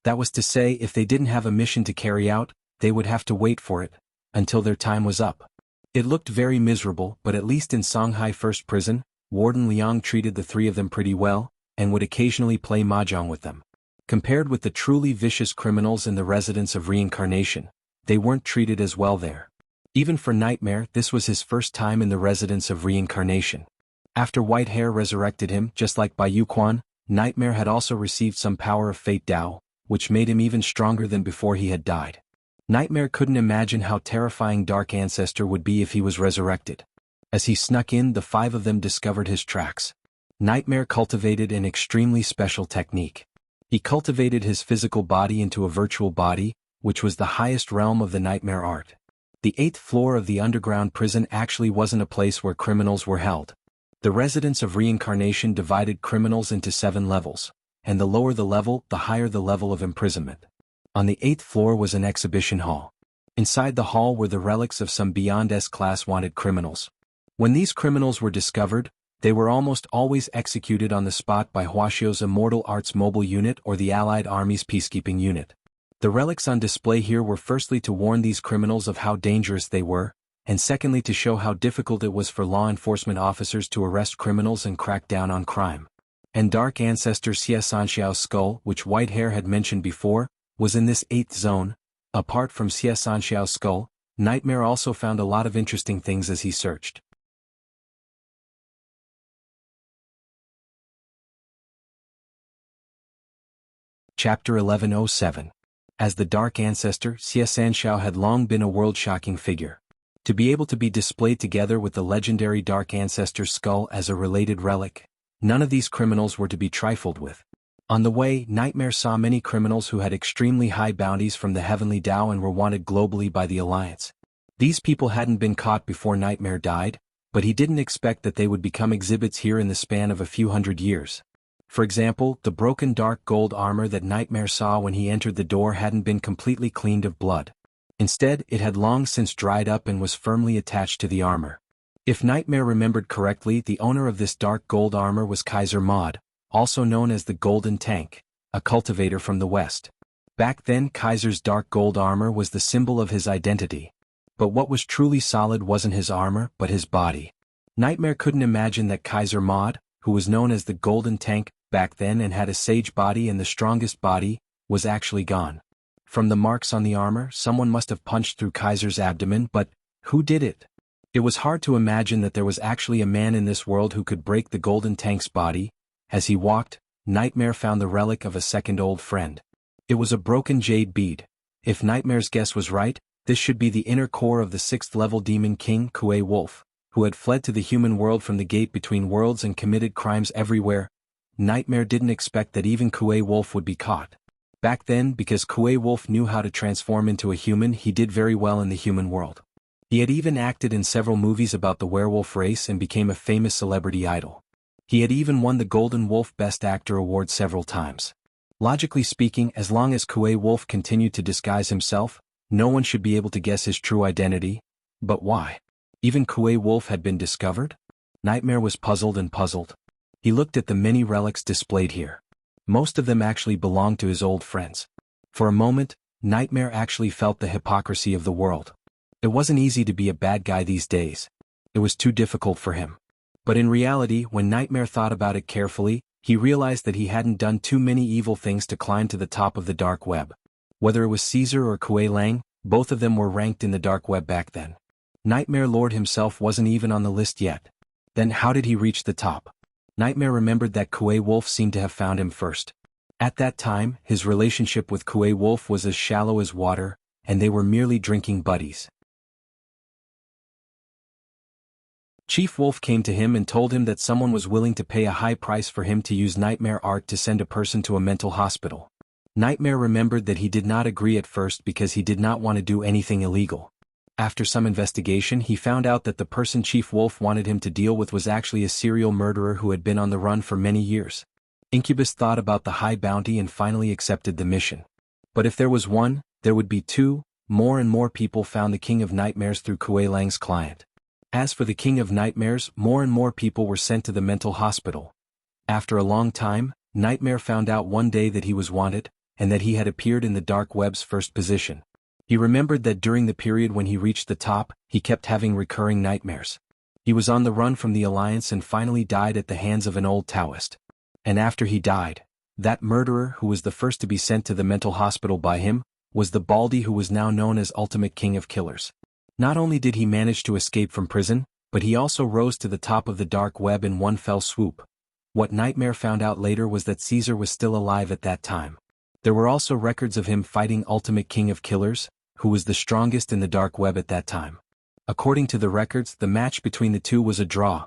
That was to say, if they didn't have a mission to carry out, they would have to wait for it, until their time was up. It looked very miserable, but at least in Songhai First Prison, Warden Liang treated the 3 of them pretty well, and would occasionally play mahjong with them. Compared with the truly vicious criminals in the Residence of Reincarnation, they weren't treated as well there. Even for Nightmare, this was his first time in the Residence of Reincarnation. After Whitehair resurrected him, just like Bai Yuquan, Nightmare had also received some power of Fate Dao, which made him even stronger than before he had died. Nightmare couldn't imagine how terrifying Dark Ancestor would be if he was resurrected. As he snuck in, the 5 of them discovered his tracks. Nightmare cultivated an extremely special technique. He cultivated his physical body into a virtual body, which was the highest realm of the nightmare art. The 8th floor of the underground prison actually wasn't a place where criminals were held. The Residence of Reincarnation divided criminals into 7 levels, and the lower the level, the higher the level of imprisonment. On the 8th floor was an exhibition hall. Inside the hall were the relics of some beyond S-class wanted criminals. When these criminals were discovered, they were almost always executed on the spot by Huaxiao's Immortal Arts Mobile Unit or the Allied Army's Peacekeeping Unit. The relics on display here were firstly to warn these criminals of how dangerous they were, and secondly to show how difficult it was for law enforcement officers to arrest criminals and crack down on crime. And Dark Ancestor Xie Sanxiao's skull, which Whitehair had mentioned before, was in this 8th zone. Apart from Xie Sanxiao's skull, Nightmare also found a lot of interesting things as he searched. Chapter 1107. As the Dark Ancestor, Xie Sanshao had long been a world-shocking figure. To be able to be displayed together with the legendary Dark Ancestor's skull as a related relic, none of these criminals were to be trifled with. On the way, Nightmare saw many criminals who had extremely high bounties from the Heavenly Tao and were wanted globally by the Alliance. These people hadn't been caught before Nightmare died, but he didn't expect that they would become exhibits here in the span of a few hundred years. For example, the broken dark gold armor that Nightmare saw when he entered the door hadn't been completely cleaned of blood. Instead, it had long since dried up and was firmly attached to the armor. If Nightmare remembered correctly, the owner of this dark gold armor was Kaiser Maud, also known as the Golden Tank, a cultivator from the West. Back then, Kaiser's dark gold armor was the symbol of his identity. But what was truly solid wasn't his armor, but his body. Nightmare couldn't imagine that Kaiser Maud, who was known as the Golden Tank back then and had a sage body and the strongest body, was actually gone. From the marks on the armor, someone must have punched through Kaiser's abdomen, but who did it? It was hard to imagine that there was actually a man in this world who could break the Golden Tank's body. As he walked, Nightmare found the relic of a second old friend. It was a broken jade bead. If Nightmare's guess was right, this should be the inner core of the 6th-level demon king Kuei Wolf, who had fled to the human world from the gate between worlds and committed crimes everywhere. Nightmare didn't expect that even Kuei Wolf would be caught. Back then, because Kuei Wolf knew how to transform into a human, he did very well in the human world. He had even acted in several movies about the werewolf race and became a famous celebrity idol. He had even won the Golden Wolf Best Actor award several times. Logically speaking, as long as Kuei Wolf continued to disguise himself, no one should be able to guess his true identity. But why? Even Kuei Wolf had been discovered? Nightmare was puzzled and puzzled. He looked at the many relics displayed here. Most of them actually belonged to his old friends. For a moment, Nightmare actually felt the hypocrisy of the world. It wasn't easy to be a bad guy these days. It was too difficult for him. But in reality, when Nightmare thought about it carefully, he realized that he hadn't done too many evil things to climb to the top of the dark web. Whether it was Caesar or Kuei Lang, both of them were ranked in the dark web back then. Nightmare Lord himself wasn't even on the list yet. Then how did he reach the top? Nightmare remembered that Kuei Wolf seemed to have found him first. At that time, his relationship with Kuei Wolf was as shallow as water, and they were merely drinking buddies. Chief Wolf came to him and told him that someone was willing to pay a high price for him to use nightmare art to send a person to a mental hospital. Nightmare remembered that he did not agree at first because he did not want to do anything illegal. After some investigation, he found out that the person Chief Wolf wanted him to deal with was actually a serial murderer who had been on the run for many years. Incubus thought about the high bounty and finally accepted the mission. But if there was one, there would be two. More and more people found the King of Nightmares through Kuei Lang's client. As for the King of Nightmares, more and more people were sent to the mental hospital. After a long time, Nightmare found out one day that he was wanted, and that he had appeared in the dark web's first position. He remembered that during the period when he reached the top, he kept having recurring nightmares. He was on the run from the Alliance and finally died at the hands of an old Taoist. And after he died, that murderer who was the first to be sent to the mental hospital by him, was the Baldy who was now known as Ultimate King of Killers. Not only did he manage to escape from prison, but he also rose to the top of the dark web in one fell swoop. What Nightmare found out later was that Caesar was still alive at that time. There were also records of him fighting Ultimate King of Killers, who was the strongest in the dark web at that time. According to the records, the match between the two was a draw.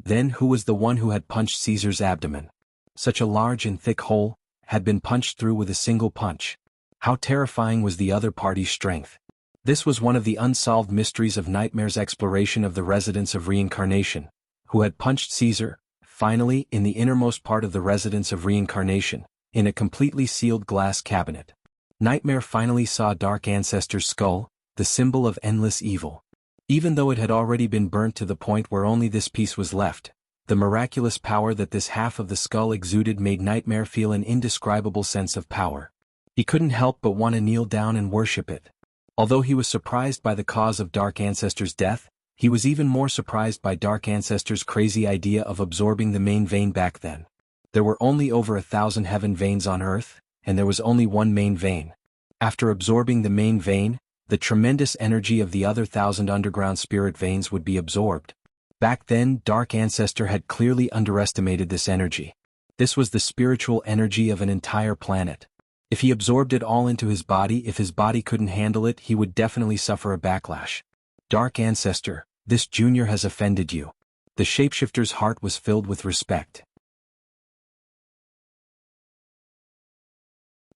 Then who was the one who had punched Caesar's abdomen? Such a large and thick hole had been punched through with a single punch. How terrifying was the other party's strength? This was one of the unsolved mysteries of Nightmare's exploration of the residence of reincarnation. Who had punched Caesar? Finally, in the innermost part of the residence of reincarnation, in a completely sealed glass cabinet, Nightmare finally saw Dark Ancestor's skull, the symbol of endless evil. Even though it had already been burnt to the point where only this piece was left, the miraculous power that this half of the skull exuded made Nightmare feel an indescribable sense of power. He couldn't help but want to kneel down and worship it. Although he was surprised by the cause of Dark Ancestor's death, he was even more surprised by Dark Ancestor's crazy idea of absorbing the main vein back then. There were only over 1,000 heaven veins on Earth, and there was only one main vein. After absorbing the main vein, the tremendous energy of the other 1,000 underground spirit veins would be absorbed. Back then, Dark Ancestor had clearly underestimated this energy. This was the spiritual energy of an entire planet. If he absorbed it all into his body, if his body couldn't handle it, he would definitely suffer a backlash. Dark Ancestor, this junior has offended you. The shapeshifter's heart was filled with respect.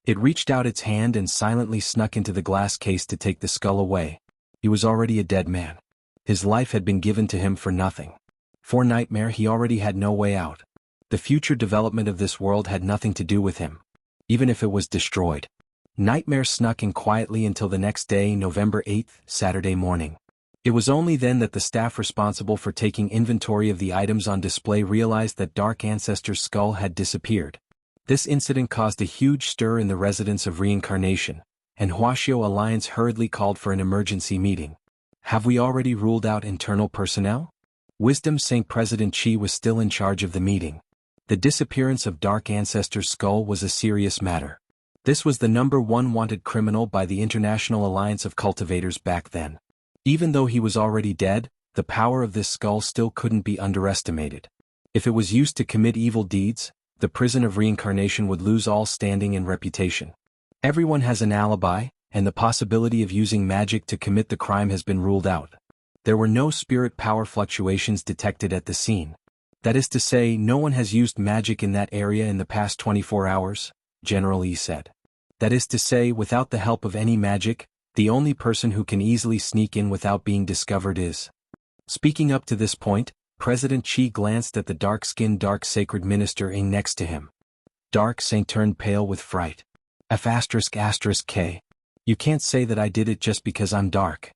It reached out its hand and silently snuck into the glass case to take the skull away. He was already a dead man. His life had been given to him for nothing. For Nightmare, he already had no way out. The future development of this world had nothing to do with him, even if it was destroyed. Nightmare snuck in quietly until the next day, November 8th, Saturday morning. It was only then that the staff responsible for taking inventory of the items on display realized that Dark Ancestor's skull had disappeared. This incident caused a huge stir in the residents of Reincarnation, and Huaxiao Alliance hurriedly called for an emergency meeting. Have we already ruled out internal personnel? Wisdom Saint President Qi was still in charge of the meeting. The disappearance of Dark Ancestor's skull was a serious matter. This was the #1 wanted criminal by the International Alliance of Cultivators back then. Even though he was already dead, the power of this skull still couldn't be underestimated. If it was used to commit evil deeds, the prison of reincarnation would lose all standing and reputation. Everyone has an alibi, and the possibility of using magic to commit the crime has been ruled out. There were no spirit power fluctuations detected at the scene. That is to say, no one has used magic in that area in the past 24 hours, General Yi said. That is to say, without the help of any magic, the only person who can easily sneak in without being discovered is. Speaking up to this point, President Qi glanced at the dark-skinned Dark Sacred Minister Ing next to him. Dark Saint turned pale with fright. F***K. You can't say that I did it just because I'm dark.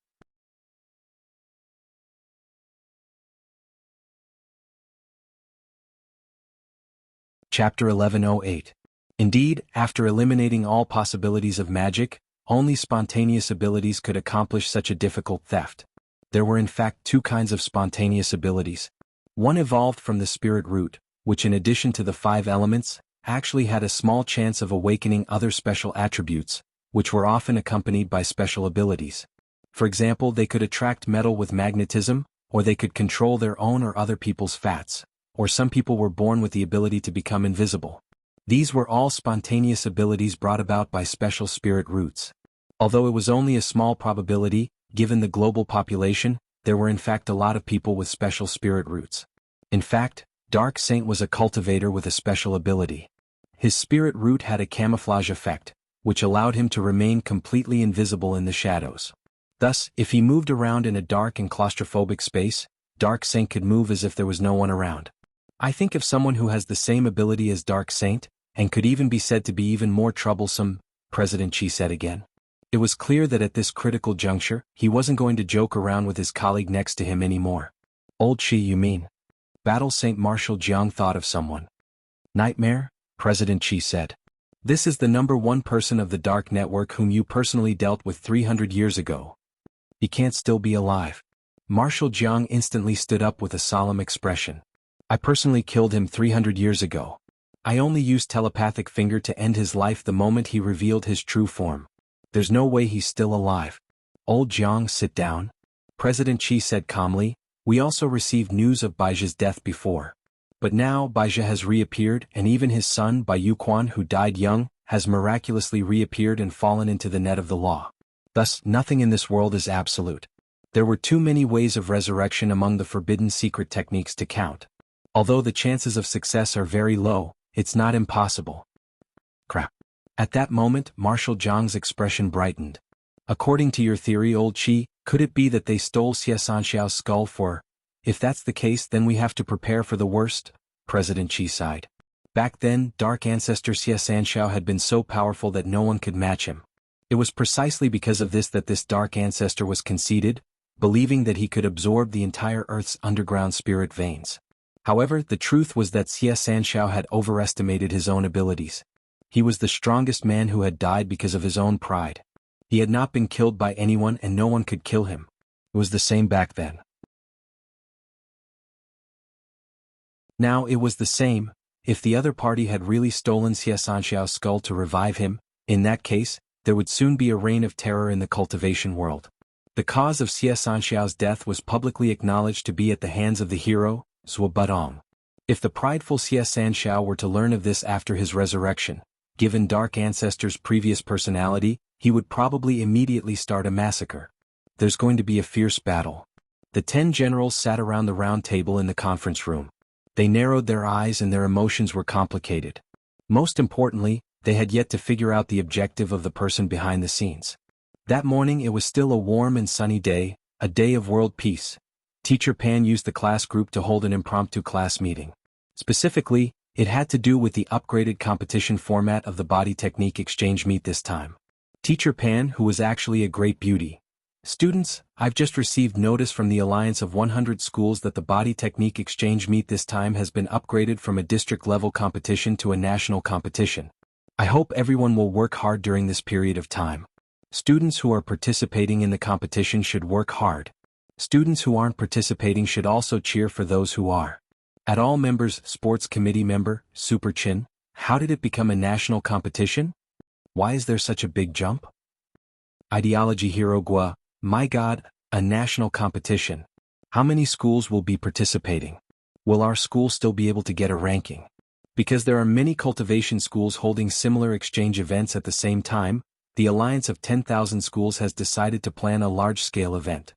Chapter 1108. Indeed, after eliminating all possibilities of magic, only spontaneous abilities could accomplish such a difficult theft. There were in fact two kinds of spontaneous abilities. One evolved from the spirit root, which in addition to the 5 elements, actually had a small chance of awakening other special attributes, which were often accompanied by special abilities. For example, they could attract metal with magnetism, or they could control their own or other people's fats, or some people were born with the ability to become invisible. These were all spontaneous abilities brought about by special spirit roots. Although it was only a small probability, given the global population, there were in fact a lot of people with special spirit roots. In fact, Dark Saint was a cultivator with a special ability. His spirit root had a camouflage effect, which allowed him to remain completely invisible in the shadows. Thus, if he moved around in a dark and claustrophobic space, Dark Saint could move as if there was no one around. I think of someone who has the same ability as Dark Saint, and could even be said to be even more troublesome, President Qi said again. It was clear that at this critical juncture, he wasn't going to joke around with his colleague next to him anymore. Old Qi, you mean? Battle Saint Marshal Jiang thought of someone. Nightmare, President Qi said. This is the #1 person of the Dark Network whom you personally dealt with 300 years ago. He can't still be alive. Marshal Jiang instantly stood up with a solemn expression. I personally killed him 300 years ago. I only used telepathic finger to end his life the moment he revealed his true form. There's no way he's still alive. Old Jiang, sit down. President Qi said calmly, we also received news of Baijia's death before. But now Baijia has reappeared, and even his son, Bai Yuquan, who died young, has miraculously reappeared and fallen into the net of the law. Thus, nothing in this world is absolute. There were too many ways of resurrection among the forbidden secret techniques to count. Although the chances of success are very low, it's not impossible. Crap. At that moment, Marshal Jiang's expression brightened. According to your theory, Old Qi, could it be that they stole Xie Sanxiao's skull for? If that's the case, then we have to prepare for the worst, President Qi sighed. Back then, Dark Ancestor Xie Sanxiao had been so powerful that no one could match him. It was precisely because of this that this Dark Ancestor was conceited, believing that he could absorb the entire Earth's underground spirit veins. However, the truth was that Xie Sanxiao had overestimated his own abilities. He was the strongest man who had died because of his own pride. He had not been killed by anyone and no one could kill him. It was the same back then. Now it was the same. If the other party had really stolen Xie Sanxiao's skull to revive him, in that case, there would soon be a reign of terror in the cultivation world. The cause of Xie Sanxiao's death was publicly acknowledged to be at the hands of the hero, Zhuo Budong. If the prideful Xie Sanxiao were to learn of this after his resurrection, given Dark Ancestor's previous personality, he would probably immediately start a massacre. There's going to be a fierce battle. The 10 generals sat around the round table in the conference room. They narrowed their eyes and their emotions were complicated. Most importantly, they had yet to figure out the objective of the person behind the scenes. That morning it was still a warm and sunny day, a day of world peace. Teacher Pan used the class group to hold an impromptu class meeting. Specifically, it had to do with the upgraded competition format of the body technique exchange meet this time. Teacher Pan, who was actually a great beauty. Students, I've just received notice from the Alliance of 100 Schools that the body technique exchange meet this time has been upgraded from a district-level competition to a national competition. I hope everyone will work hard during this period of time. Students who are participating in the competition should work hard. Students who aren't participating should also cheer for those who are. At all members, Sports Committee member, Super Chin, how did it become a national competition? Why is there such a big jump? Ideology Hero Gua, my God, a national competition. How many schools will be participating? Will our school still be able to get a ranking? Because there are many cultivation schools holding similar exchange events at the same time, the Alliance of 10,000 Schools has decided to plan a large-scale event.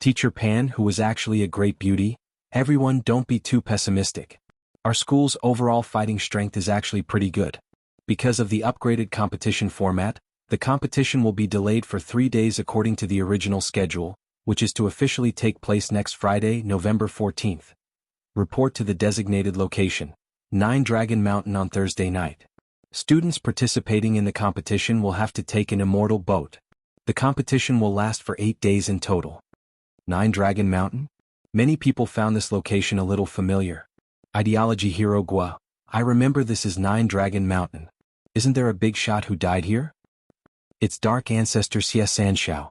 Teacher Pan, who was actually a great beauty, everyone don't be too pessimistic. Our school's overall fighting strength is actually pretty good. Because of the upgraded competition format, the competition will be delayed for 3 days according to the original schedule, which is to officially take place next Friday, November 14th. Report to the designated location, 9 Dragon Mountain on Thursday night. Students participating in the competition will have to take an immortal boat. The competition will last for 8 days in total. 9 Dragon Mountain? Many people found this location a little familiar. Ideology Hero Gua, I remember this is 9 Dragon Mountain. Isn't there a big shot who died here? It's Dark Ancestor Xie Sanxiao.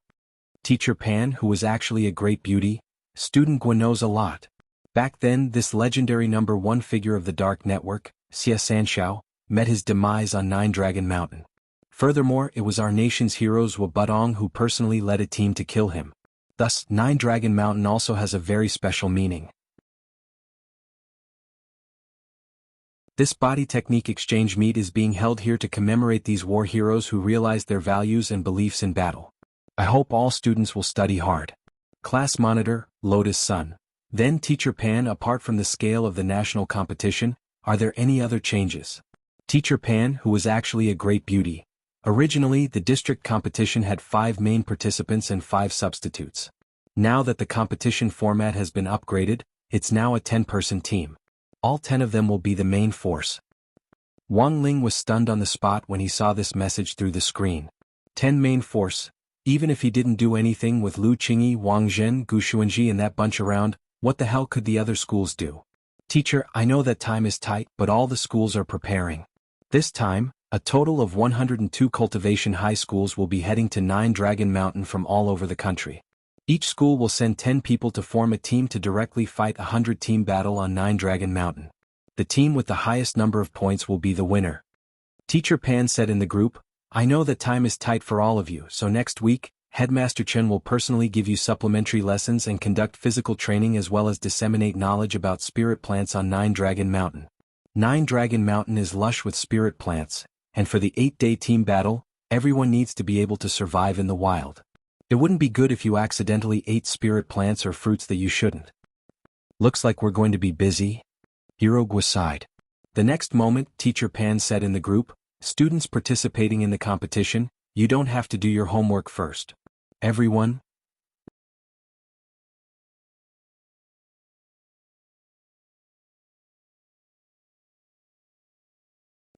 Teacher Pan, who was actually a great beauty, student Gua knows a lot. Back then, this legendary number 1 figure of the Dark Network, Xie Sanxiao, met his demise on 9 Dragon Mountain. Furthermore, it was our nation's heroes Zhuo Budong who personally led a team to kill him. Thus, 9 Dragon Mountain also has a very special meaning. This body technique exchange meet is being held here to commemorate these war heroes who realized their values and beliefs in battle. I hope all students will study hard. Class Monitor, Lotus Sun. Then Teacher Pan, apart from the scale of the national competition, are there any other changes? Teacher Pan, who was actually a great beauty. Originally, the district competition had 5 main participants and 5 substitutes. Now that the competition format has been upgraded, it's now a 10-person team. All 10 of them will be the main force. Wang Ling was stunned on the spot when he saw this message through the screen. 10 main force. Even if he didn't do anything with Lu Qingyi, Wang Zhen, Gu Xuanji and that bunch around, what the hell could the other schools do? Teacher, I know that time is tight, but all the schools are preparing. This time, a total of 102 cultivation high schools will be heading to 9 Dragon Mountain from all over the country. Each school will send 10 people to form a team to directly fight a 100-team battle on 9 Dragon Mountain. The team with the highest number of points will be the winner. Teacher Pan said in the group, I know that time is tight for all of you, so next week, Headmaster Chen will personally give you supplementary lessons and conduct physical training as well as disseminate knowledge about spirit plants on 9 Dragon Mountain. 9 Dragon Mountain is lush with spirit plants, and for the 8-day team battle, everyone needs to be able to survive in the wild. It wouldn't be good if you accidentally ate spirit plants or fruits that you shouldn't. Looks like we're going to be busy. Hero Gua sighed. The next moment, Teacher Pan said in the group, students participating in the competition, you don't have to do your homework first. Everyone.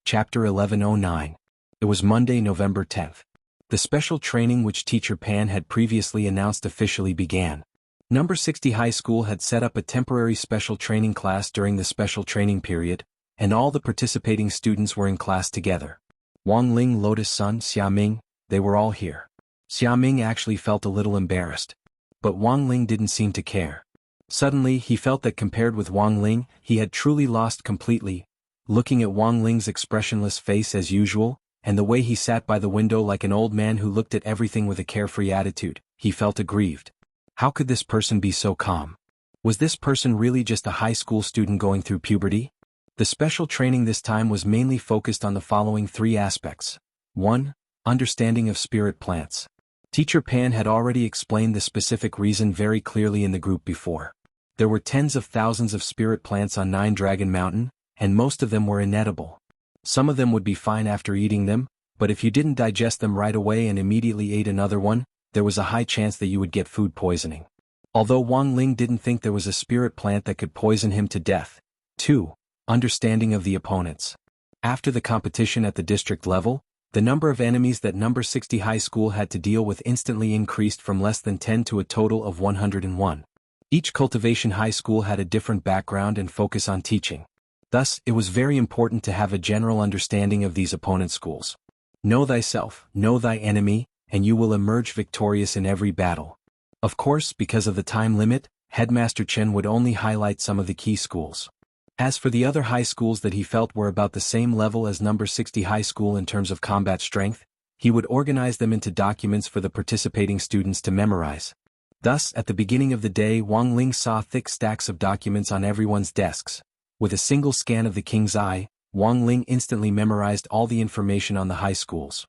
Chapter 1109. It was Monday, November 10th. The special training which Teacher Pan had previously announced officially began. Number 60 High School had set up a temporary special training class during the special training period, and all the participating students were in class together. Wang Ling, Lotus Sun, Xiaming, they were all here. Xiaming actually felt a little embarrassed. But Wang Ling didn't seem to care. Suddenly, he felt that compared with Wang Ling, he had truly lost completely. Looking at Wang Ling's expressionless face as usual, and the way he sat by the window like an old man who looked at everything with a carefree attitude, he felt aggrieved. How could this person be so calm? Was this person really just a high school student going through puberty? The special training this time was mainly focused on the following 3 aspects. 1. Understanding of spirit plants. Teacher Pan had already explained the specific reason very clearly in the group before. There were tens of thousands of spirit plants on Nine Dragon Mountain, and most of them were inedible. Some of them would be fine after eating them, but if you didn't digest them right away and immediately ate another one, there was a high chance that you would get food poisoning. Although Wang Ling didn't think there was a spirit plant that could poison him to death. 2. Understanding of the opponents. After the competition at the district level, the number of enemies that number 60 high school had to deal with instantly increased from less than 10 to a total of 101. Each cultivation high school had a different background and focus on teaching. Thus, it was very important to have a general understanding of these opponent schools. Know thyself, know thy enemy, and you will emerge victorious in every battle. Of course, because of the time limit, Headmaster Chen would only highlight some of the key schools. As for the other high schools that he felt were about the same level as number 60 high school in terms of combat strength, he would organize them into documents for the participating students to memorize. Thus, at the beginning of the day, Wang Ling saw thick stacks of documents on everyone's desks. With a single scan of the king's eye, Wang Ling instantly memorized all the information on the high schools.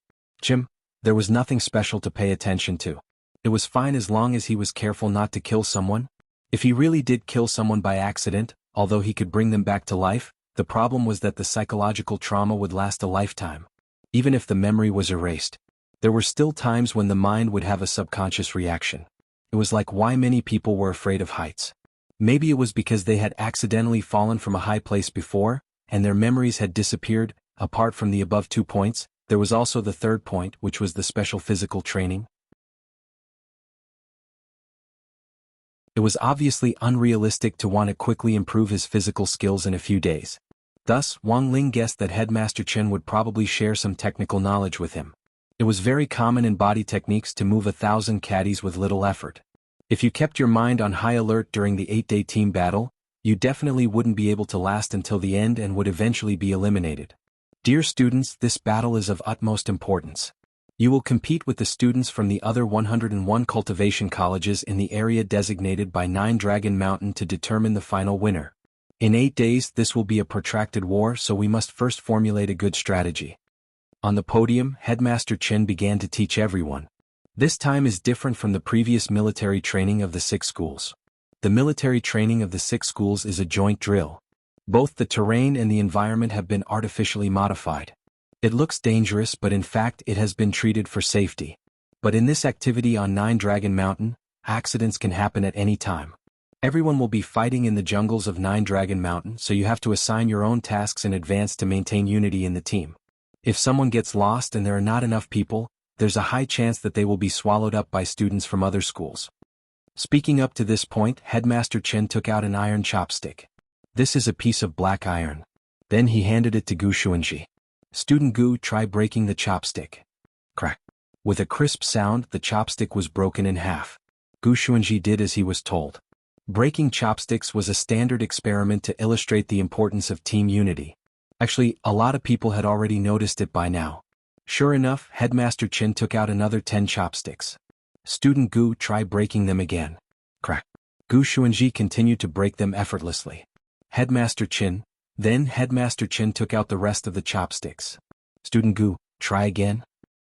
There was nothing special to pay attention to. It was fine as long as he was careful not to kill someone. If he really did kill someone by accident, although he could bring them back to life, the problem was that the psychological trauma would last a lifetime. Even if the memory was erased, there were still times when the mind would have a subconscious reaction. It was like why many people were afraid of heights. Maybe it was because they had accidentally fallen from a high place before, and their memories had disappeared. Apart from the above 2 points, there was also the third point, which was the special physical training. It was obviously unrealistic to want to quickly improve his physical skills in a few days. Thus, Wang Ling guessed that Headmaster Chen would probably share some technical knowledge with him. It was very common in body techniques to move 1,000 caddies with little effort. If you kept your mind on high alert during the 8-day team battle, you definitely wouldn't be able to last until the end and would eventually be eliminated. Dear students, this battle is of utmost importance. You will compete with the students from the other 101 cultivation colleges in the area designated by Nine Dragon Mountain to determine the final winner. In 8 days, this will be a protracted war, so we must first formulate a good strategy. On the podium, Headmaster Chen began to teach everyone. This time is different from the previous military training of the 6 schools. The military training of the 6 schools is a joint drill. Both the terrain and the environment have been artificially modified. It looks dangerous, but in fact it has been treated for safety. But in this activity on Nine Dragon Mountain, accidents can happen at any time. Everyone will be fighting in the jungles of Nine Dragon Mountain, so you have to assign your own tasks in advance to maintain unity in the team. If someone gets lost and there are not enough people, there's a high chance that they will be swallowed up by students from other schools. Speaking up to this point, Headmaster Chen took out an iron chopstick. This is a piece of black iron. Then he handed it to Gu Xuanji. Student Gu, try breaking the chopstick. Crack. With a crisp sound, the chopstick was broken in half. Gu Xuanji did as he was told. Breaking chopsticks was a standard experiment to illustrate the importance of team unity. Actually, a lot of people had already noticed it by now. Sure enough, Headmaster Chen took out another 10 chopsticks. Student Gu, try breaking them again. Crack. Gu Xuanji continued to break them effortlessly. Headmaster Chen. Then Headmaster Chen took out the rest of the chopsticks. Student Gu, try again.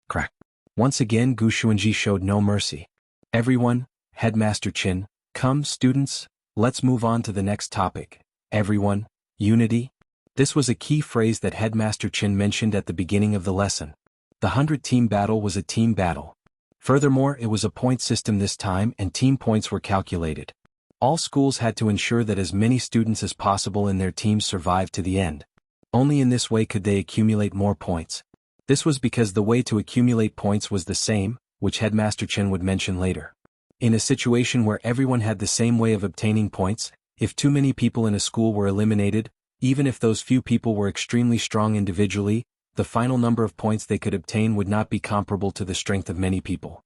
Crack. Once again Gu Xuanji showed no mercy. Everyone, Headmaster Chen, come students, let's move on to the next topic. Everyone, unity. This was a key phrase that Headmaster Chen mentioned at the beginning of the lesson. The 100-team battle was a team battle. Furthermore, it was a point system this time and team points were calculated. All schools had to ensure that as many students as possible in their teams survived to the end. Only in this way could they accumulate more points. This was because the way to accumulate points was the same, which Headmaster Chen would mention later. In a situation where everyone had the same way of obtaining points, if too many people in a school were eliminated, even if those few people were extremely strong individually, the final number of points they could obtain would not be comparable to the strength of many people.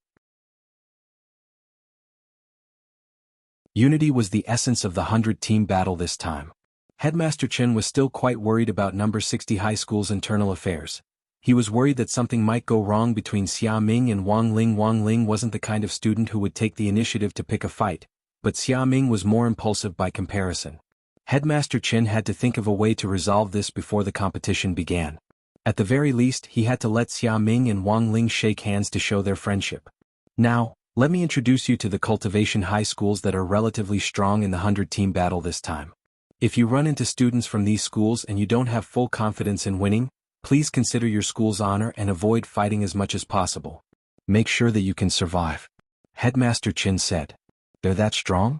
Unity was the essence of the 100-team battle this time. Headmaster Chen was still quite worried about number 60 high school's internal affairs. He was worried that something might go wrong between Xia Ming and Wang Ling. Wang Ling wasn't the kind of student who would take the initiative to pick a fight, but Xia Ming was more impulsive by comparison. Headmaster Chen had to think of a way to resolve this before the competition began. At the very least, he had to let Xia Ming and Wang Ling shake hands to show their friendship. Now, let me introduce you to the cultivation high schools that are relatively strong in the 100-team battle this time. If you run into students from these schools and you don't have full confidence in winning, please consider your school's honor and avoid fighting as much as possible. Make sure that you can survive. Headmaster Chin said. They're that strong?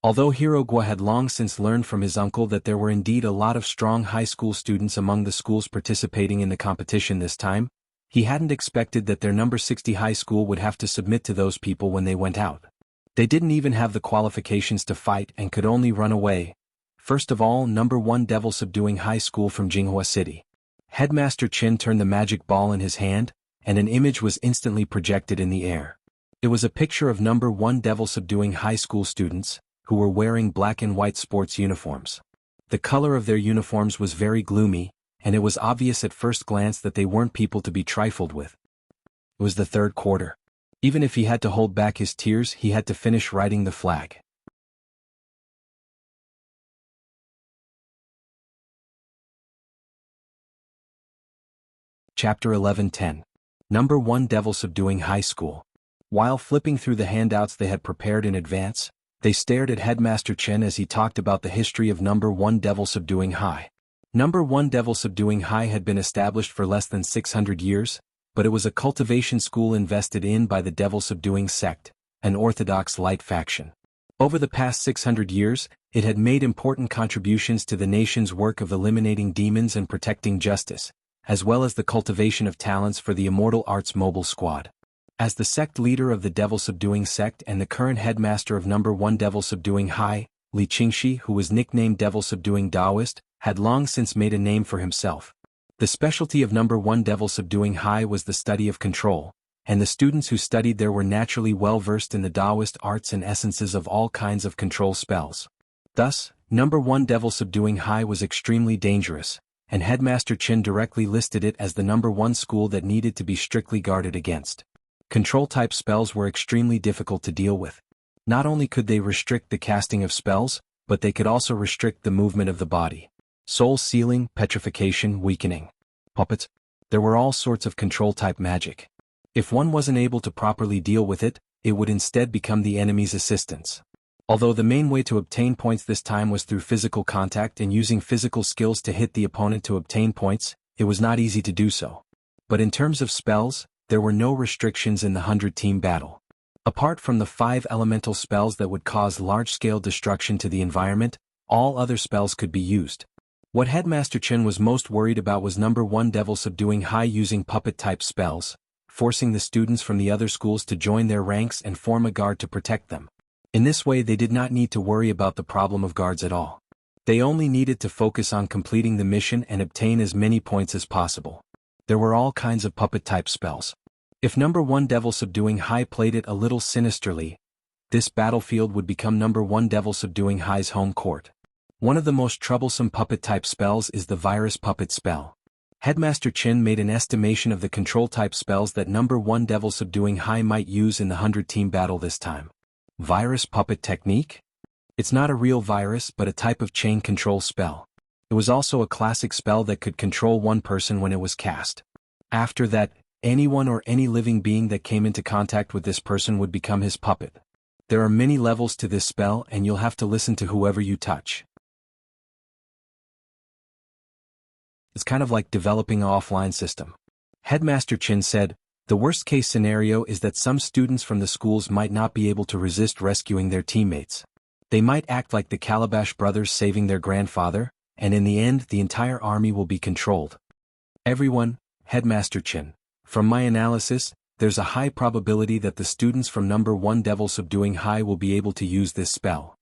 Although Hero Gua had long since learned from his uncle that there were indeed a lot of strong high school students among the schools participating in the competition this time, he hadn't expected that their number 60 high school would have to submit to those people when they went out. They didn't even have the qualifications to fight and could only run away. First of all, number 1 Devil Subduing High School from Jinghua City. Headmaster Chin turned the magic ball in his hand, and an image was instantly projected in the air. It was a picture of number 1 Devil Subduing High School students, who were wearing black and white sports uniforms. The color of their uniforms was very gloomy, and it was obvious at first glance that they weren't people to be trifled with. It was the third quarter. Even if he had to hold back his tears, he had to finish writing the flag. Chapter 11:10. Number 1 Devil Subduing High School. While flipping through the handouts they had prepared in advance, they stared at Headmaster Chen as he talked about the history of number 1 Devil Subduing High. Number 1 Devil Subduing High had been established for less than 600 years, but it was a cultivation school invested in by the Devil Subduing sect, an orthodox light faction. Over the past 600 years, it had made important contributions to the nation's work of eliminating demons and protecting justice, as well as the cultivation of talents for the Immortal Arts Mobile Squad. As the sect leader of the Devil Subduing sect and the current headmaster of number 1 Devil Subduing High, Li Qingxi, who was nicknamed Devil Subduing Taoist, had long since made a name for himself. The specialty of number 1 Devil Subduing High was the study of control, and the students who studied there were naturally well versed in the Taoist arts and essences of all kinds of control spells. Thus, number 1 Devil Subduing High was extremely dangerous, and Headmaster Chin directly listed it as the number 1 school that needed to be strictly guarded against. Control-type spells were extremely difficult to deal with. Not only could they restrict the casting of spells, but they could also restrict the movement of the body. Soul sealing, petrification, weakening. Puppets. There were all sorts of control-type magic. If one wasn't able to properly deal with it, it would instead become the enemy's assistance. Although the main way to obtain points this time was through physical contact and using physical skills to hit the opponent to obtain points, it was not easy to do so. But in terms of spells, there were no restrictions in the 100-team battle. Apart from the 5 elemental spells that would cause large-scale destruction to the environment, all other spells could be used. What Headmaster Chen was most worried about was number 1 Devil Subduing High using puppet-type spells, forcing the students from the other schools to join their ranks and form a guard to protect them. In this way they did not need to worry about the problem of guards at all. They only needed to focus on completing the mission and obtain as many points as possible. There were all kinds of puppet-type spells. If number 1 Devil Subduing High played it a little sinisterly, this battlefield would become number 1 Devil Subduing High's home court. One of the most troublesome puppet-type spells is the Virus Puppet spell. Headmaster Chin made an estimation of the control-type spells that number 1 Devil Subduing High might use in the 100-team battle this time. Virus Puppet Technique? It's not a real virus but a type of chain control spell. It was also a classic spell that could control one person when it was cast. After that, anyone or any living being that came into contact with this person would become his puppet. There are many levels to this spell and you'll have to listen to whoever you touch. It's kind of like developing an offline system. Headmaster Chin said, the worst-case scenario is that some students from the schools might not be able to resist rescuing their teammates. They might act like the Calabash brothers saving their grandfather, and in the end the entire army will be controlled. Everyone, Headmaster Chin. From my analysis, there's a high probability that the students from number 1 Devil Subduing High will be able to use this spell.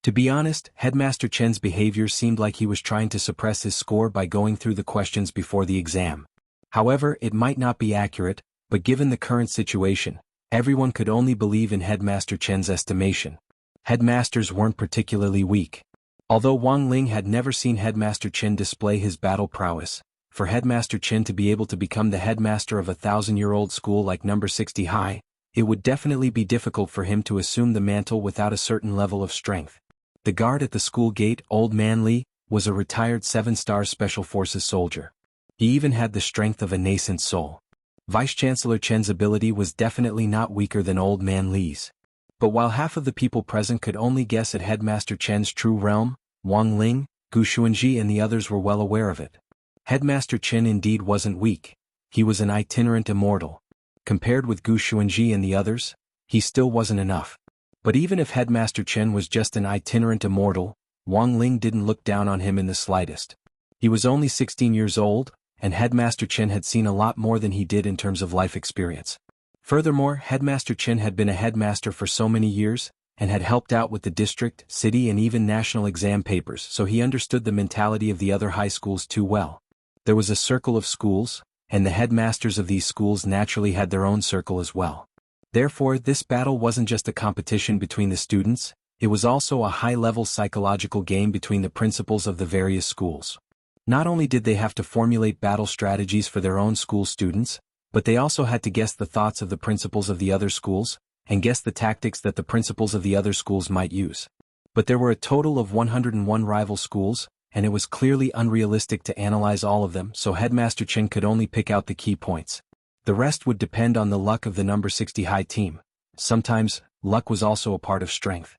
To be honest, Headmaster Chen's behavior seemed like he was trying to suppress his score by going through the questions before the exam. However, it might not be accurate, but given the current situation, everyone could only believe in Headmaster Chen's estimation. Headmasters weren't particularly weak. Although Wang Ling had never seen Headmaster Chen display his battle prowess, for Headmaster Chin to be able to become the headmaster of a 1,000-year-old school like number 60 High, it would definitely be difficult for him to assume the mantle without a certain level of strength. The guard at the school gate, Old Man Lee, was a retired 7-star Special Forces soldier. He even had the strength of a nascent soul. Vice-Chancellor Chen's ability was definitely not weaker than Old Man Lee's. But while half of the people present could only guess at Headmaster Chen's true realm, Wang Ling, Gu Xuanji and the others were well aware of it. Headmaster Chen indeed wasn't weak. He was an itinerant immortal. Compared with Gu Xuanji and the others, he still wasn't enough. But even if Headmaster Chen was just an itinerant immortal, Wang Ling didn't look down on him in the slightest. He was only 16 years old, and Headmaster Chen had seen a lot more than he did in terms of life experience. Furthermore, Headmaster Chen had been a headmaster for so many years, and had helped out with the district, city and even national exam papers, so he understood the mentality of the other high schools too well. There was a circle of schools, and the headmasters of these schools naturally had their own circle as well. Therefore, this battle wasn't just a competition between the students, it was also a high-level psychological game between the principals of the various schools. Not only did they have to formulate battle strategies for their own school students, but they also had to guess the thoughts of the principals of the other schools, and guess the tactics that the principals of the other schools might use. But there were a total of 101 rival schools, and it was clearly unrealistic to analyze all of them, so Headmaster Chen could only pick out the key points. The rest would depend on the luck of the number 60 High team. Sometimes, luck was also a part of strength.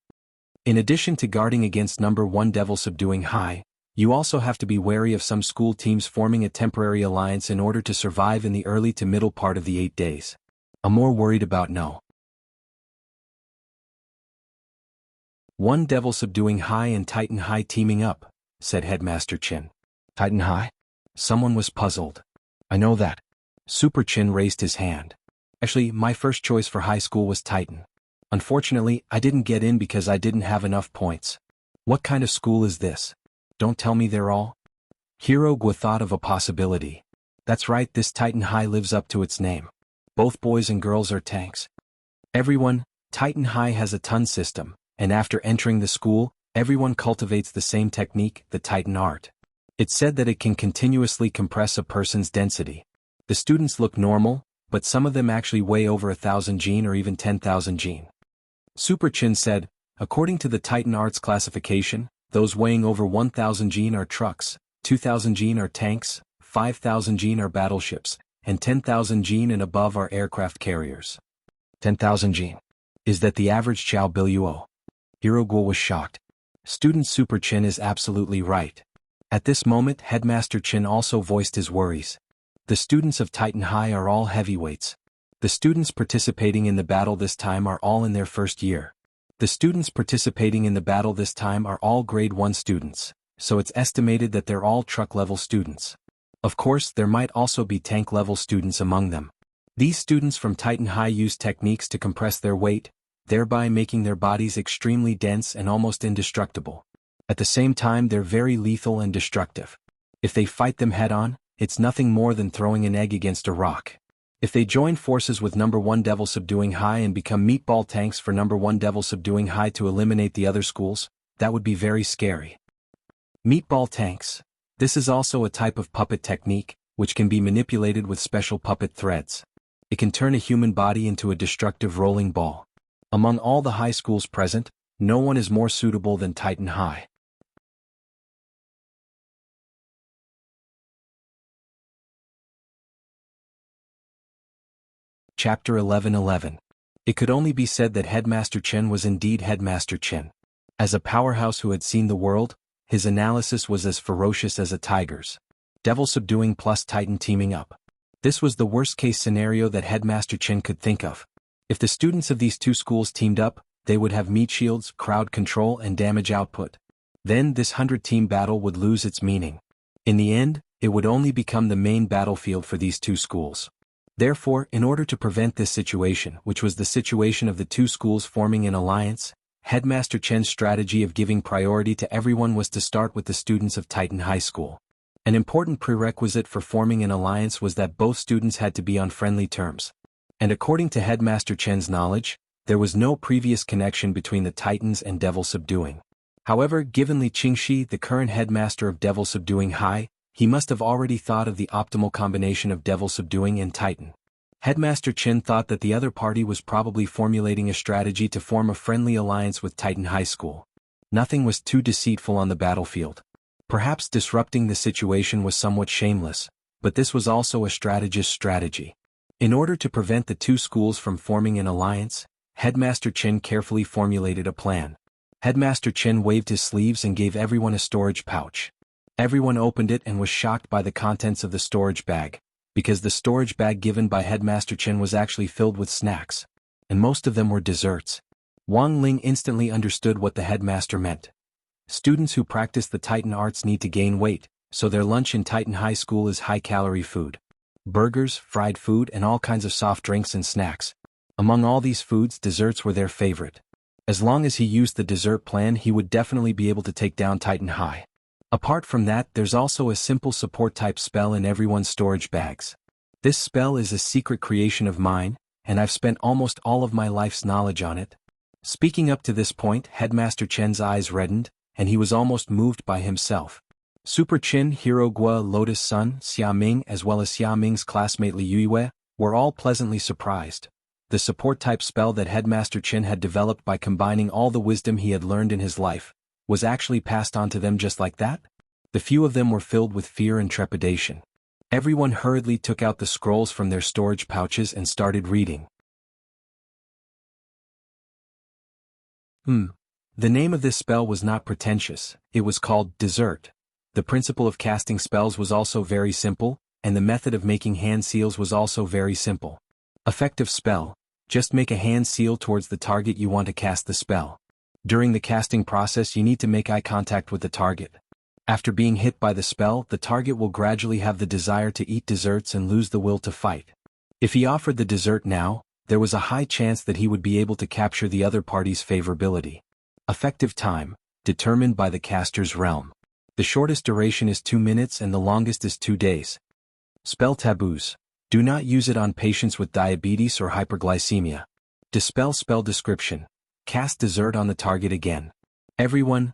In addition to guarding against number 1 Devil Subduing High, you also have to be wary of some school teams forming a temporary alliance in order to survive in the early to middle part of the 8 days. I'm more worried about no. 1 Devil Subduing High and Titan High teaming up, said Headmaster Chin. Titan High? Someone was puzzled. I know that. Super Chin raised his hand. Actually, my first choice for high school was Titan. Unfortunately, I didn't get in because I didn't have enough points. What kind of school is this? Don't tell me they're all? Hero Gua thought of a possibility. That's right, this Titan High lives up to its name. Both boys and girls are tanks. Everyone, Titan High has a ton system, and after entering the school, everyone cultivates the same technique, the Titan art. It's said that it can continuously compress a person's density. The students look normal, but some of them actually weigh over 1,000 gene or even 10,000 gene. Super Chin said, according to the Titan Arts classification, those weighing over 1,000 gene are trucks, 2,000 gene are tanks, 5,000 gene are battleships, and 10,000 gene and above are aircraft carriers. 10,000 gene. Is that the average Chow Biluo? Hero Gul was shocked. Student Super Chin is absolutely right. At this moment, Headmaster Chin also voiced his worries. The students of Titan High are all heavyweights. The students participating in the battle this time are all in their first year. The students participating in the battle this time are all grade 1 students, so it's estimated that they're all truck-level students. Of course, there might also be tank-level students among them. These students from Titan High use techniques to compress their weight, thereby making their bodies extremely dense and almost indestructible. At the same time, they're very lethal and destructive. If they fight them head-on, it's nothing more than throwing an egg against a rock. If they join forces with number 1 Devil Subduing High and become meatball tanks for number 1 Devil Subduing High to eliminate the other schools, that would be very scary. Meatball tanks. This is also a type of puppet technique, which can be manipulated with special puppet threads. It can turn a human body into a destructive rolling ball. Among all the high schools present, no one is more suitable than Titan High. Chapter 11:11. It could only be said that Headmaster Chen was indeed Headmaster Chen. As a powerhouse who had seen the world, his analysis was as ferocious as a tiger's. Devil Subduing plus Titan teaming up. This was the worst-case scenario that Headmaster Chen could think of. If the students of these two schools teamed up, they would have meat shields, crowd control and damage output. Then this 100-team battle would lose its meaning. In the end, it would only become the main battlefield for these two schools. Therefore, in order to prevent this situation, which was the situation of the two schools forming an alliance, Headmaster Chen's strategy of giving priority to everyone was to start with the students of Titan High School. An important prerequisite for forming an alliance was that both students had to be on friendly terms. And according to Headmaster Chen's knowledge, there was no previous connection between the Titans and Devil Subduing. However, given Li Qingxi, the current headmaster of Devil Subduing High, He must have already thought of the optimal combination of devil subduing and Titan. Headmaster Chin thought that the other party was probably formulating a strategy to form a friendly alliance with Titan High School. Nothing was too deceitful on the battlefield. Perhaps disrupting the situation was somewhat shameless, but this was also a strategist's strategy. In order to prevent the two schools from forming an alliance, Headmaster Chin carefully formulated a plan. Headmaster Chin waved his sleeves and gave everyone a storage pouch. Everyone opened it and was shocked by the contents of the storage bag, because the storage bag given by Headmaster Chin was actually filled with snacks, and most of them were desserts. Wang Ling instantly understood what the headmaster meant. Students who practice the Titan arts need to gain weight, so their lunch in Titan High School is high-calorie food. Burgers, fried food, and all kinds of soft drinks and snacks. Among all these foods, desserts were their favorite. As long as he used the dessert plan, he would definitely be able to take down Titan High. Apart from that, there's also a simple support-type spell in everyone's storage bags. This spell is a secret creation of mine, and I've spent almost all of my life's knowledge on it. Speaking up to this point, Headmaster Chen's eyes reddened, and he was almost moved by himself. Super Chin, Hero Gua, Lotus Sun, Xia Ming, as well as Xia Ming's classmate Li Yue, were all pleasantly surprised. The support-type spell that Headmaster Chin had developed by combining all the wisdom he had learned in his life was actually passed on to them just like that? The few of them were filled with fear and trepidation. Everyone hurriedly took out the scrolls from their storage pouches and started reading. The name of this spell was not pretentious, it was called Dessert. The principle of casting spells was also very simple, and the method of making hand seals was also very simple. Effective spell: just make a hand seal towards the target you want to cast the spell. During the casting process, you need to make eye contact with the target. After being hit by the spell, the target will gradually have the desire to eat desserts and lose the will to fight. If he offered the dessert now, there was a high chance that he would be able to capture the other party's favorability. Effective time, determined by the caster's realm. The shortest duration is 2 minutes and the longest is 2 days. Spell taboos: do not use it on patients with diabetes or hyperglycemia. Dispel spell description: cast dessert on the target again. Everyone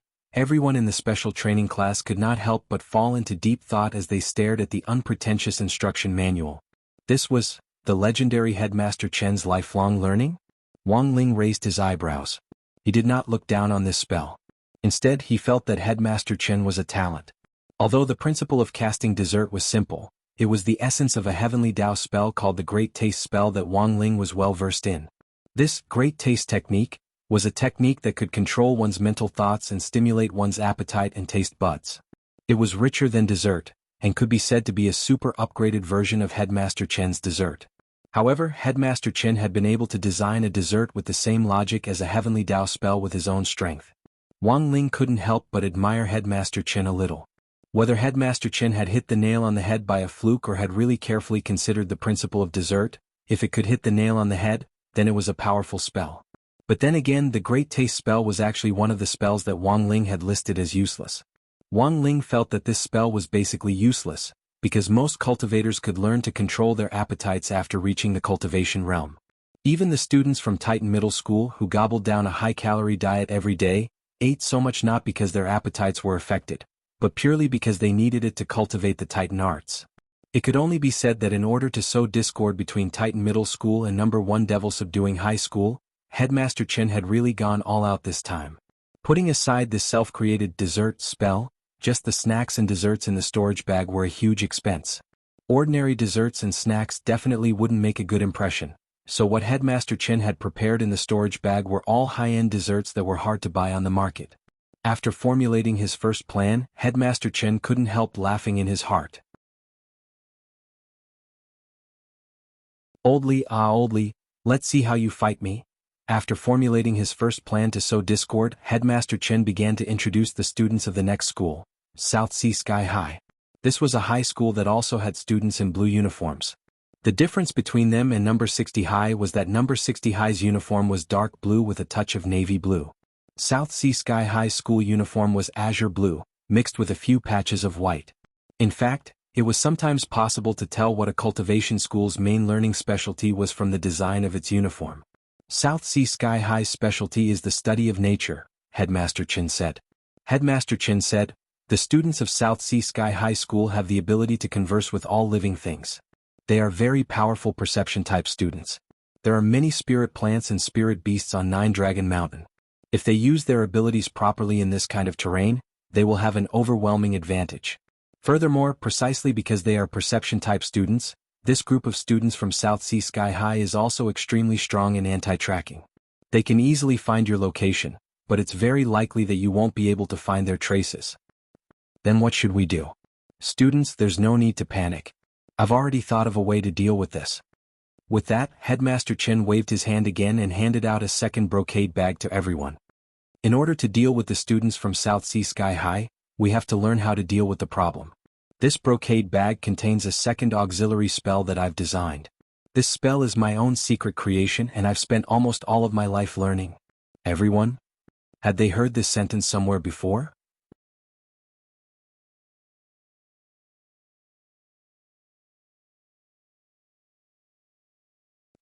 in the special training class could not help but fall into deep thought as they stared at the unpretentious instruction manual. This was the legendary Headmaster Chen's lifelong learning? Wang Ling raised his eyebrows. He did not look down on this spell. Instead, he felt that Headmaster Chen was a talent. Although the principle of casting dessert was simple, it was the essence of a heavenly Dao spell called the Great Taste spell that Wang Ling was well versed in. This Great Taste technique was a technique that could control one's mental thoughts and stimulate one's appetite and taste buds. It was richer than dessert, and could be said to be a super upgraded version of Headmaster Chen's dessert. However, Headmaster Chen had been able to design a dessert with the same logic as a heavenly Dao spell with his own strength. Wang Ling couldn't help but admire Headmaster Chen a little. Whether Headmaster Chen had hit the nail on the head by a fluke or had really carefully considered the principle of dessert, if it could hit the nail on the head, then it was a powerful spell. But then again, the Great Taste spell was actually one of the spells that Wang Ling had listed as useless. Wang Ling felt that this spell was basically useless, because most cultivators could learn to control their appetites after reaching the cultivation realm. Even the students from Titan Middle School who gobbled down a high-calorie diet every day, ate so much not because their appetites were affected, but purely because they needed it to cultivate the Titan arts. It could only be said that in order to sow discord between Titan Middle School and No. 1 Devil Subduing High School, Headmaster Chen had really gone all out this time. Putting aside this self-created dessert spell, just the snacks and desserts in the storage bag were a huge expense. Ordinary desserts and snacks definitely wouldn't make a good impression, so what Headmaster Chen had prepared in the storage bag were all high-end desserts that were hard to buy on the market. After formulating his first plan, Headmaster Chen couldn't help laughing in his heart. Oldly, let's see how you fight me. After formulating his first plan to sow discord, Headmaster Chen began to introduce the students of the next school, South Sea Sky High. This was a high school that also had students in blue uniforms. The difference between them and No. 60 High was that No. 60 High's uniform was dark blue with a touch of navy blue. South Sea Sky High's school uniform was azure blue, mixed with a few patches of white. In fact, it was sometimes possible to tell what a cultivation school's main learning specialty was from the design of its uniform. South Sea Sky High's specialty is the study of nature, Headmaster Chen said. Headmaster Chen said, The students of South Sea Sky High School have the ability to converse with all living things. They are very powerful perception-type students. There are many spirit plants and spirit beasts on Nine Dragon Mountain. If they use their abilities properly in this kind of terrain, they will have an overwhelming advantage. Furthermore, precisely because they are perception-type students, this group of students from South Sea Sky High is also extremely strong in anti-tracking. They can easily find your location, but it's very likely that you won't be able to find their traces. Then what should we do? Students, there's no need to panic. I've already thought of a way to deal with this. With that, Headmaster Chen waved his hand again and handed out a second brocade bag to everyone. In order to deal with the students from South Sea Sky High, we have to learn how to deal with the problem. This brocade bag contains a second auxiliary spell that I've designed. This spell is my own secret creation and I've spent almost all of my life learning. Everyone? Had they heard this sentence somewhere before?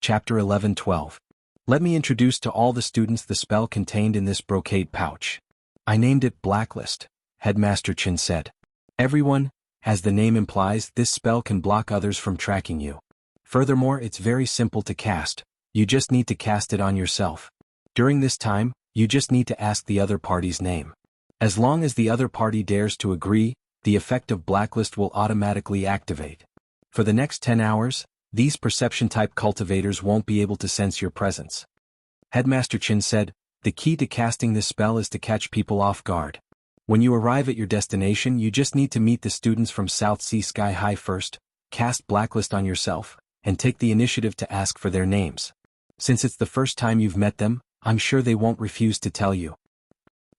Chapter 11-12. Let me introduce to all the students the spell contained in this brocade pouch. I named it Blacklist, Headmaster Chen said. Everyone, as the name implies, this spell can block others from tracking you. Furthermore, it's very simple to cast. You just need to cast it on yourself. During this time, you just need to ask the other party's name. As long as the other party dares to agree, the effect of Blacklist will automatically activate. For the next 10 hours, these perception-type cultivators won't be able to sense your presence. Headmaster Chen said, the key to casting this spell is to catch people off guard. When you arrive at your destination, you just need to meet the students from South Sea Sky High first, cast Blacklist on yourself, and take the initiative to ask for their names. Since it's the first time you've met them, I'm sure they won't refuse to tell you.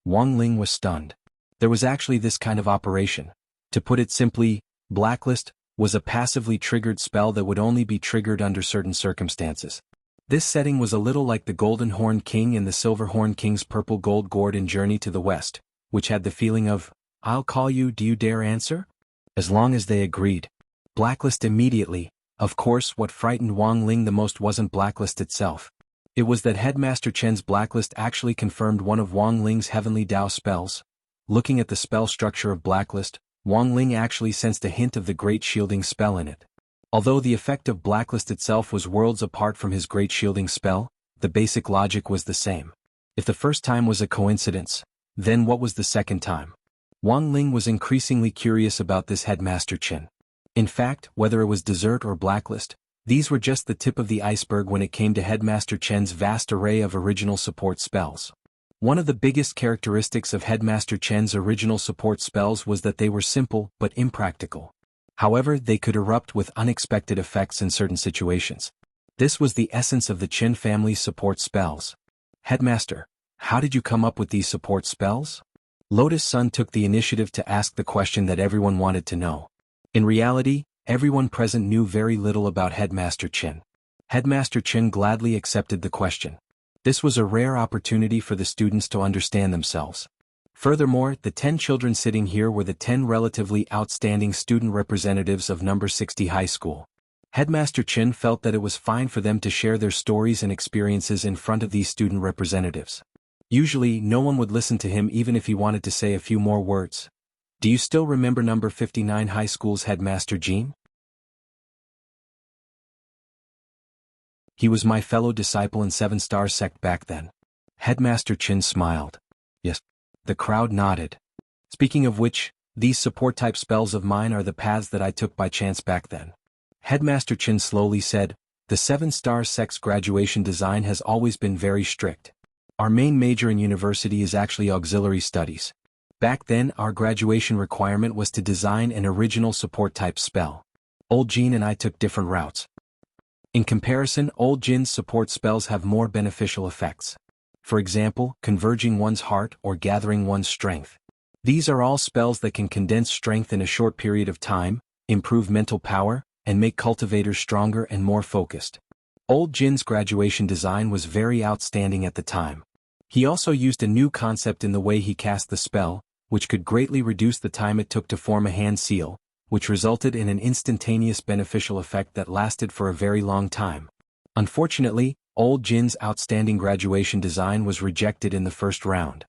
Wang Ling was stunned. There was actually this kind of operation. To put it simply, Blacklist was a passively triggered spell that would only be triggered under certain circumstances. This setting was a little like the Golden Horn King and the Silver Horn King's Purple Gold Gourd in Journey to the West, which had the feeling of, I'll call you, do you dare answer? As long as they agreed. Blacklist immediately. Of course, what frightened Wang Ling the most wasn't Blacklist itself. It was that Headmaster Chen's Blacklist actually confirmed one of Wang Ling's Heavenly Dao spells. Looking at the spell structure of Blacklist, Wang Ling actually sensed a hint of the Great Shielding spell in it. Although the effect of Blacklist itself was worlds apart from his Great Shielding spell, the basic logic was the same. If the first time was a coincidence, then what was the second time? Wang Ling was increasingly curious about this Headmaster Chen. In fact, whether it was Desert or Blacklist, these were just the tip of the iceberg when it came to Headmaster Chen's vast array of original support spells. One of the biggest characteristics of Headmaster Chen's original support spells was that they were simple but impractical. However, they could erupt with unexpected effects in certain situations. This was the essence of the Chen family's support spells. Headmaster, how did you come up with these support spells? Lotus Sun took the initiative to ask the question that everyone wanted to know. In reality, everyone present knew very little about Headmaster Chen. Headmaster Chen gladly accepted the question. This was a rare opportunity for the students to understand themselves. Furthermore, the 10 children sitting here were the 10 relatively outstanding student representatives of number 60 high school. Headmaster Chen felt that it was fine for them to share their stories and experiences in front of these student representatives. Usually, no one would listen to him even if he wanted to say a few more words. Do you still remember number 59 high school's Headmaster Jean? He was my fellow disciple in 7-Star Sect back then. Headmaster Chen smiled. Yes. The crowd nodded. Speaking of which, these support-type spells of mine are the paths that I took by chance back then. Headmaster Chen slowly said, the 7-Star Sect's graduation design has always been very strict. Our main major in university is actually auxiliary studies. Back then, our graduation requirement was to design an original support-type spell. Old Jean and I took different routes. In comparison, Old Jin's support spells have more beneficial effects. For example, converging one's heart or gathering one's strength. These are all spells that can condense strength in a short period of time, improve mental power, and make cultivators stronger and more focused. Old Jin's graduation design was very outstanding at the time. He also used a new concept in the way he cast the spell, which could greatly reduce the time it took to form a hand seal, which resulted in an instantaneous beneficial effect that lasted for a very long time. Unfortunately, Old Jin's outstanding graduation design was rejected in the first round.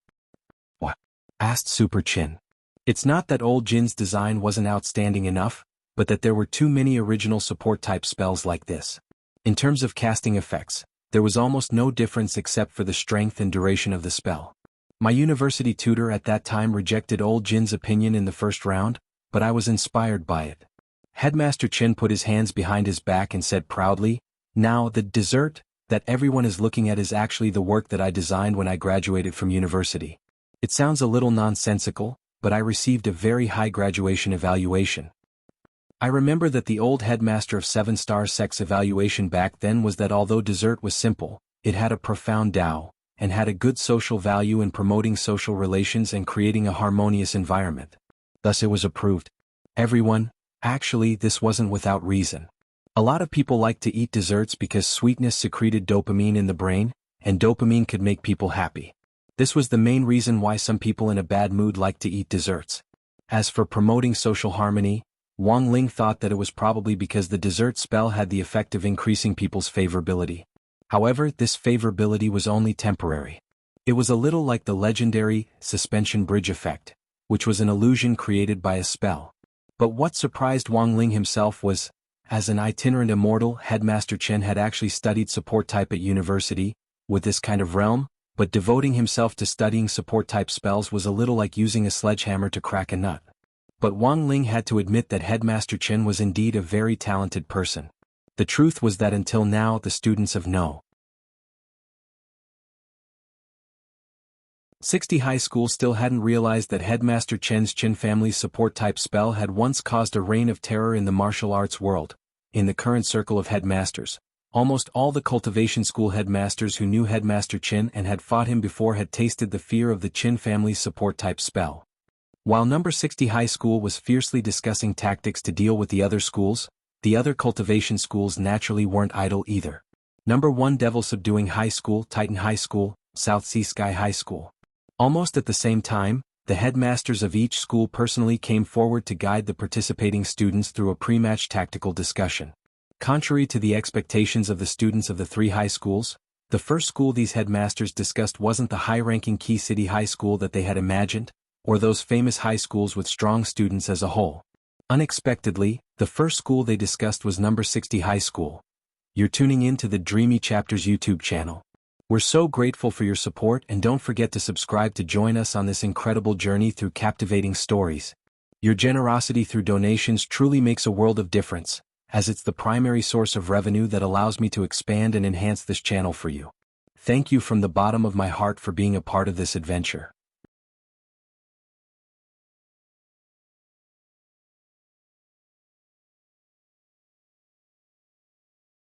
What? Asked Super Chin. It's not that old Jin's design wasn't outstanding enough, but that there were too many original support-type spells like this. In terms of casting effects, there was almost no difference except for the strength and duration of the spell. My university tutor at that time rejected old Jin's opinion in the first round, but I was inspired by it. Headmaster Chin put his hands behind his back and said proudly, "Now the dessert that everyone is looking at is actually the work that I designed when I graduated from university." It sounds a little nonsensical, but I received a very high graduation evaluation. I remember that the old headmaster of 7-star sex evaluation back then was that although dessert was simple, it had a profound Tao, and had a good social value in promoting social relations and creating a harmonious environment. Thus it was approved. Everyone, actually this wasn't without reason. A lot of people like to eat desserts because sweetness secreted dopamine in the brain, and dopamine could make people happy. This was the main reason why some people in a bad mood like to eat desserts. As for promoting social harmony, Wang Ling thought that it was probably because the dessert spell had the effect of increasing people's favorability. However, this favorability was only temporary. It was a little like the legendary suspension bridge effect, which was an illusion created by a spell. But what surprised Wang Ling himself was, as an itinerant immortal, Headmaster Chen had actually studied support type at university, with this kind of realm, but devoting himself to studying support type spells was a little like using a sledgehammer to crack a nut. But Wang Ling had to admit that Headmaster Chen was indeed a very talented person. The truth was that until now the students of No. 60 High School still hadn't realized that Headmaster Chen's Chin family's support-type spell had once caused a reign of terror in the martial arts world. In the current circle of headmasters, almost all the cultivation school headmasters who knew Headmaster Chin and had fought him before had tasted the fear of the Chin family's support-type spell. While number 60 High School was fiercely discussing tactics to deal with the other schools, the other cultivation schools naturally weren't idle either. Number 1 Devil Subduing High School, Titan High School, South Sea Sky High School. Almost at the same time, the headmasters of each school personally came forward to guide the participating students through a pre-match tactical discussion. Contrary to the expectations of the students of the 3 high schools, the first school these headmasters discussed wasn't the high-ranking Key City High School that they had imagined, or those famous high schools with strong students as a whole. Unexpectedly, the first school they discussed was number 60 High School. You're tuning in to the Dreamy Chapters YouTube channel. We're so grateful for your support, and don't forget to subscribe to join us on this incredible journey through captivating stories. Your generosity through donations truly makes a world of difference, as it's the primary source of revenue that allows me to expand and enhance this channel for you. Thank you from the bottom of my heart for being a part of this adventure.